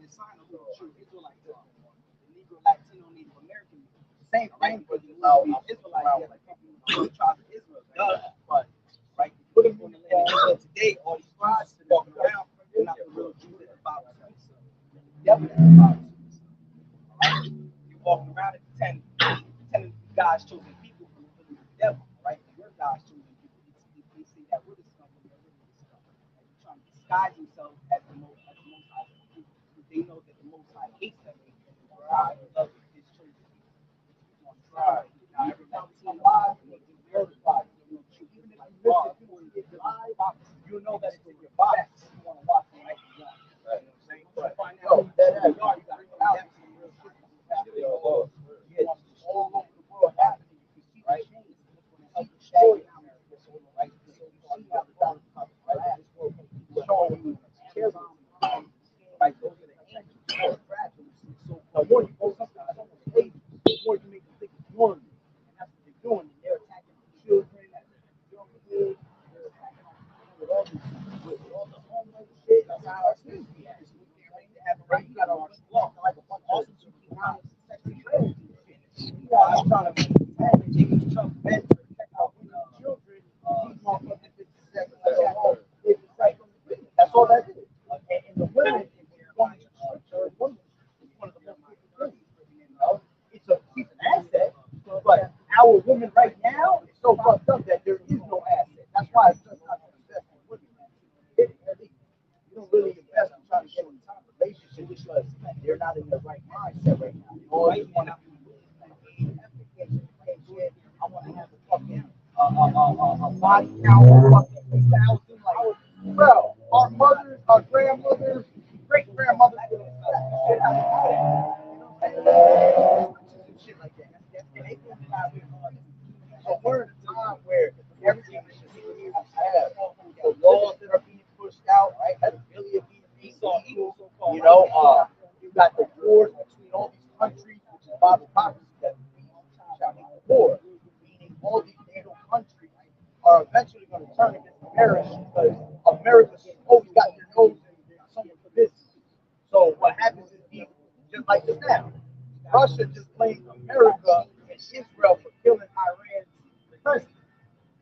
this sign of who the true Israelites are. The Negro, Latino, Native American. Same thing, but you know, Israelites, they're like the tribe of Israel. But right, you put them on the land of Israel today, all these tribes walking around, they're not the real Jews that the Bible speaks of. The devil that the Bible speaks of. All right? You walking around and pretending to be God's chosen people, but you're really the devil, right? You're God's chosen people. They say that we're the scum and they're really the scum. And they're trying to disguise themselves as the Most High people, because they know that the Most High hates them and God loves his chosen people. Now, every time we come live, they verify it. Even if you miss it, you know that it's in your box. You want to watch it like you want. You know what I'm saying? But find out who you are, you got to come out. All over the world happening. You see, right? It's going to help you show you. Right? Showing you, right? Those are the angels. So, I want you to women right now is so fucked up that there is no asset. That's why it's just not to invest in women. You don't really invest in trying to get in a relationship because they're not in the right mindset right now. You always want to be I want to have a fucking body count of fucking 1,000. Like, bro, our mothers, our grandmothers, great grandmothers, shit out of shit like that. And they do not be honest. So we're in a time where everything is just the laws that are being pushed out, right? That's really a you know, you got the wars between all these countries, which is Bible prophecy that war, meaning all these NATO countries are eventually going to turn against America because America's always got their nose in someone's business. So what happens is just like this now. Russia just blamed America and Israel for killing Iran's president.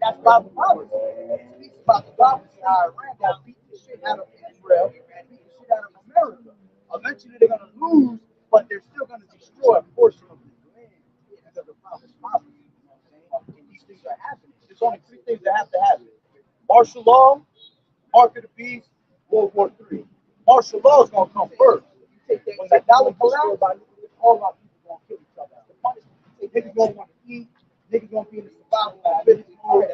That's Bible prophecy. It speaks about the prophecy how Iran will beat the shit out of Israel and beat the shit out of America. Eventually they're going to lose, but they're still going to destroy a portion of the land because of the prophecy. And these things are happening. There's only three things that have to happen. Martial law, Mark of the Beast, World War III. Martial law is going to come first. When that dollar comes out, all our people going to kill each other. Niggas going to want to eat. Niggas going to be in the survival mode.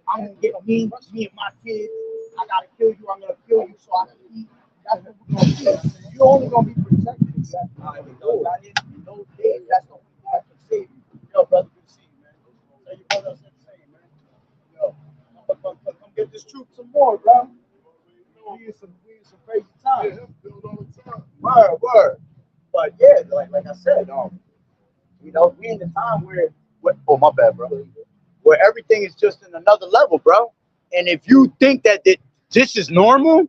I'm going to get me and my kids. I got to kill you. I'm going to kill you so I can eat. That's what we're going to do. You're only going to be protected. In those days, that's the only thing that can save you. Yo, brother, good to see you, man. Tell your brother I said the same, man. Yo, come get this troop some more, bro. We in some crazy times. Word. But yeah, like I said, you know, we in the time where oh my bad, bro. Where everything is just in another level, bro. And if you think that this is normal,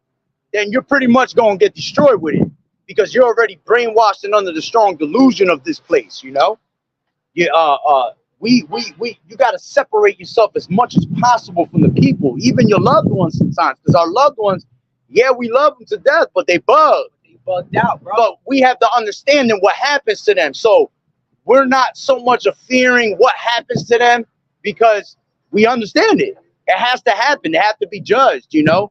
then you're pretty much gonna get destroyed with it because you're already brainwashed and under the strong delusion of this place, you know. You you gotta separate yourself as much as possible from the people, even your loved ones sometimes, because our loved ones, yeah, we love them to death, but they bugged out, bro. But we have to understand what happens to them. So we're not so much of fearing what happens to them because we understand it. It has to happen. They have to be judged, you know.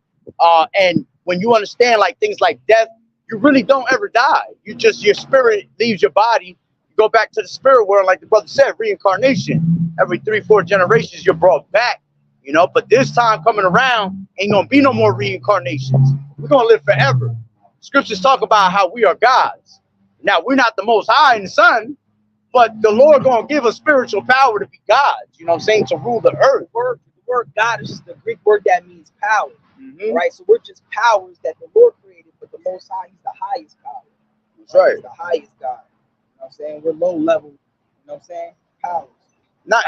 And when you understand like things like death, you really don't ever die. Your spirit leaves your body. You go back to the spirit world, like the brother said, reincarnation. Every 3-4 generations, you're brought back, you know. But this time coming around, ain't gonna be no more reincarnations. We're gonna live forever. Scriptures talk about how we are gods. Now, we're not the most high in the sun, but the Lord gonna give us spiritual power to be gods, you know what I'm saying, to rule the earth. The word God is just the Greek word that means power, right? So we're just powers that the Lord created, but the Most High, He's the highest power. That's right. He's the highest God. You know what I'm saying? We're low level, you know what I'm saying? Powers. Not,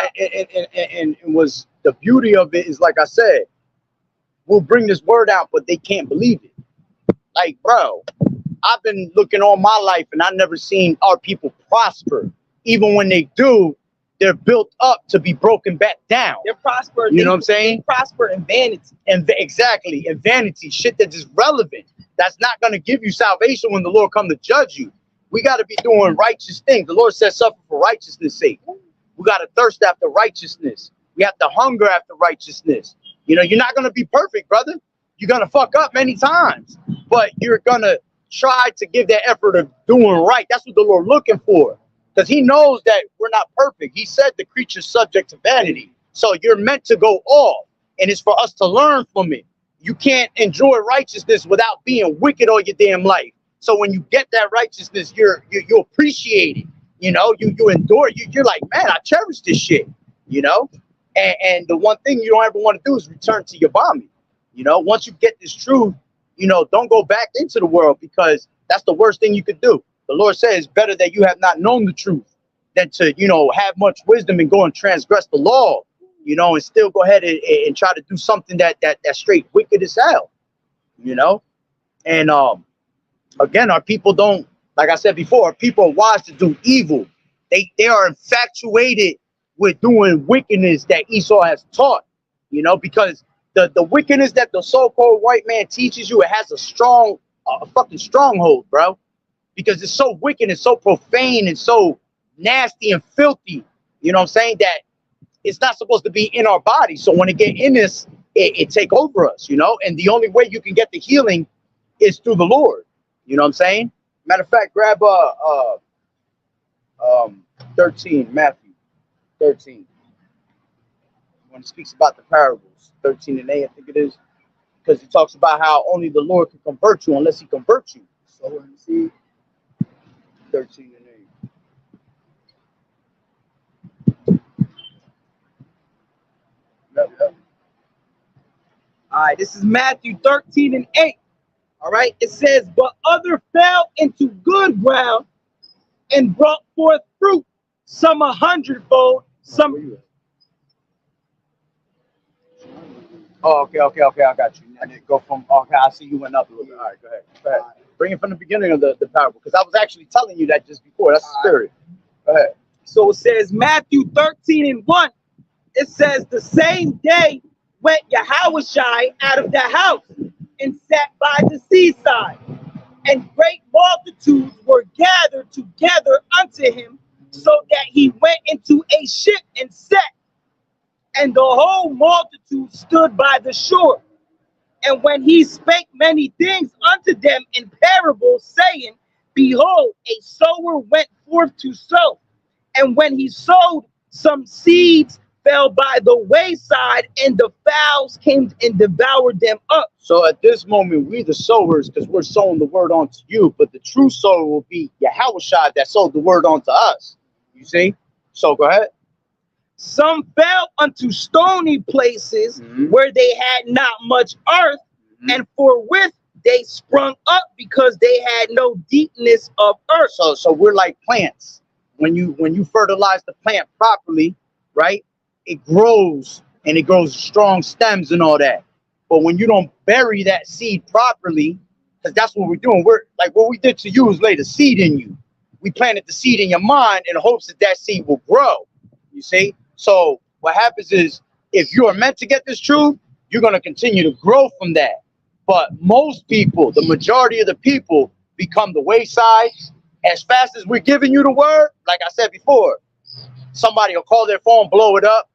and was the beauty of it is, like I said, we'll bring this word out, but they can't believe it. Like, bro, I've been looking all my life and I've never seen our people prosper. Even when they do, they're built up to be broken back down. They're prosper. You know what I'm saying? They prosper in vanity. And exactly, in vanity, shit that is relevant. That's not going to give you salvation when the Lord come to judge you. We got to be doing righteous things. The Lord says suffer for righteousness' sake. We got to thirst after righteousness. We have to hunger after righteousness. You know, you're not going to be perfect, brother. You're going to fuck up many times, but you're going to try to give that effort of doing right. That's what the Lord looking for, because He knows that we're not perfect. He said the creature's subject to vanity. So you're meant to go off, and it's for us to learn from it. You can't enjoy righteousness without being wicked all your damn life. So when you get that righteousness, you appreciate it. You know, you endure it. You're like, man, I cherish this shit, you know? And the one thing you don't ever want to do is return to your vomit. You know, once you get this truth, you know, don't go back into the world, because that's the worst thing you could do. The Lord says it's better that you have not known the truth than to, you know, have much wisdom and go and transgress the law, you know, and still go ahead and try to do something that's straight wicked as hell, you know? And again, our people don't, like I said before, our people are wise to do evil. They are infatuated with doing wickedness that Esau has taught, you know, because the wickedness that the so-called white man teaches you, it has a fucking stronghold, bro, because it's so wicked and so profane and so nasty and filthy, you know what I'm saying, that it's not supposed to be in our body. So when it get in us, it take over us, you know. And the only way you can get the healing is through the Lord. You know what I'm saying? Matter of fact, grab 13, Matthew 13. When it speaks about the parables, 13 and 8, I think it is, because he talks about how only the Lord can convert you unless he converts you. So let me see, 13 and 8. Yep. All right, this is Matthew 13 and 8. All right, it says, but other fell into good ground and brought forth fruit, some 100-fold, some. Oh, okay, I got you. And then go from, okay, I see you went up a little bit. All right, go ahead. Bring it from the beginning of the parable, because I was actually telling you that just before. That's the spirit. Go ahead. So it says Matthew 13 and 1. It says, the same day went YAHAWAH'S out of the house and sat by the seaside, and great multitudes were gathered together unto him, so that he went into a ship and sat, and the whole multitude stood by the shore. And when he spake many things unto them in parables, saying, behold, a sower went forth to sow, and when he sowed, some seeds fell by the wayside, and the fowls came and devoured them up. So at this moment, we the sowers, because we're sowing the word onto you, but the true sower will be YAHAWAH'S that sowed the word onto us. You see? So go ahead. Some fell unto stony places where they had not much earth, and forthwith they sprung up because they had no deepness of earth. So we're like plants. When you fertilize the plant properly, right? It grows, and it grows strong stems and all that. But when you don't bury that seed properly, because that's what we're doing. We're like, what we did to you is lay the seed in you. We planted the seed in your mind in hopes that that seed will grow. You see? So what happens is, if you are meant to get this truth, you're going to continue to grow from that. But most people, the majority of the people, become the wayside. As fast as we're giving you the word, like I said before, somebody will call their phone, blow it up.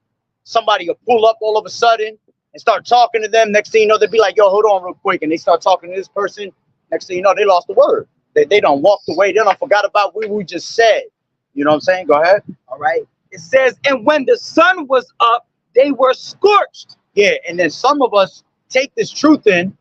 Somebody will pull up all of a sudden and start talking to them. Next thing you know, they'll be like, yo, hold on real quick. And they start talking to this person. Next thing you know, they lost the word. They don't walk away. They don't forgot about what we just said. You know what I'm saying? Go ahead. All right. It says, and when the sun was up, they were scorched. Yeah, and then some of us take this truth in.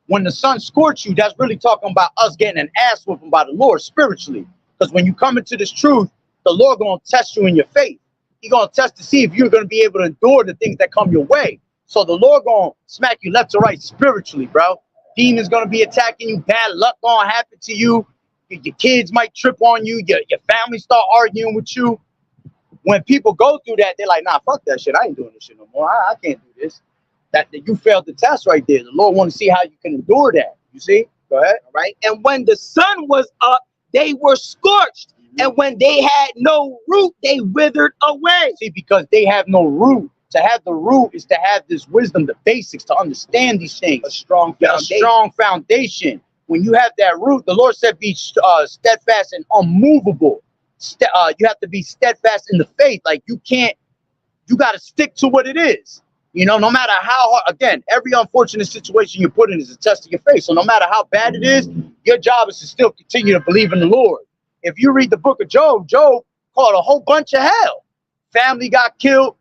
When the sun scorched you, that's really talking about us getting an ass whooping by the Lord spiritually. Because when you come into this truth, the Lord going to test you in your faith. He's going to test to see if you're going to be able to endure the things that come your way. So the Lord going to smack you left to right spiritually, bro. Demons going to be attacking you. Bad luck going to happen to you. Your kids might trip on you. Your family start arguing with you. When people go through that, they're like, nah, fuck that shit. I ain't doing this shit no more. I can't do this. That you failed the test right there. The Lord wants to see how you can endure that. You see? Go ahead. All right. And when the sun was up, they were scorched. And when they had no root, they withered away. See, because they have no root. To have the root is to have this wisdom, the basics, to understand these things. A strong foundation. A strong foundation. When you have that root, the Lord said, be steadfast and unmovable. You have to be steadfast in the faith. Like you got to stick to what it is. You know, no matter how hard, again, every unfortunate situation you put in is a test of your faith. So no matter how bad it is, your job is to still continue to believe in the Lord. If you read the book of Job, Job caught a whole bunch of hell. Family got killed.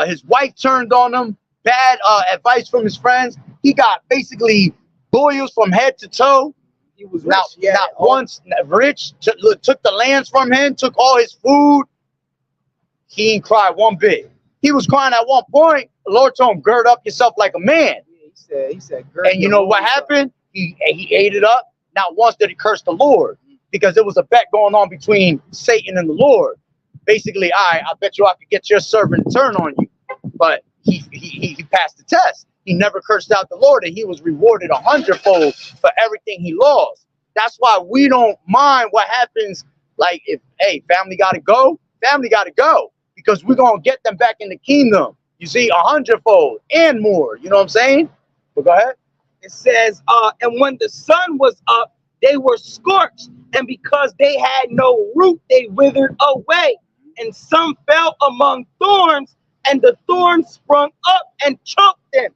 His wife turned on him. Bad advice from his friends. He got basically boils from head to toe. He was rich. Not once rich. Took the lands from him. Took all his food. He didn't cry one bit. He was crying at one point. The Lord told him, gird up yourself like a man. Yeah, he said, and you know what happened? He ate it up. Not once did he curse the Lord, because there was a bet going on between Satan and the Lord. Basically, I bet you I could get your servant to turn on you. But he passed the test. He never cursed out the Lord, and he was rewarded 100-fold for everything he lost. That's why we don't mind what happens. Like, if, hey, family got to go, because we're going to get them back in the kingdom. You see, 100-fold and more. You know what I'm saying? But go ahead. It says, and when the sun was up, they were scorched, and because they had no root, they withered away. and some fell among thorns, and the thorns sprung up and choked them.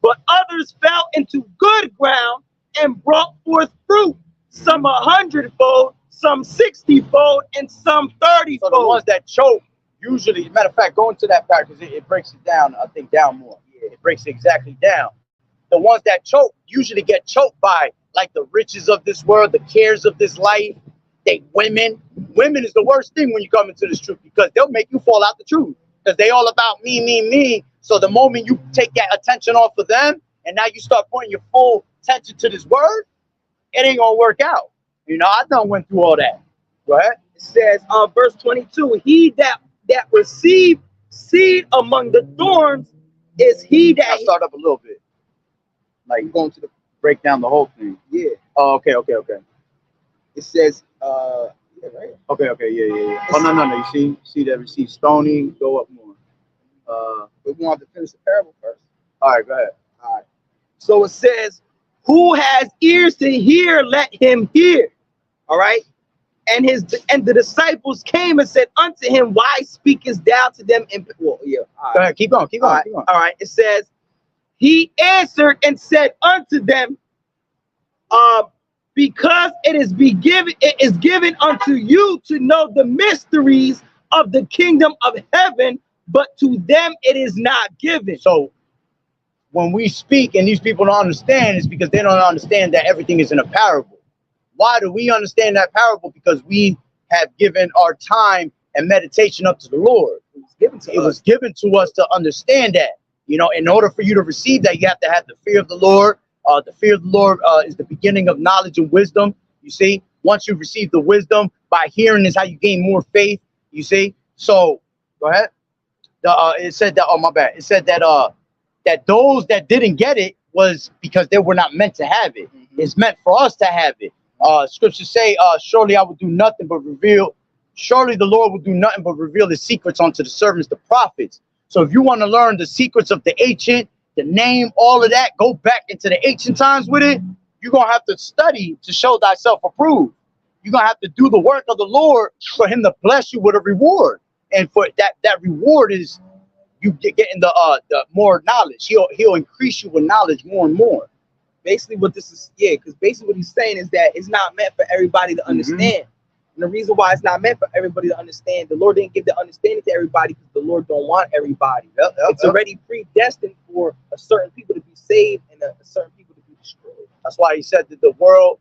But others fell into good ground and brought forth fruit, some 100-fold, some 60-fold, and some 30-fold. So the ones that choke, usually, matter of fact, go into that part because it breaks it down, I think, down more. Yeah, it breaks it exactly down. The ones that choke usually get choked by like the riches of this world, the cares of this life. Women is the worst thing when you come into this truth because they'll make you fall out the truth because they all about me, me, me. So the moment you take that attention off of them and now you start putting your full attention to this word, it ain't gonna work out. You know, I done went through all that. Go ahead. It says, verse 22, he that received seed among the thorns is he that... I'll start up a little bit. Like I'm going to the break down the whole thing. yeah. Oh, okay. It says yeah, right. Okay, yeah. Oh no. You see that receive stony, go up more. We want to finish the parable first. All right, go ahead. All right. So it says, who has ears to hear, let him hear. All right. And the disciples came and said unto him, why speakest thou to them in... Well, yeah. All Go right. ahead, keep going. All right. It says, he answered and said unto them, because it is given unto you to know the mysteries of the kingdom of heaven, but to them it is not given. So when we speak and these people don't understand, it's because they don't understand that everything is in a parable. Why do we understand that parable? Because we have given our time and meditation up to the Lord. It was given to us to understand that. You know, in order for you to receive that, you have to have the fear of the Lord. The fear of the Lord is the beginning of knowledge and wisdom. You see, once you receive the wisdom, by hearing is how you gain more faith. You see, so go ahead. It said that. Oh, my bad. It said that that those that didn't get it was because they were not meant to have it. It's meant for us to have it. Scriptures say, surely I will do nothing but reveal. Surely the Lord will do nothing but reveal his secrets unto the servants, the prophets. So if you want to learn the secrets of the ancient, the name, all of that, go back into the ancient times with it. You're going to have to study to show thyself approved. You're going to have to do the work of the Lord for him to bless you with a reward. And for that reward is you getting the more knowledge. He'll increase you with knowledge more and more. Basically what this is, because basically what he's saying is that it's not meant for everybody to understand. And the reason why it's not meant for everybody to understand, the Lord didn't give the understanding to everybody because the Lord don't want everybody. It's already predestined for a certain people to be saved and a certain people to be destroyed. That's why he said that the world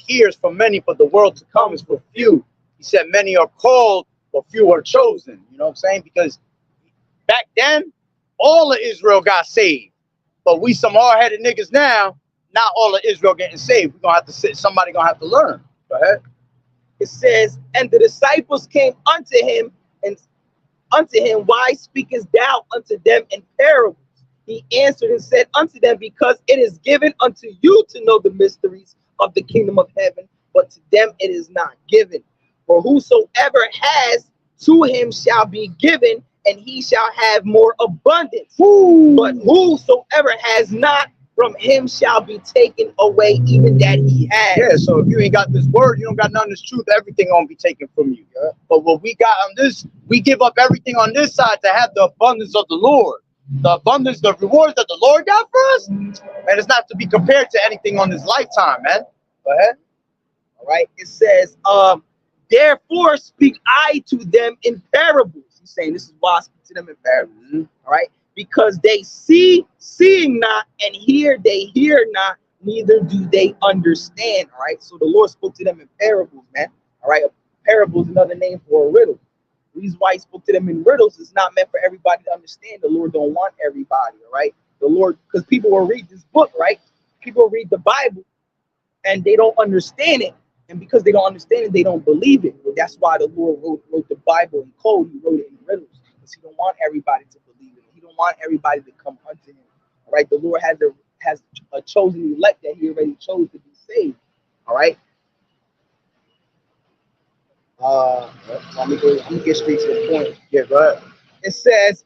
hears from many, but the world to come is for few. He said many are called, but few are chosen. You know what I'm saying? Because back then, all of Israel got saved. But we some hard-headed niggas now, not all of Israel getting saved. We're gonna have to sit, somebody gonna have to learn. Go ahead. It says, and the disciples came unto him, why speakest thou unto them in parables? He answered and said unto them, because it is given unto you to know the mysteries of the kingdom of heaven, but to them it is not given. For whosoever has, to him shall be given, and he shall have more abundance. But whosoever has not, from him shall be taken away even that he has. Yeah, so if you ain't got this word, you don't got none of this truth, everything gonna be taken from you. Yeah? But what we got on this, we give up everything on this side to have the abundance of the Lord. The abundance, the rewards that the Lord got for us, and it's not to be compared to anything on this lifetime, man. Go ahead. All right. It says, therefore speak I to them in parables. He's saying this is why I speak to them in parables. All right. Because they see, seeing not, and hear, they hear not, neither do they understand. All right. So the Lord spoke to them in parables, man. All right. A parable is another name for a riddle. The reason why he spoke to them in riddles is not meant for everybody to understand. The Lord don't want everybody. All right. The Lord, because people will read this book, right? People will read the Bible and they don't understand it. And because they don't understand it, they don't believe it. That's why the Lord wrote the Bible in code. He wrote it in riddles because he don't want everybody to believe it. He don't want everybody to come unto him. All right. The Lord has a chosen elect that he already chose to be saved. All right. I'm gonna get straight to the point. Yeah, go ahead. It says,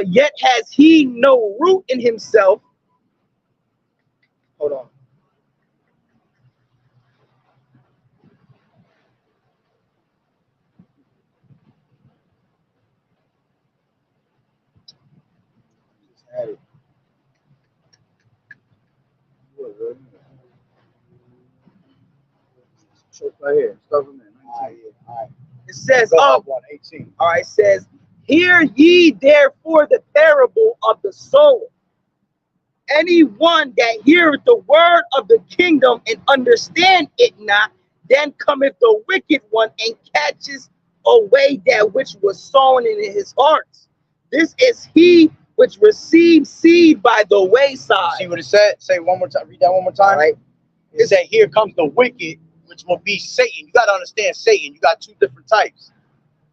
yet has he no root in himself. Hold on. Right here. Start from there. All right. It says, Go up 118. all right, it says, hear ye therefore the parable of the sower. Anyone that heareth the word of the kingdom and understand it not, then cometh the wicked one and catches away that which was sown in his heart. This is he which received seed by the wayside. See what it said? Say it one more time. Read that one more time. All right. It said, here comes the wicked, which will be Satan. You got to understand Satan. You got two different types.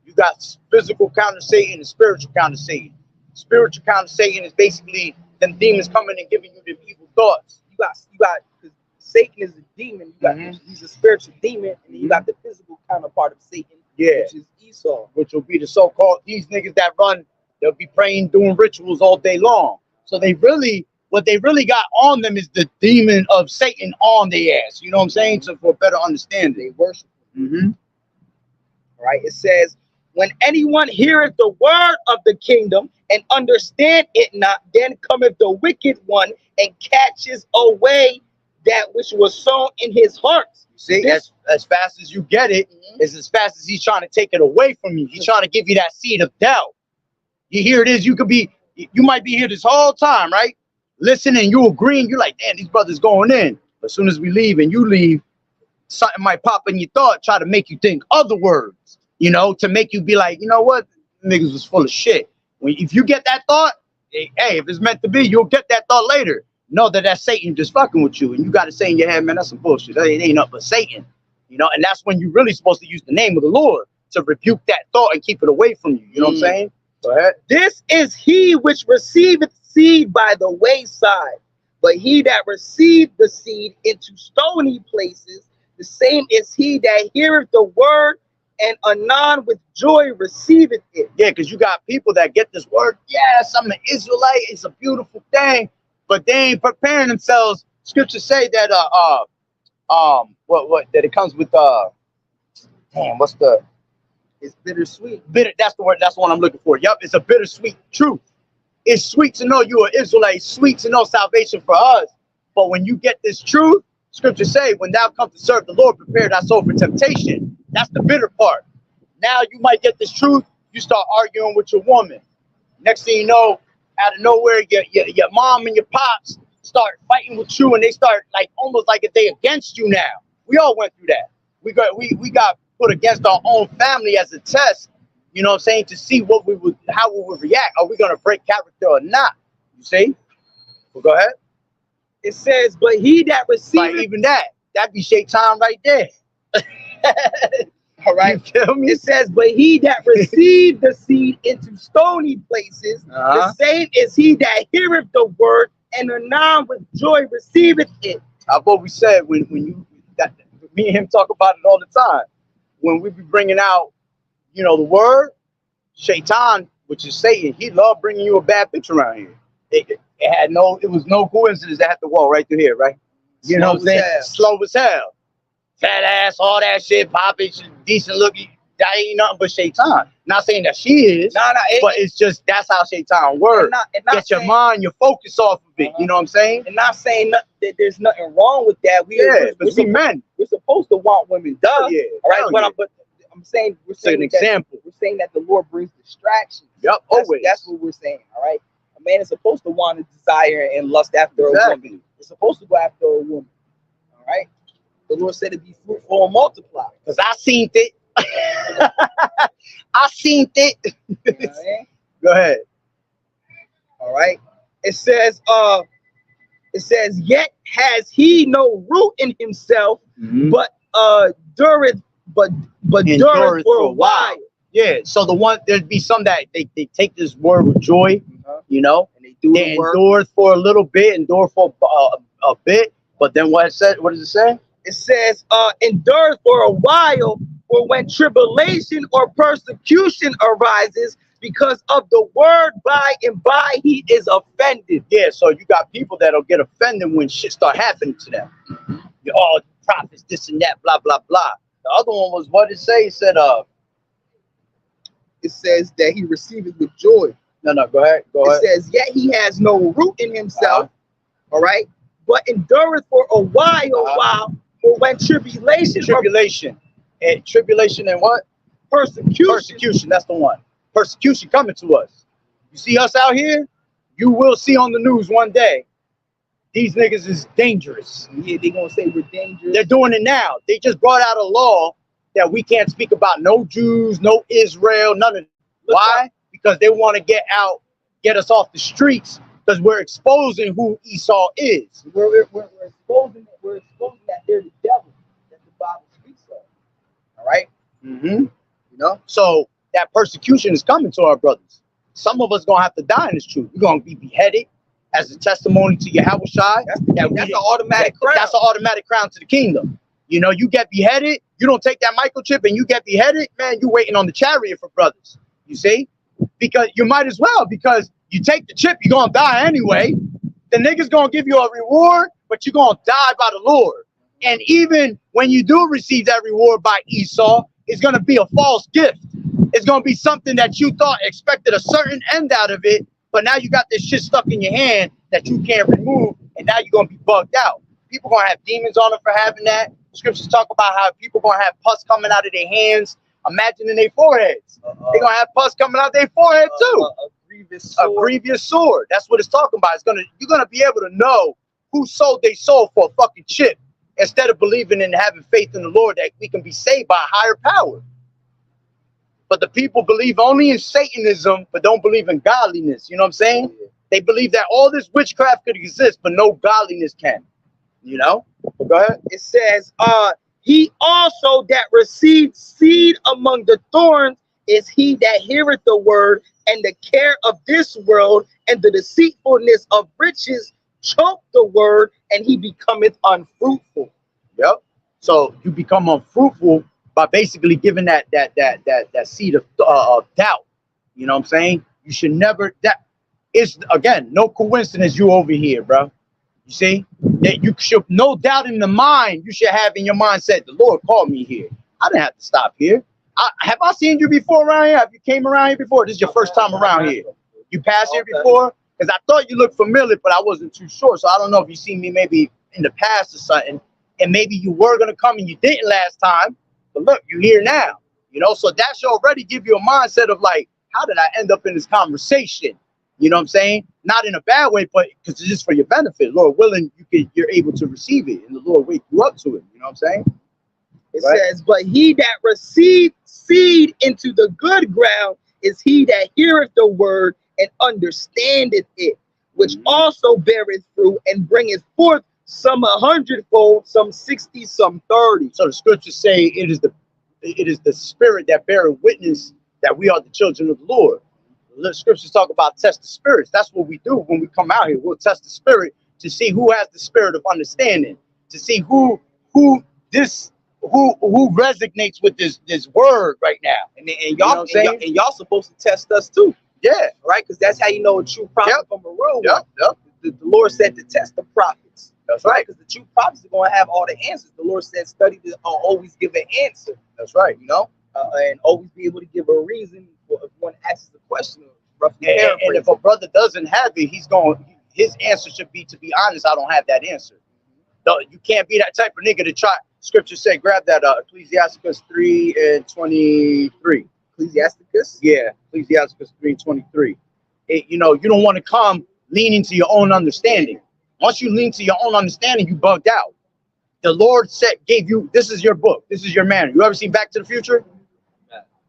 You got physical counter Satan and spiritual counter Satan. Spiritual counter Satan is basically them demons coming and giving you the evil thoughts. You got, because Satan is a demon. You got, he's a spiritual demon, and then you got the physical counterpart of Satan, which is Esau. Which will be the so-called, these niggas that run, they'll be praying, doing rituals all day long. So they really, what they really got on them is the demon of Satan on their ass. You know what I'm saying? So for a better understanding. They worship him. All right. It says, when anyone heareth the word of the kingdom and understand it not, then cometh the wicked one and catches away that which was sown in his heart. See, as fast as you get it, is as fast as he's trying to take it away from you. He's trying to give you that seed of doubt. You hear it is, you might be here this whole time, right? Listening, you agreeing, you're like, damn, these brothers going in. But as soon as we leave and you leave, something might pop in your thought, try to make you think other words, you know, to make you be like, you know what? Niggas was full of shit. If you get that thought, hey, if it's meant to be, you'll get that thought later. Know that that's Satan just fucking with you. And you got to say in your head, man, that's some bullshit. That ain't nothing but Satan. You know, and that's when you're really supposed to use the name of the Lord to rebuke that thought and keep it away from you. You know what I'm saying? Go ahead. This is he which receiveth seed by the wayside. But he that received the seed into stony places, the same is he that heareth the word and anon with joy receiveth it. Yeah, because you got people that get this word. Yes, I'm an Israelite. It's a beautiful thing. But they ain't preparing themselves. Scriptures say that that it comes with it's bittersweet. Bitter, that's the word, that's the one I'm looking for. Yup, it's a bittersweet truth. It's sweet to know you're an Israelite, it's sweet to know salvation for us. But when you get this truth, scriptures say, when thou come to serve the Lord, prepare thy soul for temptation. That's the bitter part. Now you might get this truth, you start arguing with your woman. Next thing you know, out of nowhere, your mom and your pops start fighting with you, and they start like almost like if they against you now. We all went through that. We got put against our own family as a test, you know what I'm saying, to see how we would react. Are we gonna break character or not? You see? Well, go ahead. It says, but he that receiveth, like even that be Shaitan right there. All right. You feel me? It says, but he that received the seed into stony places, the same is he that heareth the word and anon with joy receiveth it. I've always said when you that me and him talk about it all the time. When we be bringing out, you know, the word, Shaitan, which is Satan, he loved bringing you a bad picture around here. It was no coincidence that had to walk right through here, right? You know what I'm saying? Slow as hell. Fat ass, all that shit, popping, decent looking. That ain't nothing but Shaitan. Not saying that she is, but it's just that's how Shaitan works. Get your mind, your focus off of it. You know what I'm saying? And not saying that there's nothing wrong with that. We're men. We're supposed to want women, duh. Yeah, all right, but I'm saying we're saying an example. We're saying that the Lord brings distractions. Yep, always. That's what we're saying. All right, a man is supposed to want to desire and lust after a woman. He's supposed to go after a woman. All right. The Lord said to be fruitful and multiply. Because I seen it. I seen it. You know what I mean? Go ahead. All right. It says, yet has he no root in himself, but dureth for a while. Yeah. So there'd be some that they take this word with joy, you know, and they endure for a little bit, endure for a bit. But then what does it say? It says, endure for a while, for when tribulation or persecution arises because of the word, by and by he is offended. Yeah, so you got people that'll get offended when shit start happening to them. You're all prophets, this and that, blah, blah, blah. The other one was, what did it say? It said, it says that he received it with joy. No, go ahead. It says, yet he has no root in himself, all right, but endureth for a while, For when tribulation, Tribulation. And tribulation and what? persecution, Persecution. That's the one. Persecution coming to us. You see us out here, you will see on the news one day, these niggas is dangerous. yeah, they gonna say we're dangerous. They're doing it now. They just brought out a law that we can't speak about no Jews, no Israel, none of it. Why? Because they want to get us off the streets, because we're exposing who Esau is. We're exposing that they're the devil that the Bible speaks of. All right, Mm-hmm. you know. So that persecution is coming to our brothers. Some of us gonna have to die in this truth. We're gonna be beheaded as a testimony to YAHAWAH'S. That's an automatic crown. That's an automatic crown to the kingdom. You know, you get beheaded, you don't take that microchip and you get beheaded, man, you waiting on the chariot for brothers. You see? Because you might as well, because you take the chip, you're gonna die anyway. The nigga's gonna give you a reward, but you're gonna die by the Lord. And even when you do receive that reward by Esau, it's gonna be a false gift. It's gonna be something that you thought expected a certain end out of it, but now you got this shit stuck in your hand that you can't remove, and now you're gonna be bugged out. People gonna have demons on them for having that. Scriptures talk about how people gonna have pus coming out of their hands. Imagine in their foreheads. They're gonna have pus coming out their forehead too. A grievous sword. A grievous sword. That's what it's talking about. You're gonna be able to know who sold their soul for a fucking chip, instead of believing and having faith in the Lord that we can be saved by a higher power. But the people believe only in Satanism, but don't believe in godliness. You know what I'm saying? They believe that all this witchcraft could exist, but no godliness can. You know? Go ahead. It says, he also that received seed among the thorns is he that heareth the word, and the care of this world and the deceitfulness of riches choke the word, and he becometh unfruitful. Yep. So you become unfruitful by basically giving that seed of doubt. You know what I'm saying? You should never. That is, again, no coincidence you over here, bro. You see that you should, no doubt in the mind you should have in your mindset, the Lord called me here. I didn't have to stop here. Have I seen you before around here? Have you came around here before? This is your first time around here. You passed here before? Because I thought you looked familiar, but I wasn't too sure. So I don't know if you seen me maybe in the past or something, and maybe you were gonna come and you didn't last time. But look, you're here now. You know, so that should already give you a mindset of like, how did I end up in this conversation? You know what I'm saying? Not in a bad way, but because it's just for your benefit. Lord willing, you're able to receive it, and the Lord wake you up to it. You know what I'm saying? It says, but he that received seed into the good ground is he that heareth the word and understandeth it, which also beareth fruit and bringeth forth some 100-fold, some 60, some 30. So the scriptures say it is the spirit that beareth witness that we are the children of the Lord. The scriptures talk about test the spirits. That's what we do when we come out here. We'll test the spirit to see who has the spirit of understanding, to see who resonates with this word right now. And y'all supposed to test us too. Yeah, right? Because that's how you know a true prophet from a real one. Yep. The Lord said to test the prophets. That's right. Because the true prophets are going to have all the answers. The Lord said, study to always give an answer. That's right. You know, and always be able to give a reason for if one asks the question. Roughly and if a brother doesn't have it, his answer should be, to be honest, I don't have that answer. You can't be that type of nigga to try. Scripture say, grab that Ecclesiasticus 3:23. Ecclesiasticus? Yeah, Ecclesiasticus 3:23. You know, you don't want to come leaning to your own understanding. Once you lean to your own understanding, you bugged out. The Lord gave you, this is your book, this is your manual. You ever seen Back to the Future?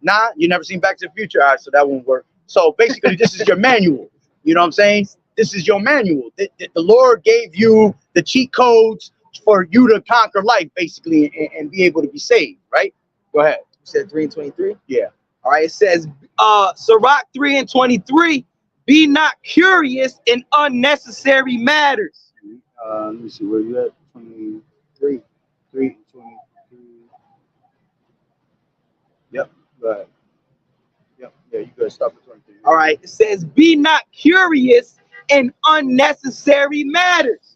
Nah, you never seen Back to the Future? All right, so that won't work. So basically, this is your manual. You know what I'm saying? This is your manual. The Lord gave you the cheat codes for you to conquer life, basically, and be able to be saved, right? Go ahead. You said 3:23? Yeah. All right, it says, Sirach 3:23, be not curious in unnecessary matters. Let me see, where you at? 23. 3:23. Yep, go ahead. Yep, yeah, you gotta stop at 23. All right, it says, be not curious in unnecessary matters.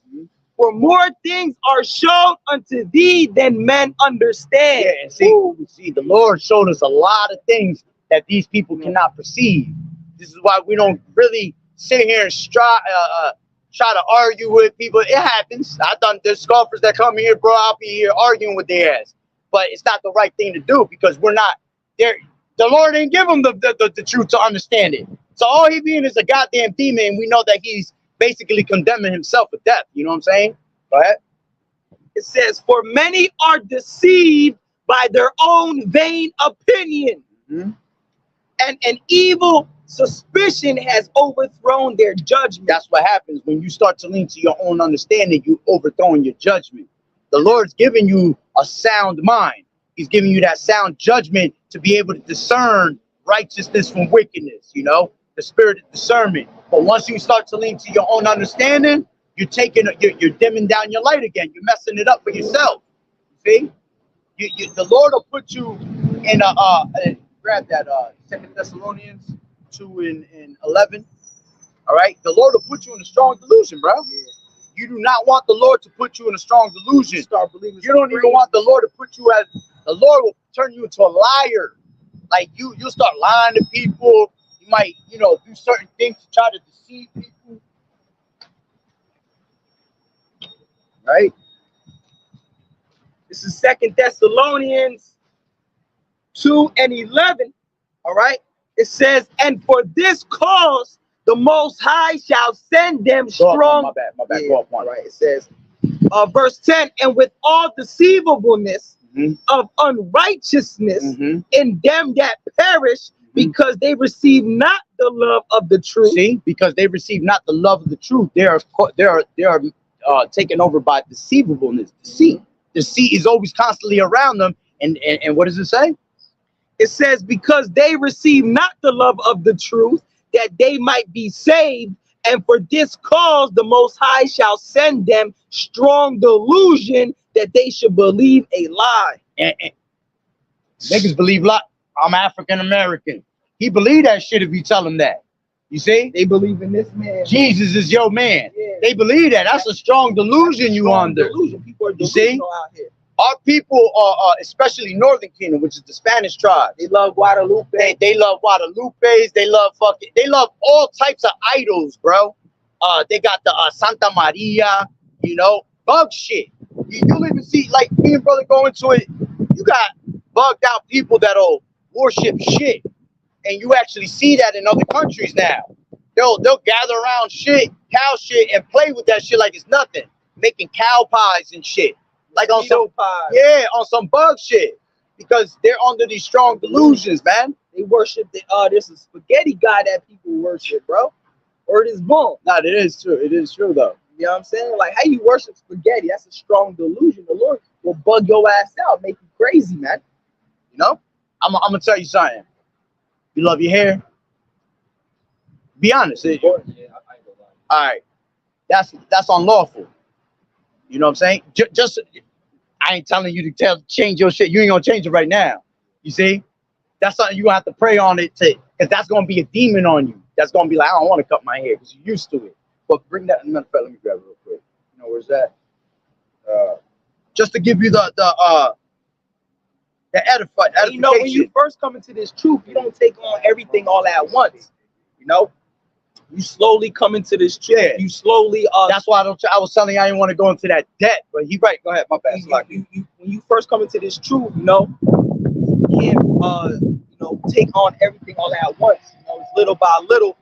For more things are shown unto thee than men understand. Yeah, and see, the Lord showed us a lot of things that these people cannot perceive. This is why we don't really sit here and try to argue with people. It happens. I've done. There's scoffers that come here, bro. I'll be here arguing with their ass. But it's not the right thing to do because we're not there. The Lord didn't give them the truth to understand it. So all he being is a goddamn demon. And we know that he's basically condemning himself to death. You know what I'm saying? Go ahead. It says, for many are deceived by their own vain opinion. Mm-hmm. And an evil suspicion has overthrown their judgment. That's what happens when you start to lean to your own understanding. You overthrowing your judgment. The Lord's giving you a sound mind. He's giving you that sound judgment to be able to discern righteousness from wickedness, you know, the spirit of discernment. But once you start to lean to your own understanding, you're dimming down your light again. You're messing it up for yourself. See, the Lord will put you in grab that 2 Thessalonians 2:11. All right, the Lord will put you in a strong delusion, bro. Yeah. You do not want the Lord to put you in a strong delusion. Start believing. You don't even want the Lord to put you as, the Lord will turn you into a liar. Like you'll start lying to people. You might, do certain things to try to deceive people. Right? This is 2 Thessalonians 2:11. All right. It says, and for this cause the Most High shall send them strong. My bad. Yeah, Go up one. right. It says, Verse 10, and with all deceivableness of unrighteousness in them that perish, because they receive not the love of the truth. See, because they receive not the love of the truth, they are taken over by deceivableness. Deceit is always constantly around them. And what does it say? It says, because they receive not the love of the truth, that they might be saved. And for this cause, the Most High shall send them strong delusion that they should believe a lie. And niggas believe like I'm African American. He believe that shit if you tell him that. You see? they believe in this man. Jesus is your man. Yeah. They believe that. That's a strong delusion you Strong under. delusion. People are You see? delusional out here. Our people are especially Northern Kingdom, which is the Spanish tribe. They love Guadalupe. They love Guadalupes. They love all types of idols, bro. They got the Santa Maria, bug shit. You'll even see, like, me and brother go into it. You got bugged out people that'll worship shit, and you actually see that in other countries now. They'll gather around cow shit, and play with that shit like it's nothing, making cow pies and shit, like on some on some bug shit, because they're under these strong delusions, man. They worship there's a spaghetti god that people worship, bro. Word is born. No, it is true. It is true though. You know what I'm saying? Like, how you worship spaghetti? That's a strong delusion. The Lord will bug your ass out, make you crazy, man. I'm gonna tell you something. You love your hair? Be honest. Yeah, I ain't gonna lie. All right, that's unlawful. You know what I'm saying? Just I ain't telling you to change your shit. You ain't gonna change it right now. You see? That's something you gonna have to pray on it because that's gonna be a demon on you. That's gonna be like, I don't want to cut my hair because you're used to it. But bring that. Let me grab it real quick. Where's that? Just to give you the edification. When you first come into this truth, you don't take on everything all at once. You slowly come into this truth. Yeah. You slowly. That's why I was telling you I didn't want to go into that debt. But he right. Go ahead. My bad. When you first come into this truth, you can't take on everything all at once. It's little by little.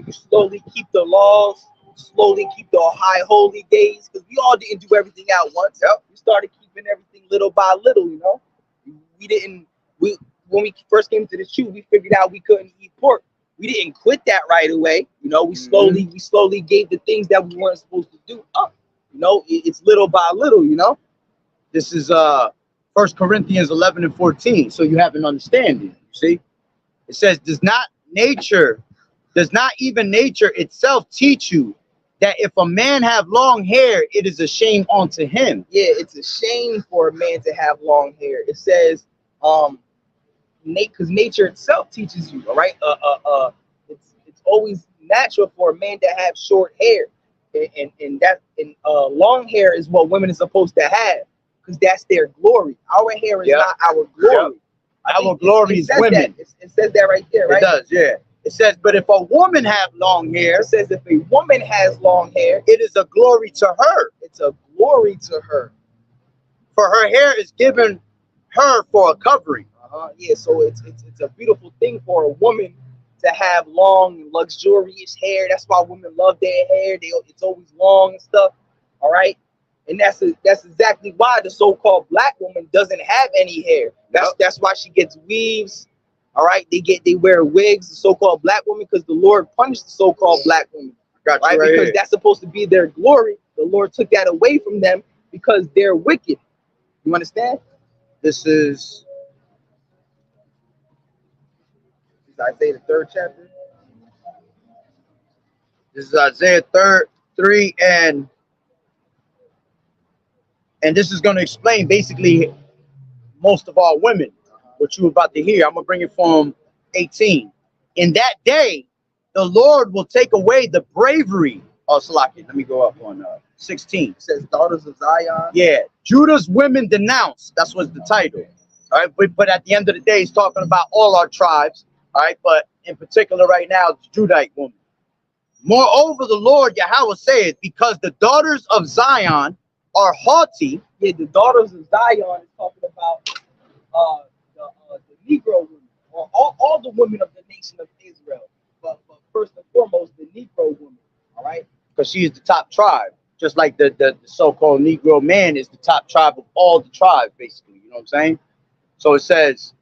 You slowly keep the laws, slowly keep the high holy days, because we all didn't do everything at once. Yep. We started keeping everything little by little. When we first came to the truth, we figured out we couldn't eat pork. We didn't quit that right away. We slowly gave the things that we weren't supposed to do up. It's little by little. This is 1 Corinthians 11:14. So you have an understanding. You see, it says, does not even nature itself teach you that if a man have long hair, it is a shame unto him? Yeah, it's a shame for a man to have long hair. It says, because nature itself teaches you, all right? It's always natural for a man to have short hair, and long hair is what women are supposed to have, because that's their glory. Our hair is not our glory. Our glory is women. It says that right there, right? It does, yeah. It says, but if a woman have long hair, It says if a woman has long hair, it is a glory to her, it's a glory to her. for her hair is given her for a covering. Yeah, so it's a beautiful thing for a woman to have long, luxurious hair. That's why women love their hair. It's always long and stuff. All right, and that's exactly why the so-called black woman doesn't have any hair. That's why she gets weaves. All right, they wear wigs, the so-called black woman, because the Lord punished the so-called black woman. Got you Right, right because here. that's supposed to be their glory. The Lord took that away from them because they're wicked. You understand? This is Isaiah the 3rd chapter. Isaiah 3, and this is going to explain basically most of our women, what you're about to hear. I'm going to bring it from 18. In that day, the Lord will take away the bravery. Oh, Salaki, let me go up on 16. It says daughters of Zion. Yeah, Judah's women denounced. That's what's the title. All right, but at the end of the day, he's talking about all our tribes. All right, but in particular right now, it's Judite woman. Moreover, the Lord Yahweh saith, because the daughters of Zion are haughty. Yeah, the daughters of Zion is talking about the Negro women, or all the women of the nation of Israel. But first and foremost, the Negro woman. All right. Because she is the top tribe, just like the so-called Negro man is the top tribe of all the tribes, basically. You know what I'm saying? So it says,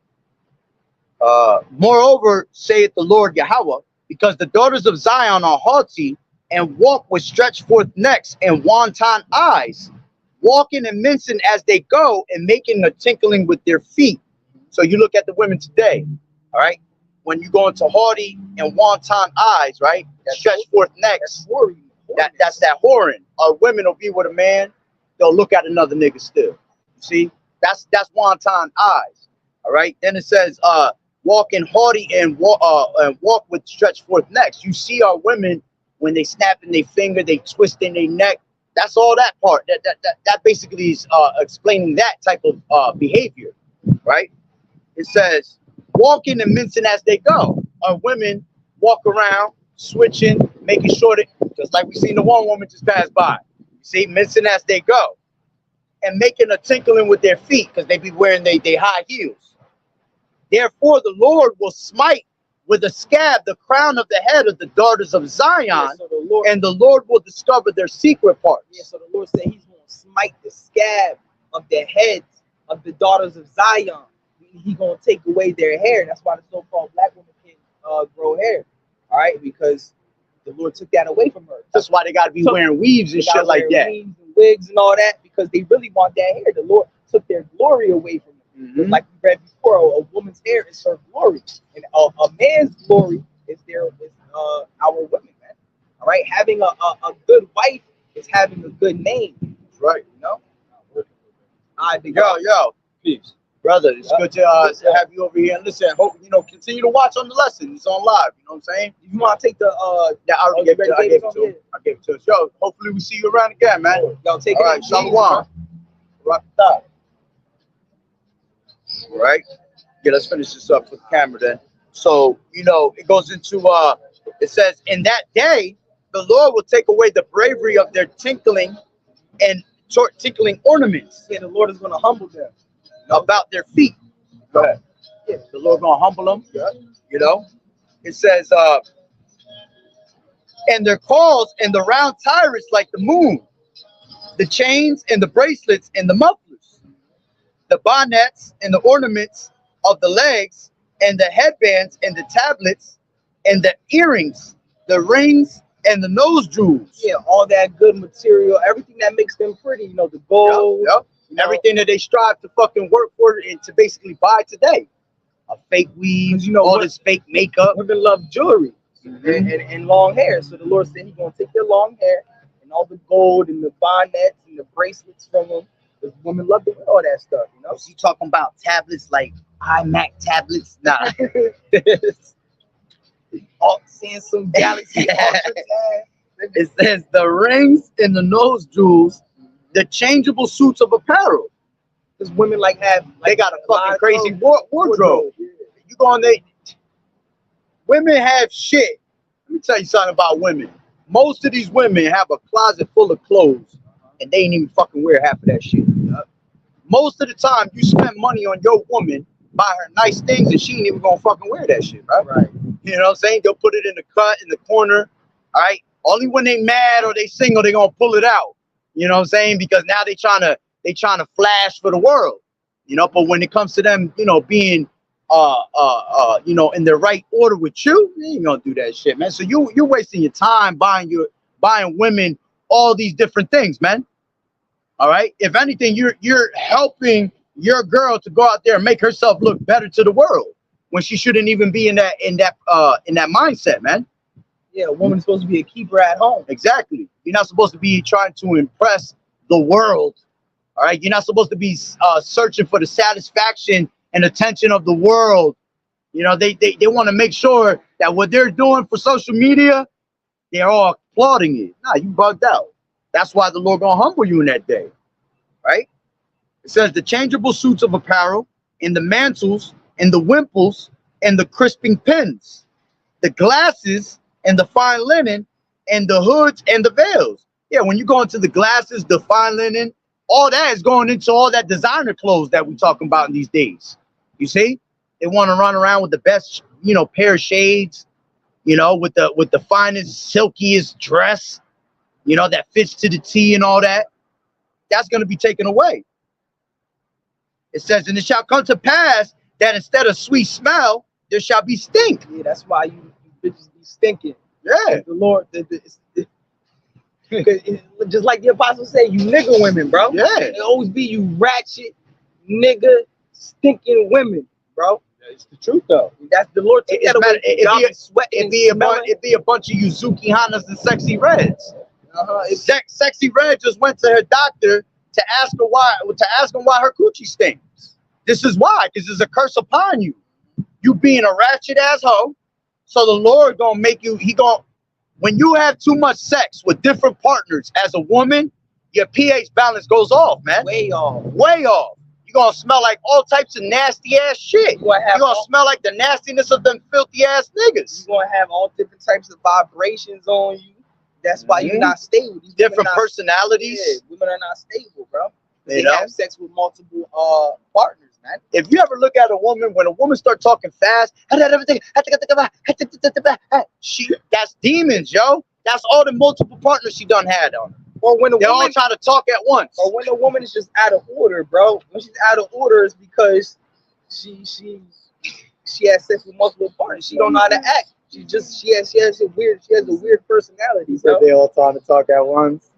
moreover, saith the Lord Yahweh, because the daughters of Zion are haughty and walk with stretched forth necks and wanton eyes, walking and mincing as they go and making a tinkling with their feet. So you look at the women today, all right? When you go into haughty and wanton eyes, right? Stretched forth necks. That's that whoring. Women will be with a man, they'll look at another nigga still. You see, that's wanton eyes. All right. Then it says, walking haughty and walk with stretched forth necks. You see our women when they snap in their finger, they twist in their neck. That's all that part. That basically is explaining that type of behavior, right? It says, walking and mincing as they go. Our women walk around, switching, making sure that, just like we seen the one woman just pass by. You see, mincing as they go. And making a tinkling with their feet, because they be wearing they high heels. Therefore, the Lord will smite with a scab the crown of the head of the daughters of Zion, Yeah, so the Lord, and the Lord will discover their secret parts. yeah, so the Lord said he's going to smite the scab of the heads of the daughters of Zion. He's going to take away their hair. That's why the so-called black woman can't grow hair. All right, because the Lord took that away from her. That's why they got to be wearing weaves and shit like that. Weaves and wigs and all that, because they really want that hair. The Lord took their glory away from them. Mm-hmm. Like we read before, a woman's hair is her glory, and a man's glory is our women, man. All right, having a good wife is having a good name. That's right. You know. Yo, peace, brother. It's good to have you over here. And listen, hope continue to watch on the lesson. It's on live. You know what I'm saying? You want to take the Yeah, I already gave it to him. I gave it to him. Yo, hopefully we see you around again, man. Yo, take All it. right, shalom. Rock that. All right. Yeah, let's finish this up with the camera then. So, it goes into, it says, in that day, the Lord will take away the bravery of their tinkling and tinkling ornaments. Yeah, the Lord is going to humble them About their feet. Go ahead. Yeah, the Lord going to humble them. Yeah. It says, and their calls and the round tyrants like the moon, the chains and the bracelets and the mufflers, the bonnets and the ornaments of the legs, and the headbands and the tablets and the earrings, the rings and the nose jewels. Yeah, all that good material, everything that makes them pretty, the gold. Yep. Everything that they strive to fucking work for and to basically buy today. A fake weave, all this fake makeup. Women love jewelry and long hair. So the Lord said he's going to take their long hair and all the gold and the bonnets and the bracelets from them. Because women love to wear all that stuff, You talking about tablets like iMac tablets? Nah. Samsung Galaxy Ultra. It says the rings and the nose jewels, the changeable suits of apparel. Because women they got a fucking crazy wardrobe. Yeah. You go on there, Women have shit. Let me tell you something about women. Most of these women have a closet full of clothes, and they ain't even fucking wear half of that shit. Most of the time, you spend money on your woman, buy her nice things, and she ain't even gonna fucking wear that shit, right? Right. You know what I'm saying? They'll put it in the cut, in the corner, all right? Only when they mad or they single, they gonna pull it out. You know what I'm saying? Because now they trying to flash for the world. You know, but when it comes to them, you know, being you know, in the right order with you, you ain't gonna do that shit, man. So you're wasting your time buying women all these different things, man. All right. If anything, you're helping your girl to go out there and make herself look better to the world when she shouldn't even be in that mindset, man. Yeah, a woman's supposed to be a keeper at home. Exactly. You're not supposed to be trying to impress the world. All right. You're not supposed to be searching for the satisfaction and attention of the world. You know, they want to make sure that what they're doing for social media, they're all applauding it. Nah, you bugged out. That's why the Lord gonna humble you in that day, right? It says the changeable suits of apparel, and the mantles, and the wimples, and the crisping pins, the glasses, and the fine linen, and the hoods and the veils. Yeah, when you go into the glasses, the fine linen, all that is going into all that designer clothes that we're talking about in these days. You see, they want to run around with the best, you know, pair of shades, you know, with the finest, silkiest dress, you know, that fits to the T and all that. That's going to be taken away. It says, and it shall come to pass that instead of sweet smell, there shall be stink. Yeah, that's why you bitches be stinking. Yeah. The Lord, just like the apostle said, you nigga women, bro. Yeah. It always be you ratchet, nigga, stinking women, bro. It's the truth, though. That's the Lord. Take that away. It'd be a bunch of Yuzuki Hanas and Sexy Reds. Sexy Red just went to her doctor to ask him why her coochie stinks. This is why, because there's a curse upon you. You being a ratchet ass hoe. So the Lord gonna make you. When you have too much sex with different partners as a woman, your pH balance goes off, man. Way off. Way off. You're gonna smell like all types of nasty ass shit. You're gonna smell like the nastiness of them filthy ass niggas. You're gonna have all different types of vibrations on you. That's why you're not stable. These different personalities. Yeah, women are not stable, bro. They have sex with multiple partners, man. If you ever look at a woman, when a woman start talking fast, that's demons, yo. That's all the multiple partners she done had on her. Or when they all try to talk at once. Or when a woman is just out of order, bro. When she's out of order, it's because she has sex with multiple partners. She don't know how to act. She has a weird personality. So they all trying to talk at once.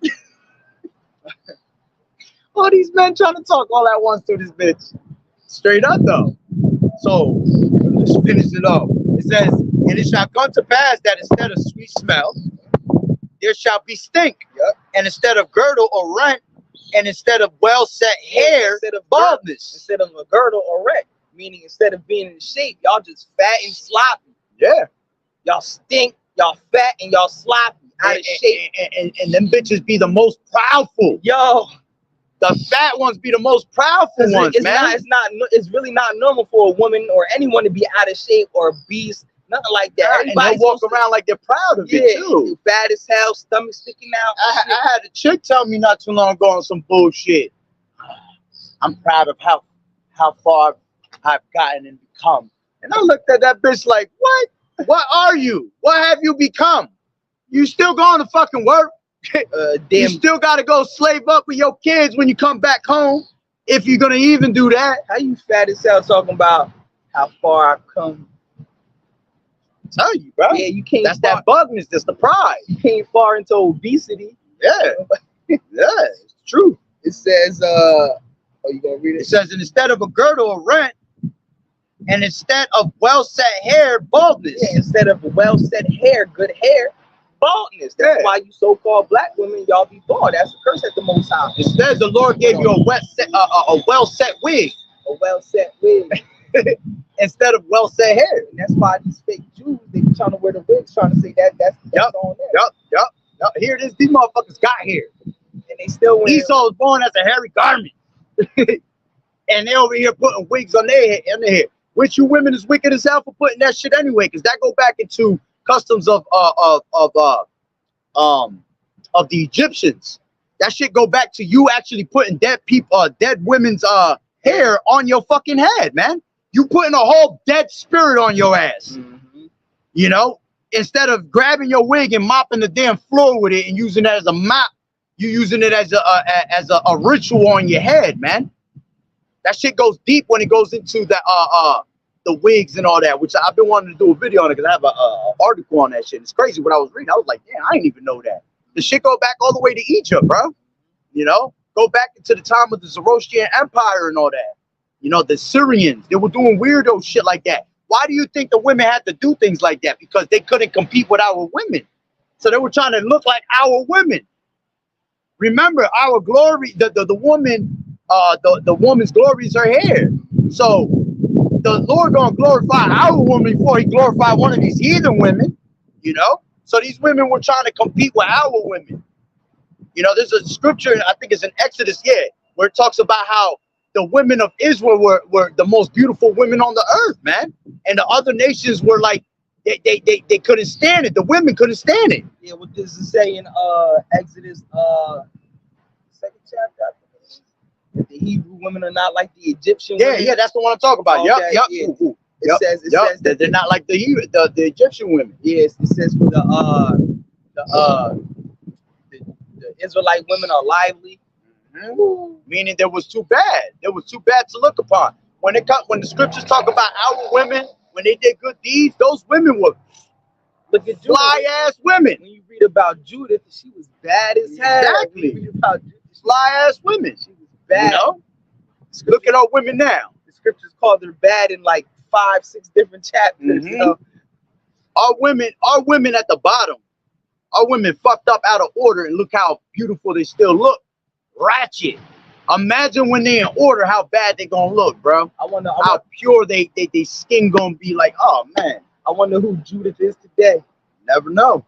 All these men trying to talk all at once to this bitch. Straight up though. So let's finish it off. It says, and it shall come to pass that instead of sweet smell, there shall be stink. Yep. And instead of girdle or rent, and instead of well set hair, instead of baldness. Instead of a girdle or rent, meaning instead of being in shape, y'all just fat and sloppy. Yeah. Y'all stink, y'all fat, and y'all sloppy, out of shape. And them bitches be the most proudful. Yo. The fat ones be the most proudful ones, man. It's really not normal for a woman or anyone to be out of shape or obese, nothing like that. And they walk around like they're proud of it too. Fat as hell, stomach sticking out. I had a chick tell me not too long ago on some bullshit. I'm proud of how far I've gotten and become. And I looked at that bitch like, what? What are you? What have you become? You still going to fucking work? You still got to go slave up with your kids when you come back home, if you're going to even do that. How you fat as hell talking about how far I've come? I tell you, bro. Yeah, you can't. That's that bugness. That's the pride. You came far into obesity. Yeah. Yeah, it's true. It says, oh, you gonna read it? It says, and instead of a girdle or rent, and instead of well set hair, baldness. Yeah, instead of well set hair, good hair, baldness. That's why you so-called black women, y'all be bald. That's a curse at the Most High. It says the Lord gave you a well set wig. A well set wig. Instead of well set hair. And that's why these fake Jews, they be trying to wear the wigs, trying to say that's on there. Yup. Here it is. These motherfuckers got hair. And they still wear Esau was born as a hairy garment. And they over here putting wigs on their hair. which you women is wicked as hell for putting that shit anyway, because that go back into customs of the Egyptians. That shit go back to you actually putting dead people, dead women's hair on your fucking head, man. You putting a whole dead spirit on your ass. You know, instead of grabbing your wig and mopping the damn floor with it and using it as a mop, you using it as a ritual on your head, man. That shit goes deep when it goes into the wigs and all that, which I've been wanting to do a video on it because I have a article on that shit. It's crazy what I was reading. I was like, damn, I didn't even know that. The shit go back all the way to Egypt, bro. You know, go back into the time of the Zoroastrian Empire and all that. You know, the Syrians, they were doing weirdo shit like that. Why do you think the women had to do things like that? Because they couldn't compete with our women. So they were trying to look like our women. Remember, our glory, the woman's glory is her hair. So the Lord gonna glorify our woman before he glorified one of these heathen women, you know? So these women were trying to compete with our women. You know, there's a scripture, I think it's in Exodus, where it talks about how the women of Israel were the most beautiful women on the earth, man. And the other nations were like, they couldn't stand it. The women couldn't stand it. Yeah, what does it say in Exodus 2nd chapter? That the Hebrew women are not like the Egyptian women. Yeah, that's the one I'm talking about. Okay, Yep. yeah. Ooh. It says that they're not like the Egyptian women. Yes, it says for the Israelite women are lively. Meaning they was too bad. They was too bad to look upon. When the scriptures talk about our women, when they did good deeds, those women were fly ass women. When you read about Judith, she was bad as hell. Exactly. When you read about Judith, fly ass women. she was bad. You know? Look at our women now. The scriptures called her bad in like 5-6 different chapters. You know? Our women at the bottom, our women fucked up out of order, and look how beautiful they still look. Ratchet. Imagine when they in order, how bad they gonna look, bro. I wonder how pure they skin gonna be. Like, oh man, I wonder who Judith is today. Never know.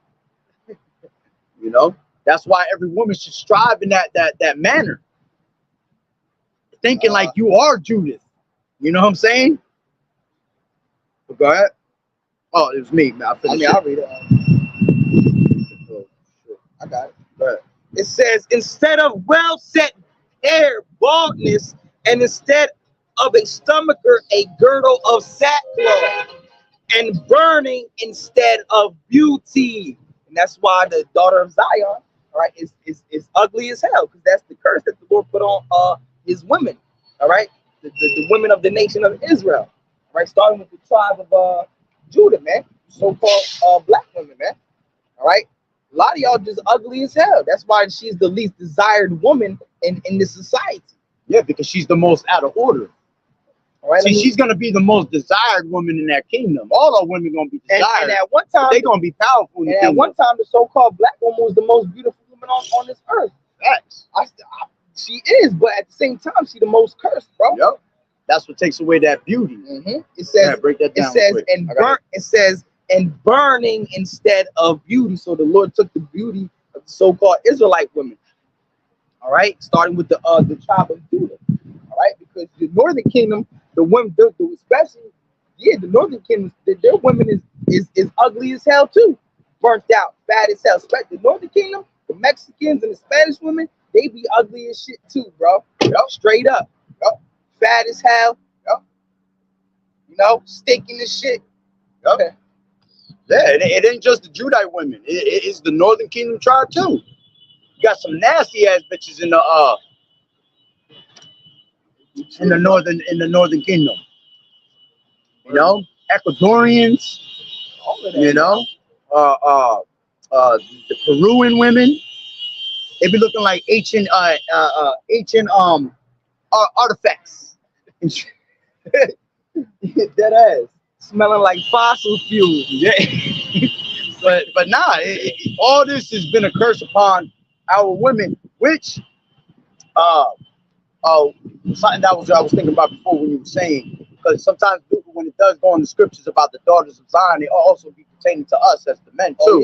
You know, that's why every woman should strive in that manner, thinking like you are Judith. You know what I'm saying? But go ahead. Oh, it was me. I'll read it. I got it. Go ahead. It says, instead of well-set hair, baldness, and instead of a stomacher, a girdle of sackcloth, and burning instead of beauty. And that's why the daughter of Zion, all right, is ugly as hell, because that's the curse that the Lord put on his women, all right, the women of the nation of Israel, all right, starting with the tribe of Judah, man, so-called black women, man, all right. A lot of y'all just ugly as hell. That's why she's the least desired woman in this society. Yeah, because she's the most out of order. All right. See, she's gonna be the most desired woman in that kingdom. All our women gonna be desired. And at one time, they're gonna be powerful. And at one time, the so-called black woman was the most beautiful woman on this earth. Facts. She is, but at the same time, she's the most cursed, bro. Yep. That's what takes away that beauty. It says, break that down. It says, and burning instead of beauty. So the Lord took the beauty of the so-called Israelite women. All right, starting with the tribe of Judah. All right, because the northern kingdom, the women, especially, the northern kingdom, their women is ugly as hell too, burnt out, bad as hell. Especially the northern kingdom, the Mexicans and the Spanish women, they be ugly as shit too, bro. Yep. Straight up, yep. Fat as hell, yep. You know, stinking as shit. Yep. Yeah, it ain't just the Judite women. It's the Northern Kingdom tribe too. You got some nasty ass bitches in the Northern Kingdom. You know, Ecuadorians. You know, the Peruvian women. They be looking like ancient artifacts. Dead ass. Smelling like fossil fuel. Yeah. but nah, all this has been a curse upon our women, which something that I was thinking about before when you were saying, because sometimes when it does go in the scriptures about the daughters of Zion, it also be pertaining to us as the men too.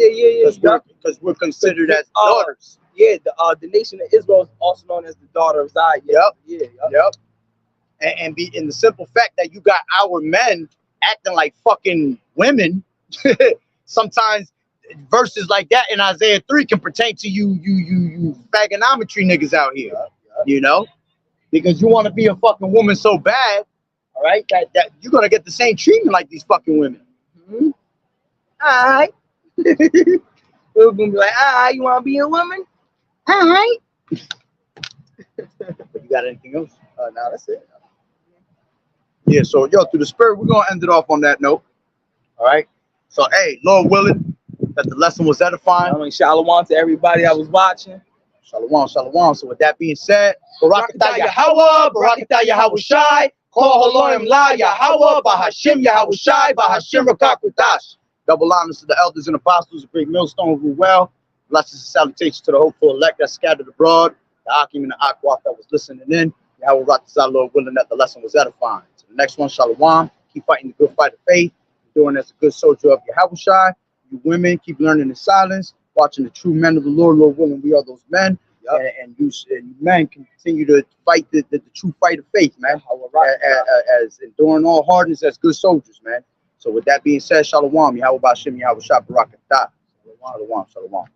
Because we're considered as daughters. Yeah, the nation of Israel is also known as the daughter of Zion. Yep. and be in the simple fact that you got our men acting like fucking women. Sometimes verses like that in Isaiah 3 can pertain to you fagonometry niggas out here, you know, because you want to be a fucking woman so bad, all right, that you're gonna get the same treatment like these fucking women. Mm-hmm. All right. We're gonna be like, all right, you want to be a woman? All right. But you got anything else? No, that's it. Yeah, so yo, through the spirit, we're gonna end it off on that note. All right. So hey, Lord willing, that the lesson was edifying. I mean, shalom to everybody that was watching. Shalom, shalom. So with that being said, Barakatah Yahawah, Barakatah Yahawashi, Kol Haloim La Yahawah, Bahashim Yahawashi, Bahashim Rakakwadash. Double honors to the elders and apostles, a great millstone who well. Blessings and salutations to the hopeful elect that scattered abroad, the Akim and the Akwaf that was listening in. Yahweh Rakazah, Lord willing, that the lesson was edifying. So the next one, shalom. Keep fighting the good fight of faith. Doing as a good soldier of Yahawashi. You women, keep learning in silence, watching the true men of the Lord. Lord willing, we are those men. Yep. And you men can continue to fight the true fight of faith, man. As enduring all hardness as good soldiers, man. So with that being said, shalom. Yahweh Bashim, Yahweh Shah, Barakatah. Shalom, shalom.